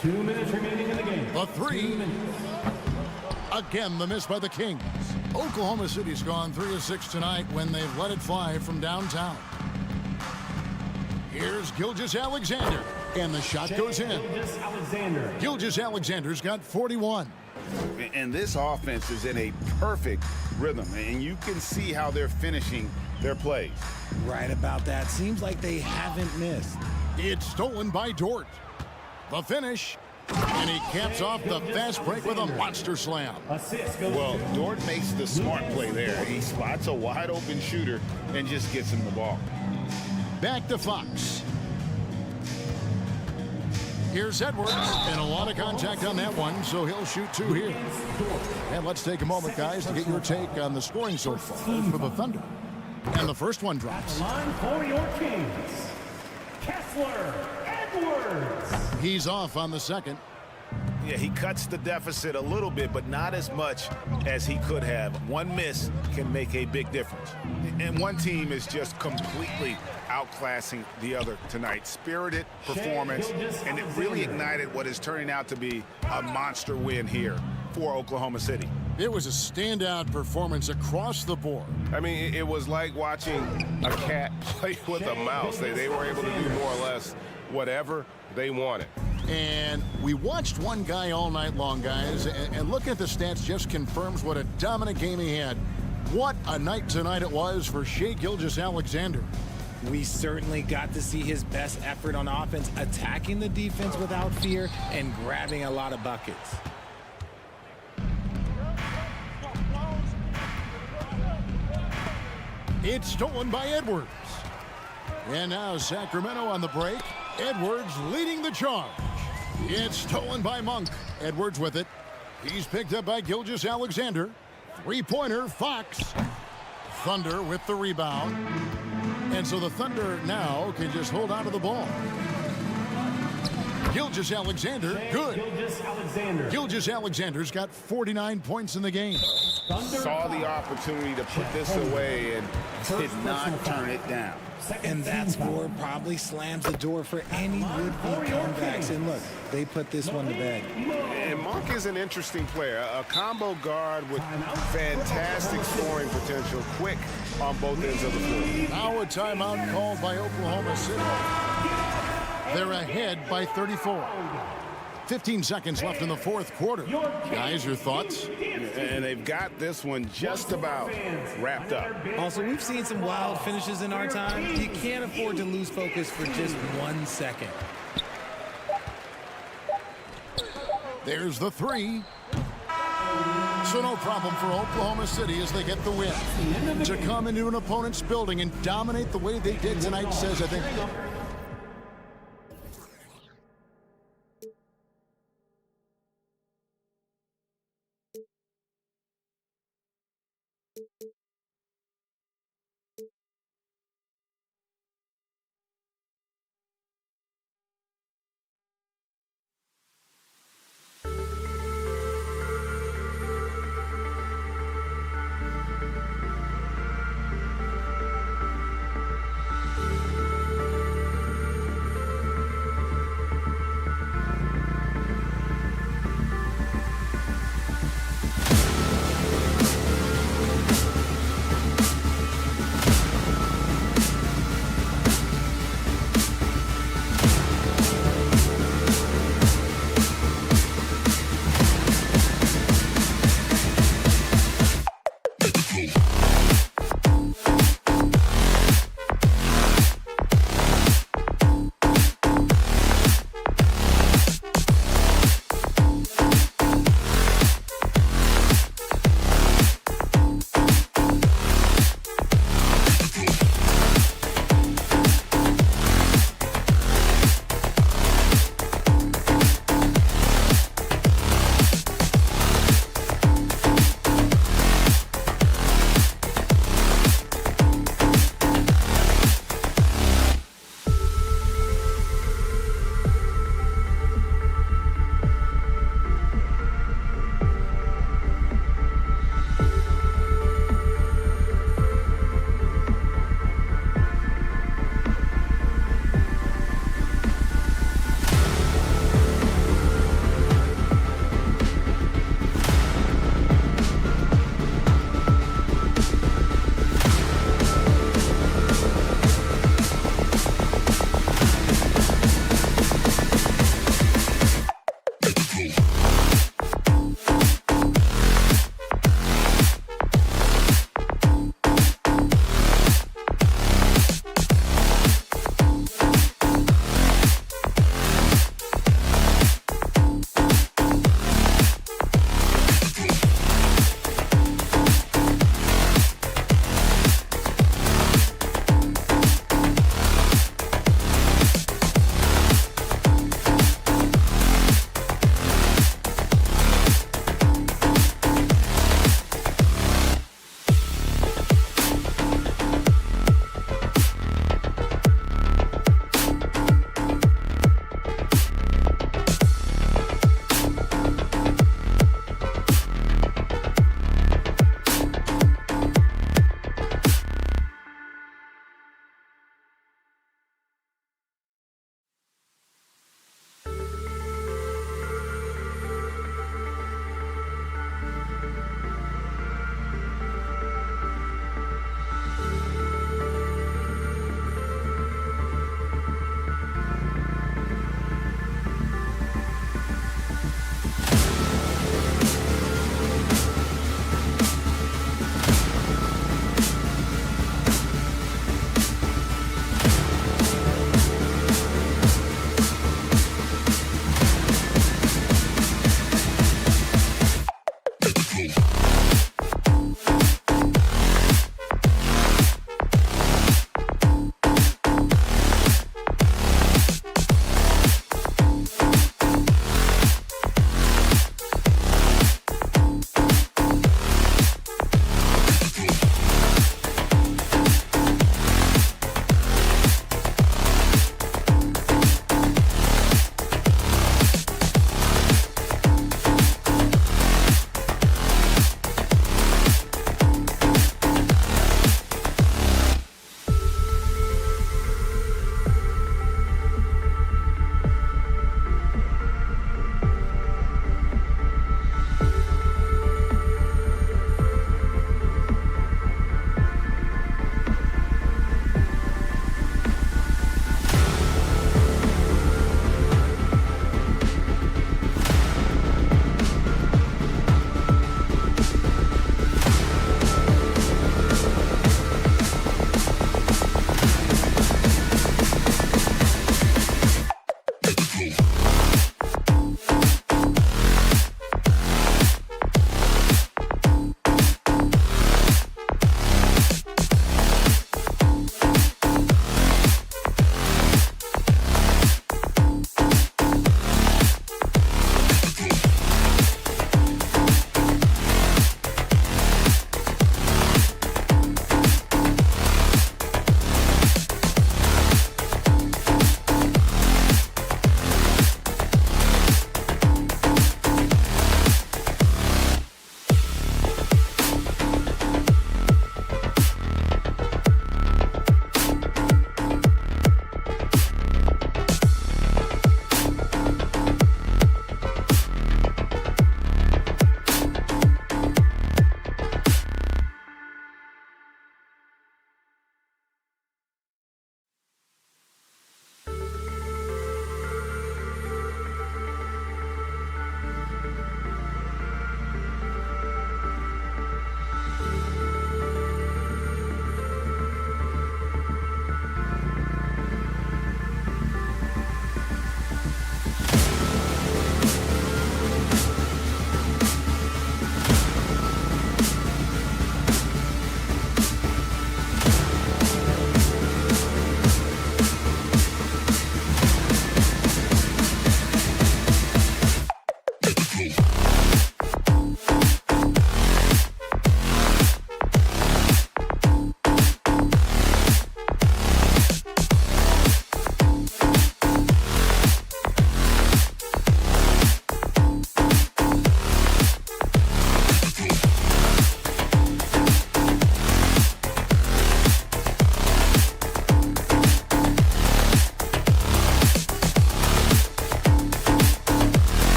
2 minutes remaining in the game. The 3. Again, the miss by the Kings. Oklahoma City's gone 3 of 6 tonight when they've let it fly from downtown. Here's Gilgeous-Alexander. And the shot goes in. Gilgeous-Alexander's got 41. And this offense is in a perfect rhythm. And you can see how they're finishing their plays. Right about that. Seems like they haven't missed. It's stolen by Dort. The finish. And he caps off the fast break with a monster slam. Well, Dort makes the smart play there. He spots a wide open shooter and just gets him the ball. Back to Fox. Here's Edwards, and a lot of contact on that one, so he'll shoot 2 here. And let's take a moment, guys, to get your take on the scoring so far for the Thunder. And the first one drops. Line for your Kings, Kessler Edwards. He's off on the second. Yeah, he cuts the deficit a little bit, but not as much as he could have. One miss can make a big difference. And one team is just completely outclassing the other tonight. Spirited performance, and it really ignited what is turning out to be a monster win here for Oklahoma City. It was a standout performance across the board. I mean, it was like watching a cat play with a mouse. They were able to do more or less whatever they wanted. And we watched one guy all night long, guys, and looking at the stats just confirms what a dominant game he had. What a night tonight it was for Shai Gilgeous-Alexander. We certainly got to see his best effort on offense, attacking the defense without fear and grabbing a lot of buckets. It's stolen by Edwards. And now Sacramento on the break. Edwards leading the charge. It's stolen by Monk. Edwards with it. He's picked up by Gilgeous-Alexander. 3-pointer, Fox. Thunder with the rebound. And so the Thunder now can just hold on to the ball. Gilgeous-Alexander, good. Gilgeous-Alexander. Gilgeous-Alexander's got 49 points in the game. Saw the opportunity to put this away and did not turn it down. And that score probably slams the door for any would-be comebacks. And look, they put this one to bed. And Monk is an interesting player, a combo guard with fantastic scoring potential, quick on both ends of the floor. Now a timeout called by Oklahoma City. They're ahead by 34. 15 seconds left in the fourth quarter. Guys, your thoughts? And they've got this one just about wrapped up. Also, we've seen some wild finishes in our time. You can't afford to lose focus for just 1 second. There's the three. So no problem for Oklahoma City as they get the win. To come into an opponent's building and dominate the way they did tonight says, I think,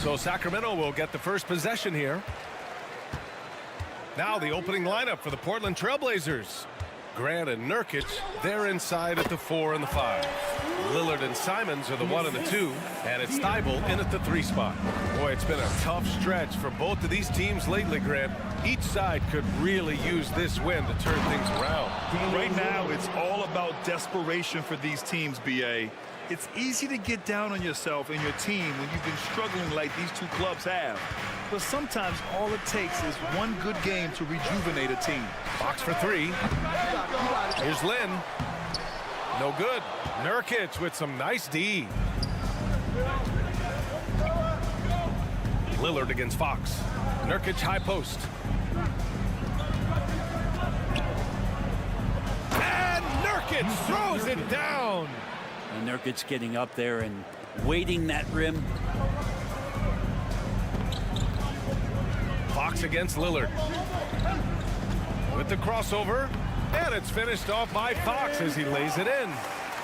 So Sacramento will get the first possession here. Now the opening lineup for the Portland Trailblazers. Grant and Nurkic, they're inside at the 4 and the 5. Lillard and Simons are the 1 and the 2, and it's Thibault in at the 3 spot. Boy, it's been a tough stretch for both of these teams lately, Grant. Each side could really use this win to turn things around. Right now, it's all about desperation for these teams, B.A. It's easy to get down on yourself and your team when you've been struggling like these two clubs have. But sometimes all it takes is one good game to rejuvenate a team. Fox for 3. Here's Lynn. No good. Nurkic with some nice D. Lillard against Fox. Nurkic high post. And Nurkic throws it down. And Nurkic getting up there and waiting that rim. Fox against Lillard. With the crossover. And it's finished off by Fox as he lays it in.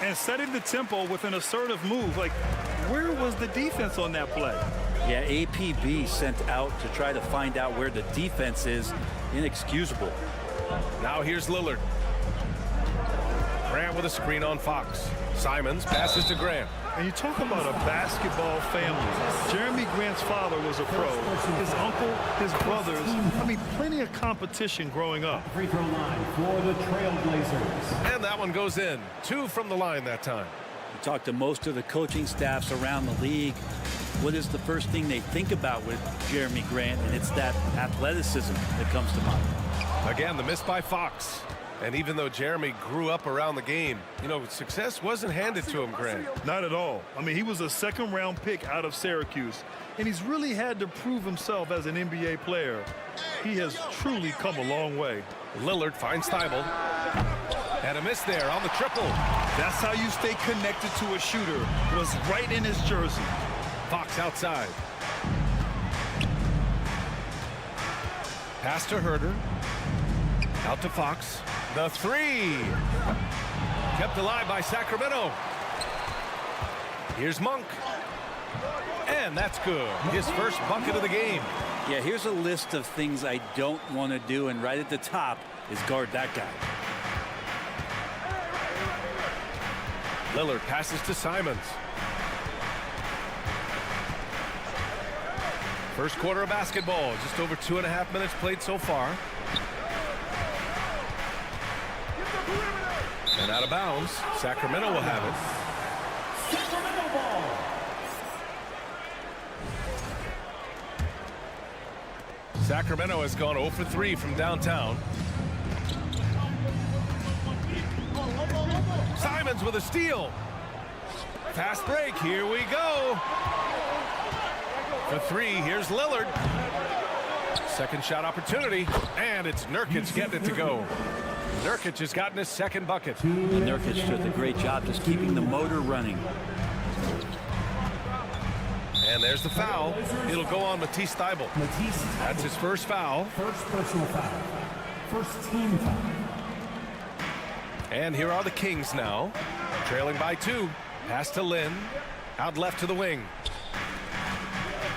And setting the tempo with an assertive move. Like, where was the defense on that play? Yeah, APB sent out to try to find out where the defense is. Inexcusable. Now here's Lillard. Grant with a screen on Fox. Simons passes to Grant. And you talk about a basketball family. Jeremy Grant's father was a pro. His uncle, his brothers. I mean, plenty of competition growing up. Free throw line for the Trailblazers. And that one goes in. 2 from the line that time. You talk to most of the coaching staffs around the league. What is the first thing they think about with Jeremy Grant? And it's that athleticism that comes to mind. Again, the miss by Fox. And even though Jeremy grew up around the game, you know, success wasn't handed to him, Grant. Not at all. I mean, he was a second-round pick out of Syracuse, and he's really had to prove himself as an NBA player. He has truly come a long way. Lillard finds Thibault. And a miss there on the triple. That's how you stay connected to a shooter. Was right in his jersey. Fox outside. Pass to Herder. Out to Fox. The 3. Kept alive by Sacramento. Here's Monk. And that's good. His first bucket of the game. Yeah, here's a list of things I don't want to do, and right at the top is guard that guy. Lillard passes to Simons. First quarter of basketball. Just over 2.5 minutes played so far. And out of bounds. Sacramento will have it. Sacramento ball. Sacramento has gone 0 for 3 from downtown. Simons with a steal. Fast break. Here we go. For 3, here's Lillard. Second shot opportunity. And it's Nurkic getting it to go. Nurkic has gotten his second bucket. And Nurkic did a great job just keeping the motor running. And there's the foul. It'll go on Matisse Thybulle. That's his first foul. First personal foul. First team foul. And here are the Kings now. Trailing by 2. Pass to Lynn. Out left to the wing.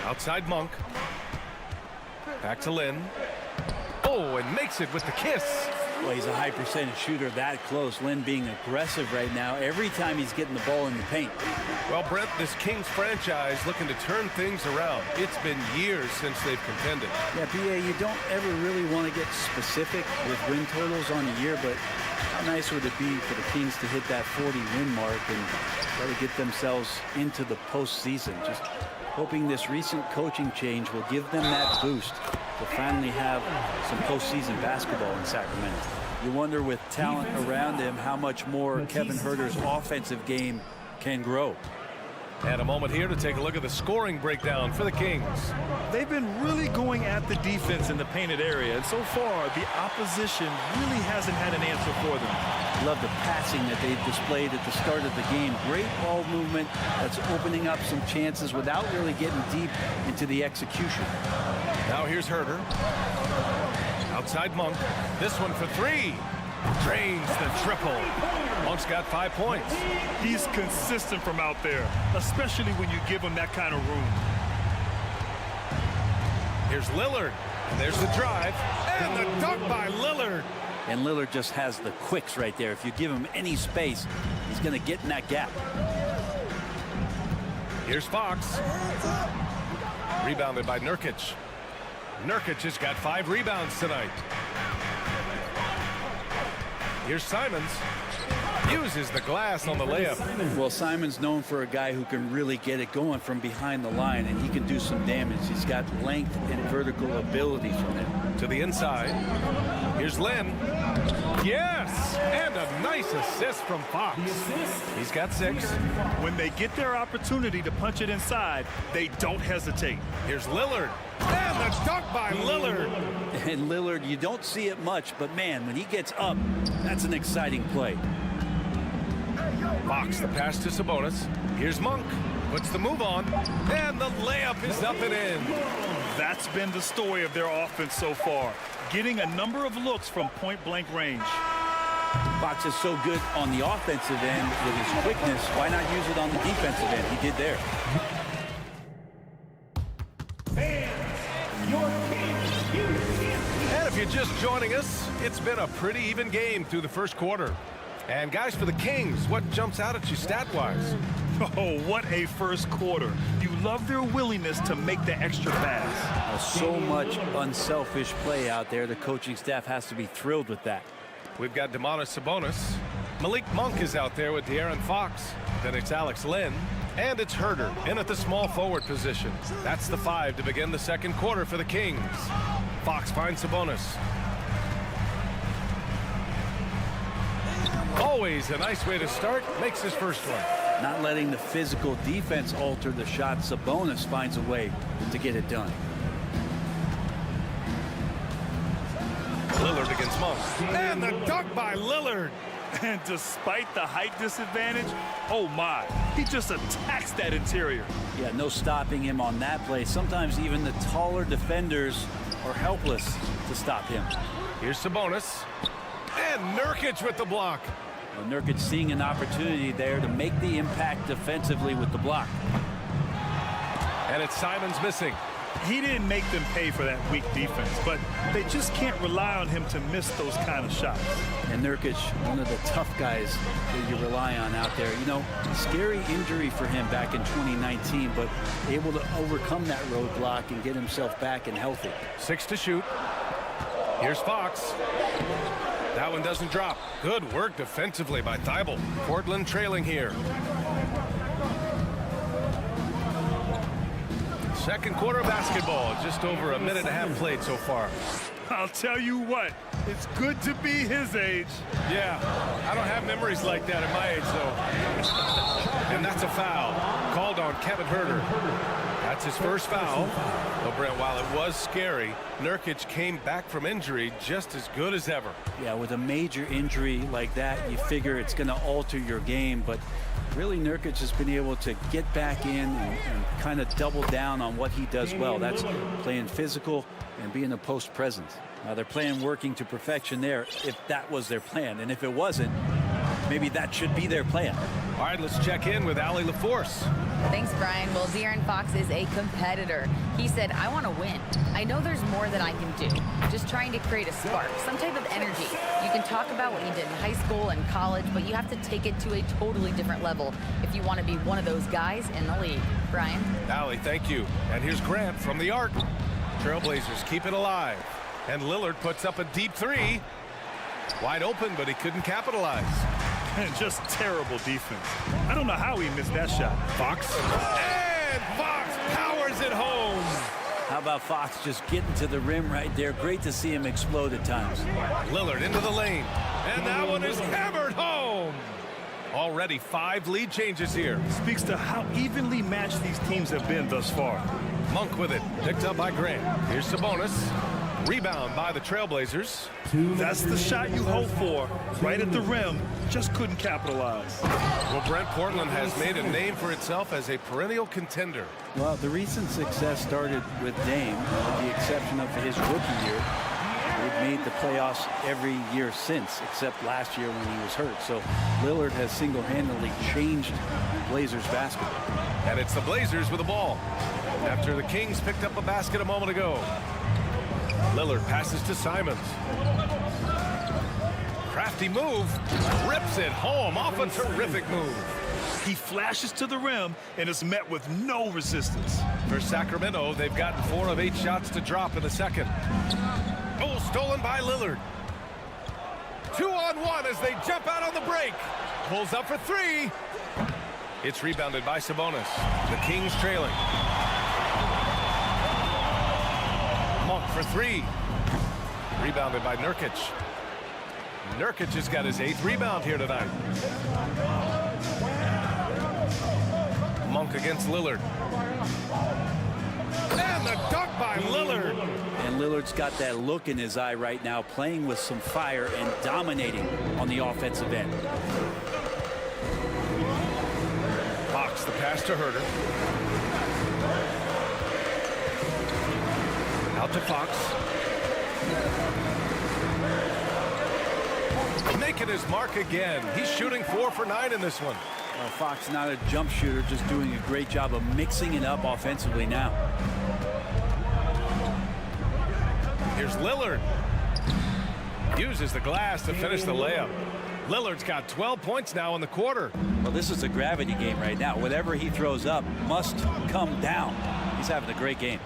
Outside Monk. Back to Lynn. Oh, and makes it with the kiss. Well, he's a high percentage shooter that close. Lynn being aggressive right now every time he's getting the ball in the paint. Well, Brent, this Kings franchise looking to turn things around. It's been years since they've contended. Yeah, BA, you don't ever really want to get specific with win totals on a year, but how nice would it be for the Kings to hit that 40-win mark and try to get themselves into the postseason? Just hoping this recent coaching change will give them that boost to finally have some postseason basketball in Sacramento. You wonder with talent around him how much more Kevin Huerter's offensive game can grow. And a moment here to take a look at the scoring breakdown for the Kings. They've been really going at the defense in the painted area, and so far the opposition really hasn't had an answer for them. Love the passing that they've displayed at the start of the game. Great ball movement that's opening up some chances without really getting deep into the execution. Now here's Herder. Outside Monk. This one for 3. Drains the triple. Monk's got 5 points. He's consistent from out there, especially when you give him that kind of room. Here's Lillard. And there's the drive. And the dunk by Lillard. And Lillard just has the quicks right there. If you give him any space, he's going to get in that gap. Here's Fox. Rebounded by Nurkic. Nurkic has got 5 rebounds tonight. Here's Simons. Uses the glass on the layup. Well, Simon's known for a guy who can really get it going from behind the line, and he can do some damage. He's got length and vertical ability from him. To the inside. Here's Len. Yes! And a nice assist from Fox. He's got 6. When they get their opportunity to punch it inside, they don't hesitate. Here's Lillard. And the dunk by Lillard. And Lillard, you don't see it much, but man, when he gets up, that's an exciting play. Fox, the pass to Sabonis. Here's Monk. Puts the move on. And the layup is up and in. That's been the story of their offense so far. Getting a number of looks from point-blank range. Fox is so good on the offensive end with his quickness. Why not use it on the defensive end? He did there. And if you're just joining us, it's been a pretty even game through the first quarter. And guys, for the Kings, what jumps out at you stat-wise? Oh, what a first quarter. You love their willingness to make the extra pass. So much unselfish play out there. The coaching staff has to be thrilled with that. We've got Domantas Sabonis. Malik Monk is out there with De'Aaron Fox. Then it's Alex Len. And it's Herter in at the small forward position. That's the 5 to begin the second quarter for the Kings. Fox finds Sabonis. Always a nice way to start. Makes his first one. Not letting the physical defense alter the shot. Sabonis finds a way to get it done. Lillard against Monk. And the dunk by Lillard. And despite the height disadvantage, oh my, he just attacks that interior. Yeah, no stopping him on that play. Sometimes even the taller defenders are helpless to stop him. Here's Sabonis. And Nurkic with the block. Well, Nurkic seeing an opportunity there to make the impact defensively with the block. And it's Simons missing. He didn't make them pay for that weak defense, but they just can't rely on him to miss those kind of shots. And Nurkic, one of the tough guys that you rely on out there. You know, scary injury for him back in 2019, but able to overcome that roadblock and get himself back and healthy. 6 to shoot. Here's Fox. That one doesn't drop. Good work defensively by Thibault. Portland trailing here. Second quarter of basketball. Just over a minute and a half played so far. I'll tell you what, it's good to be his age. Yeah, I don't have memories like that at my age, though. And that's a foul called on Kevin Herter. That's his first foul. Well, Brent, while it was scary, Nurkic came back from injury just as good as ever. Yeah, with a major injury like that, you figure it's going to alter your game, but really Nurkic has been able to get back in and kind of double down on what he does well. That's playing physical and being a post presence. Now they're playing working to perfection there if that was their plan. And if it wasn't, maybe that should be their plan. All right, let's check in with Allie LaForce. Thanks, Brian. Well, De'Aaron Fox is a competitor. He said, I want to win. I know there's more that I can do. Just trying to create a spark, some type of energy. You can talk about what you did in high school and college, but you have to take it to a totally different level if you want to be one of those guys in the league. Brian? Allie, thank you. And here's Grant from the Arc. Trailblazers keep it alive. And Lillard puts up a deep 3. Wide open, but he couldn't capitalize. And just terrible defense. I don't know how he missed that shot. Fox. And Fox powers it home. How about Fox just getting to the rim right there? Great to see him explode at times. Lillard into the lane. And that one is hammered home. Already 5 lead changes here. Speaks to how evenly matched these teams have been thus far. Monk with it. Picked up by Grant. Here's Sabonis. Rebound by the Trailblazers. That's the shot you hope for. Right at the rim. Just couldn't capitalize. Well, Brent, Portland has made a name for itself as a perennial contender. Well, the recent success started with Dame, with the exception of his rookie year. They've made the playoffs every year since, except last year when he was hurt. So Lillard has single-handedly changed Blazers basketball. And it's the Blazers with the ball. After the Kings picked up a basket a moment ago. Lillard passes to Simons. Crafty move. Rips it home off a terrific move. He flashes to the rim and is met with no resistance. For Sacramento, they've gotten 4 of 8 shots to drop in the second. Oh, stolen by Lillard. 2-on-1 as they jump out on the break. Pulls up for 3. It's rebounded by Sabonis. The Kings trailing. Monk for 3. Rebounded by Nurkic. Nurkic has got his 8th rebound here tonight. Monk against Lillard. And the dunk by Lillard. And Lillard's got that look in his eye right now, playing with some fire and dominating on the offensive end. Fox, the pass to Herter. Out to Fox. Making his mark again. He's shooting 4 for 9 in this one. Well, Fox not a jump shooter, just doing a great job of mixing it up offensively now. Here's Lillard. Uses the glass to finish the layup. Lillard's got 12 points now in the quarter. Well, this is a gravity game right now. Whatever he throws up must come down. He's having a great game.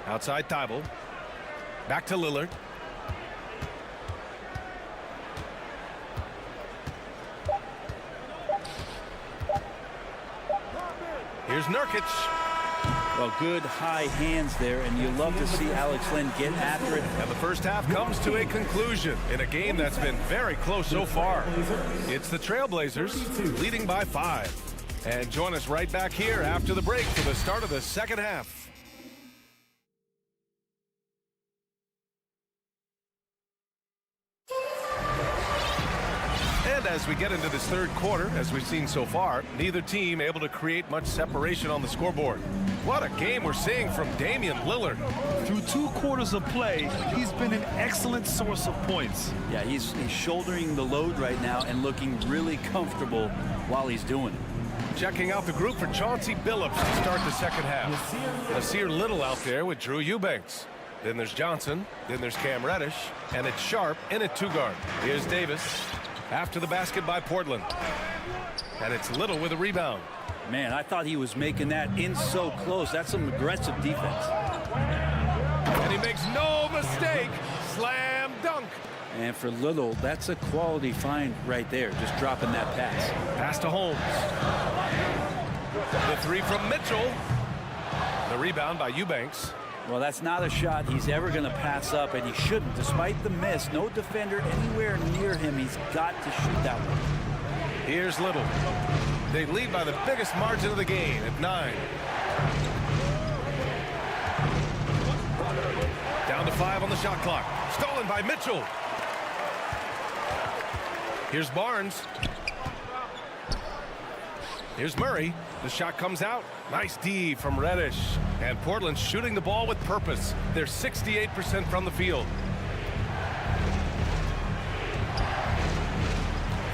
Outside Thibault. Back to Lillard. Here's Nurkic. Well, good high hands there, and you love to see Alex Len get after it. And the first half comes to a conclusion in a game that's been very close so far. It's the Trailblazers leading by 5. And join us right back here after the break for the start of the second half. And as we get into this third quarter, as we've seen so far, neither team able to create much separation on the scoreboard. What a game we're seeing from Damian Lillard. Through 2 quarters of play, he's been an excellent source of points. Yeah, he's shouldering the load right now and looking really comfortable while he's doing it. Checking out the group for Chauncey Billups to start the second half. Nasir Little out there with Drew Eubanks. Then there's Johnson. Then there's Cam Reddish. And it's Sharp in at 2 guard. Here's Davis. After the basket by Portland. And it's Little with a rebound. Man, I thought he was making that in so close. That's some aggressive defense. And he makes no mistake. Slam dunk. And for Little, that's a quality find right there, just dropping that pass. Pass to Holmes. The 3 from Mitchell. The rebound by Eubanks. Well, that's not a shot he's ever going to pass up, and he shouldn't. Despite the miss, no defender anywhere near him. He's got to shoot that one. Here's Little. They lead by the biggest margin of the game at 9. Down to 5 on the shot clock. Stolen by Mitchell. Here's Barnes. Here's Murray. The shot comes out. Nice D from Reddish. And Portland shooting the ball with purpose. They're 68% from the field.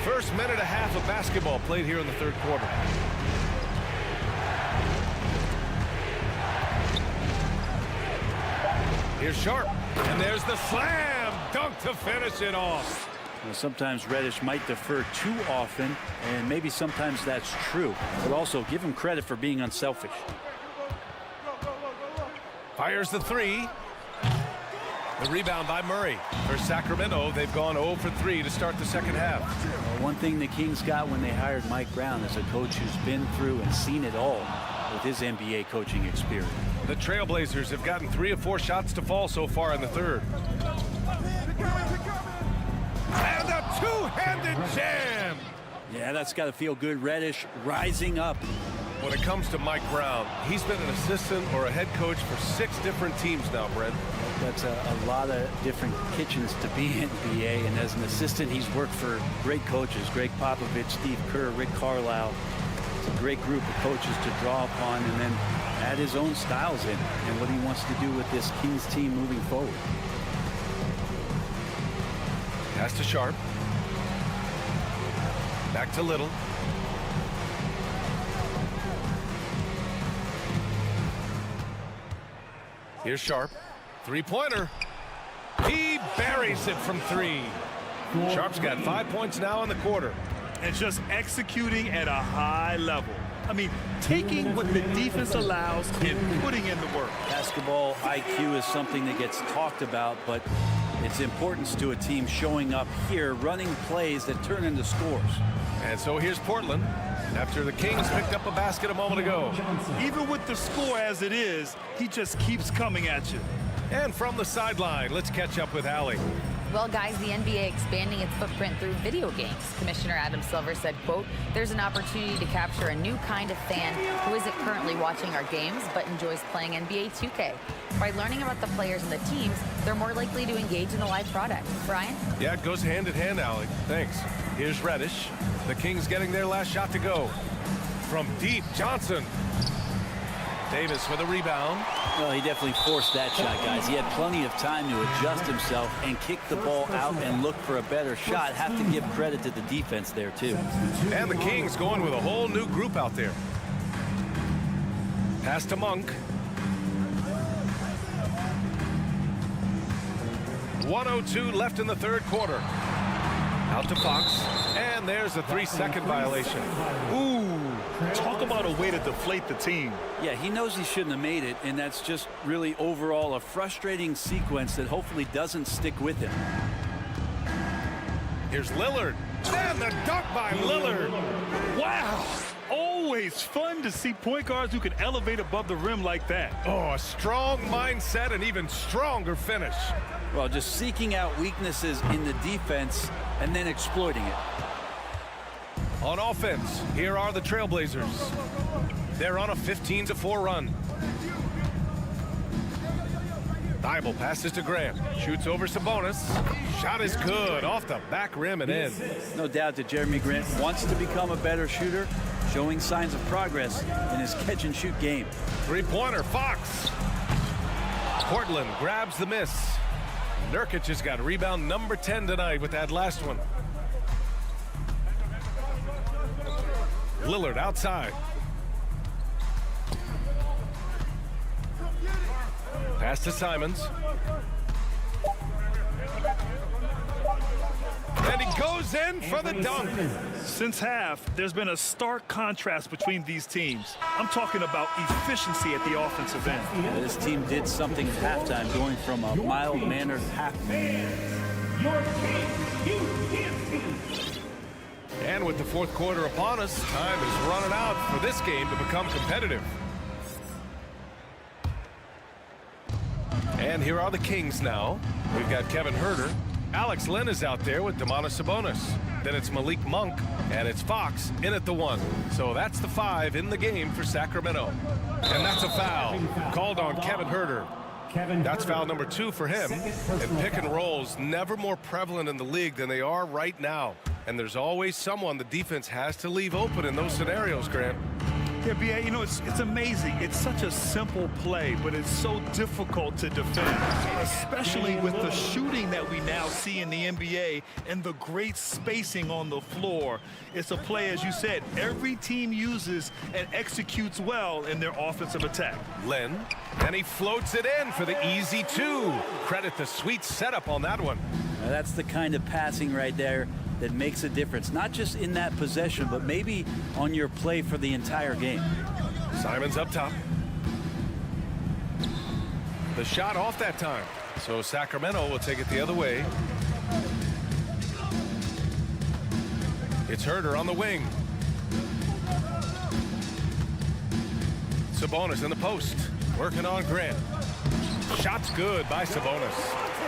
First minute and a half of basketball played here in the third quarter. Here's Sharp. And there's the slam dunk to finish it off. Well, sometimes Reddish might defer too often, and maybe sometimes that's true. But also give him credit for being unselfish. Fires the 3. The rebound by Murray. For Sacramento, they've gone 0 for 3 to start the second half. Well, one thing the Kings got when they hired Mike Brown is a coach who's been through and seen it all with his NBA coaching experience. The Trailblazers have gotten 3 of 4 shots to fall so far in the third. And a two-handed jam. Yeah, that's got to feel good. Reddish rising up. When it comes to Mike Brown, he's been an assistant or a head coach for 6 different teams now, Brent. That's a lot of different kitchens to be in NBA, and as an assistant, he's worked for great coaches, Greg Popovich, Steve Kerr, Rick Carlisle. It's a great group of coaches to draw upon and then add his own styles in and what he wants to do with this Kings team moving forward. Pass to Sharp. Back to Little. Here's Sharp. Three-pointer. He buries it from 3. Sharp's got 5 points now in the quarter. And just executing at a high level. I mean, taking what the defense allows and putting in the work. Basketball IQ is something that gets talked about, but its importance to a team showing up here, running plays that turn into scores. And so here's Portland after the Kings picked up a basket a moment ago. Even with the score as it is, he just keeps coming at you. And from the sideline, let's catch up with Allie. Well, guys, the NBA expanding its footprint through video games. Commissioner Adam Silver said, quote, there's an opportunity to capture a new kind of fan who isn't currently watching our games but enjoys playing NBA 2K. By learning about the players and the teams, they're more likely to engage in the live product. Brian? Yeah, it goes hand in hand, Allie. Thanks. Here's Reddish. The Kings getting their last shot to go. From deep, Johnson. Davis with a rebound. Well, he definitely forced that shot, guys. He had plenty of time to adjust himself and kick the ball out and look for a better shot. Have to give credit to the defense there, too. And the Kings going with a whole new group out there. Pass to Monk. 1:02 left in the third quarter. Out to Fox. And there's a 3-second violation. Ooh, talk about a way to deflate the team. Yeah, he knows he shouldn't have made it, and that's just really overall a frustrating sequence that hopefully doesn't stick with him. Here's Lillard. And the dunk by Lillard. Wow. Always fun to see point guards who can elevate above the rim like that. Oh, a strong mindset and even stronger finish. Well, just seeking out weaknesses in the defense and then exploiting it. On offense, here are the Trailblazers. They're on a 15-4 run. Thibault passes to Grant. Shoots over Sabonis. Shot is good. Off the back rim and in. No doubt that Jeremy Grant wants to become a better shooter, showing signs of progress in his catch-and-shoot game. Three-pointer, Fox. Portland grabs the miss. Nurkic has got rebound number 10 tonight with that last one. Lillard outside. Pass to Simons. And he goes in for the dunk. Since half, there's been a stark contrast between these teams. I'm talking about efficiency at the offensive end. Yeah, this team did something at halftime, going from a mild-mannered half. And with the fourth quarter upon us, time is running out for this game to become competitive. And here are the Kings now. We've got Kevin Huerter. Alex Len is out there with Domantas Sabonis. Then it's Malik Monk, and it's Fox in at the 1. So that's the 5 in the game for Sacramento. And that's a foul called on Kevin Huerter. That's foul number 2 for him. And pick and rolls never more prevalent in the league than they are right now. And there's always someone the defense has to leave open in those scenarios, Grant. Yeah, B.A., you know, it's amazing. It's such a simple play, but it's so difficult to defend, especially with the shooting that we now see in the NBA and the great spacing on the floor. It's a play, as you said, every team uses and executes well in their offensive attack. Len, and he floats it in for the easy 2. Credit the sweet setup on that one. Now, that's the kind of passing right there that makes a difference, not just in that possession, but maybe on your play for the entire game. Simons up top. The shot off that time. So Sacramento will take it the other way. It's Huerter on the wing. Sabonis in the post. Working on Grant. Shot's good by Sabonis.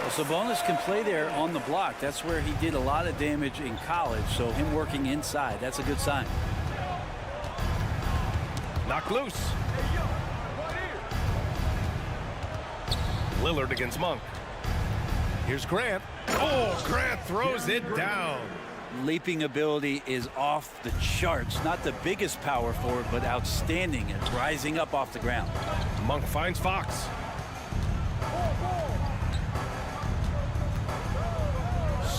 Well, Sabonis can play there on the block. That's where he did a lot of damage in college. So him working inside, that's a good sign. Knocked loose. Lillard against Monk. Here's Grant. Oh, Grant throws it down. Leaping ability is off the charts. Not the biggest power forward, but outstanding at rising up off the ground. Monk finds Fox.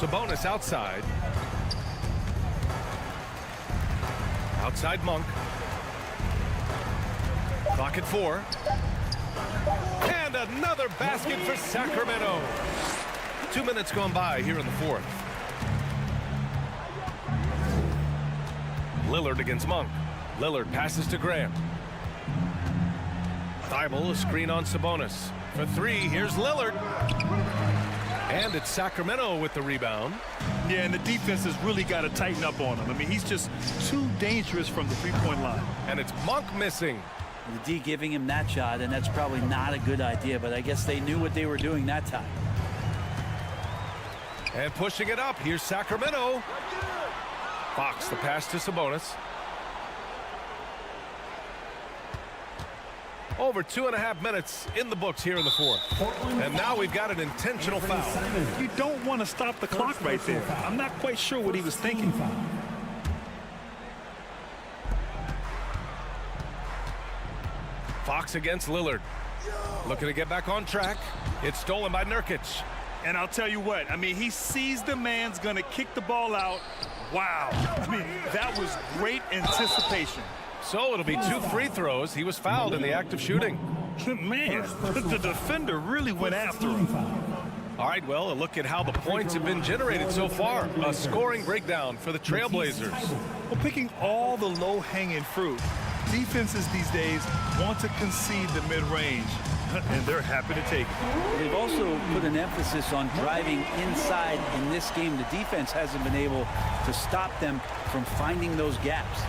Sabonis outside. Outside Monk. Clock at 4. And another basket for Sacramento. 2 minutes gone by here in the fourth. Lillard against Monk. Lillard passes to Grant. Thibault, a screen on Sabonis. For three, here's Lillard. And it's Sacramento with the rebound. Yeah, and the defense has really got to tighten up on him. I mean, he's just too dangerous from the three-point line. And it's Monk missing. The D giving him that shot, and that's probably not a good idea, but I guess they knew what they were doing that time. And pushing it up, here's Sacramento. Fox, the pass to Sabonis. Over 2.5 minutes in the books here in the fourth. And now we've got an intentional foul. You don't want to stop the clock right there. I'm not quite sure what he was thinking. Fox against Lillard. Looking to get back on track. It's stolen by Nurkic. And I'll tell you what, I mean, he sees the man's going to kick the ball out. Wow. I mean, that was great anticipation. So it'll be 2 free throws. He was fouled in the act of shooting. Man, the defender really went after him. All right, well, a look at how the points have been generated so far. A scoring breakdown for the Trailblazers. Well, picking all the low-hanging fruit, defenses these days want to concede the mid-range, and they're happy to take it. They've also put an emphasis on driving inside in this game. The defense hasn't been able to stop them from finding those gaps.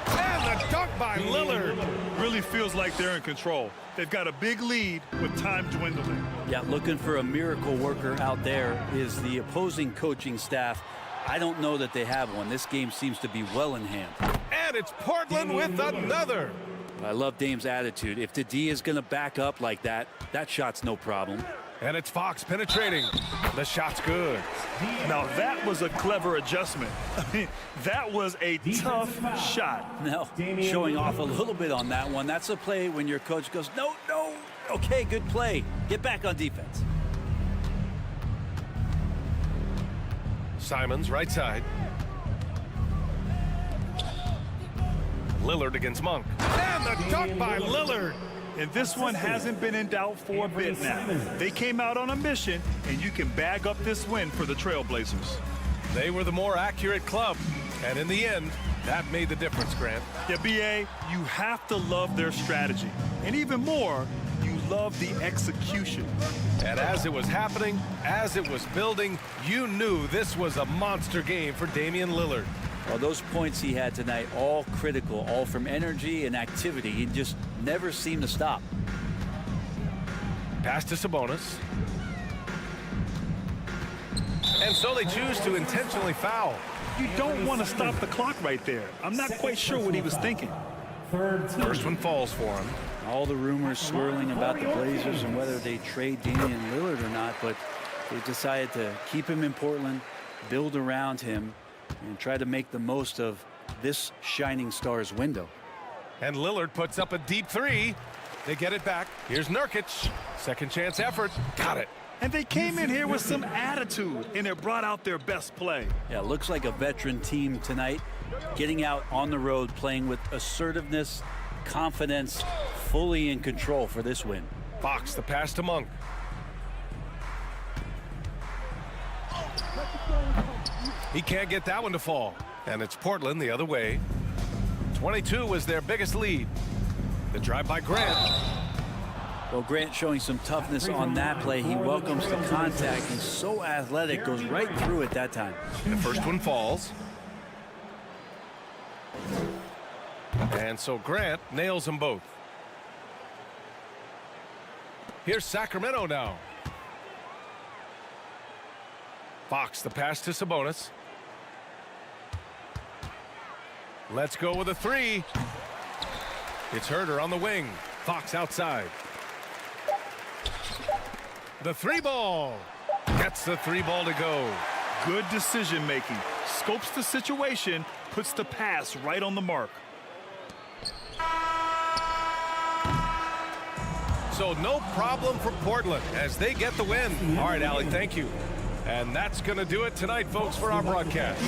And the dunk by Lillard. Really feels like they're in control. They've got a big lead with time dwindling. Yeah, looking for a miracle worker out there is the opposing coaching staff. I don't know that they have one. This game seems to be well in hand. And it's Portland with another. I love Dame's attitude. If the D is going to back up like that, that shot's no problem. And it's Fox penetrating. The shot's good. Now that was a clever adjustment. I mean, that was a tough shot. Now, showing off a little bit on that one. That's a play when your coach goes, no, no. Okay, good play. Get back on defense. Simons, right side. Lillard against Monk. And the dunk by Lillard. And this one hasn't been in doubt for a bit now. They came out on a mission, and you can bag up this win for the Trailblazers. They were the more accurate club. And in the end, that made the difference, Grant. Yeah, B.A., you have to love their strategy. And even more, you love the execution. And as it was happening, as it was building, you knew this was a monster game for Damian Lillard. Well, those points he had tonight, all critical, all from energy and activity. He just never seemed to stop. Pass to Sabonis. And so they choose to intentionally foul. You don't want to stop the clock right there. I'm not quite sure what he was thinking. First one falls for him. All the rumors swirling about the Blazers and whether they trade Damian Lillard or not, but they decided to keep him in Portland, build around him, and try to make the most of this shining star's window. And Lillard puts up a deep three. They get it back. Here's Nurkic. Second chance effort. Got it. And they came in here with some attitude, and it brought out their best play. Yeah, looks like a veteran team tonight, getting out on the road, playing with assertiveness, confidence, fully in control for this win. Fox, the pass to Monk. He can't get that one to fall. And it's Portland the other way. 22 was their biggest lead. The drive by Grant. Well, Grant showing some toughness on that play. He welcomes the contact. He's so athletic, goes right through it that time. The first one falls. And so Grant nails them both. Here's Sacramento now. Fox, the pass to Sabonis. Let's go with a three. It's Herder on the wing. Fox outside. The three ball. Gets the three ball to go. Good decision making. Scopes the situation, puts the pass right on the mark. So no problem for Portland as they get the win. All right, Allie, thank you. And that's going to do it tonight, folks, for our broadcast.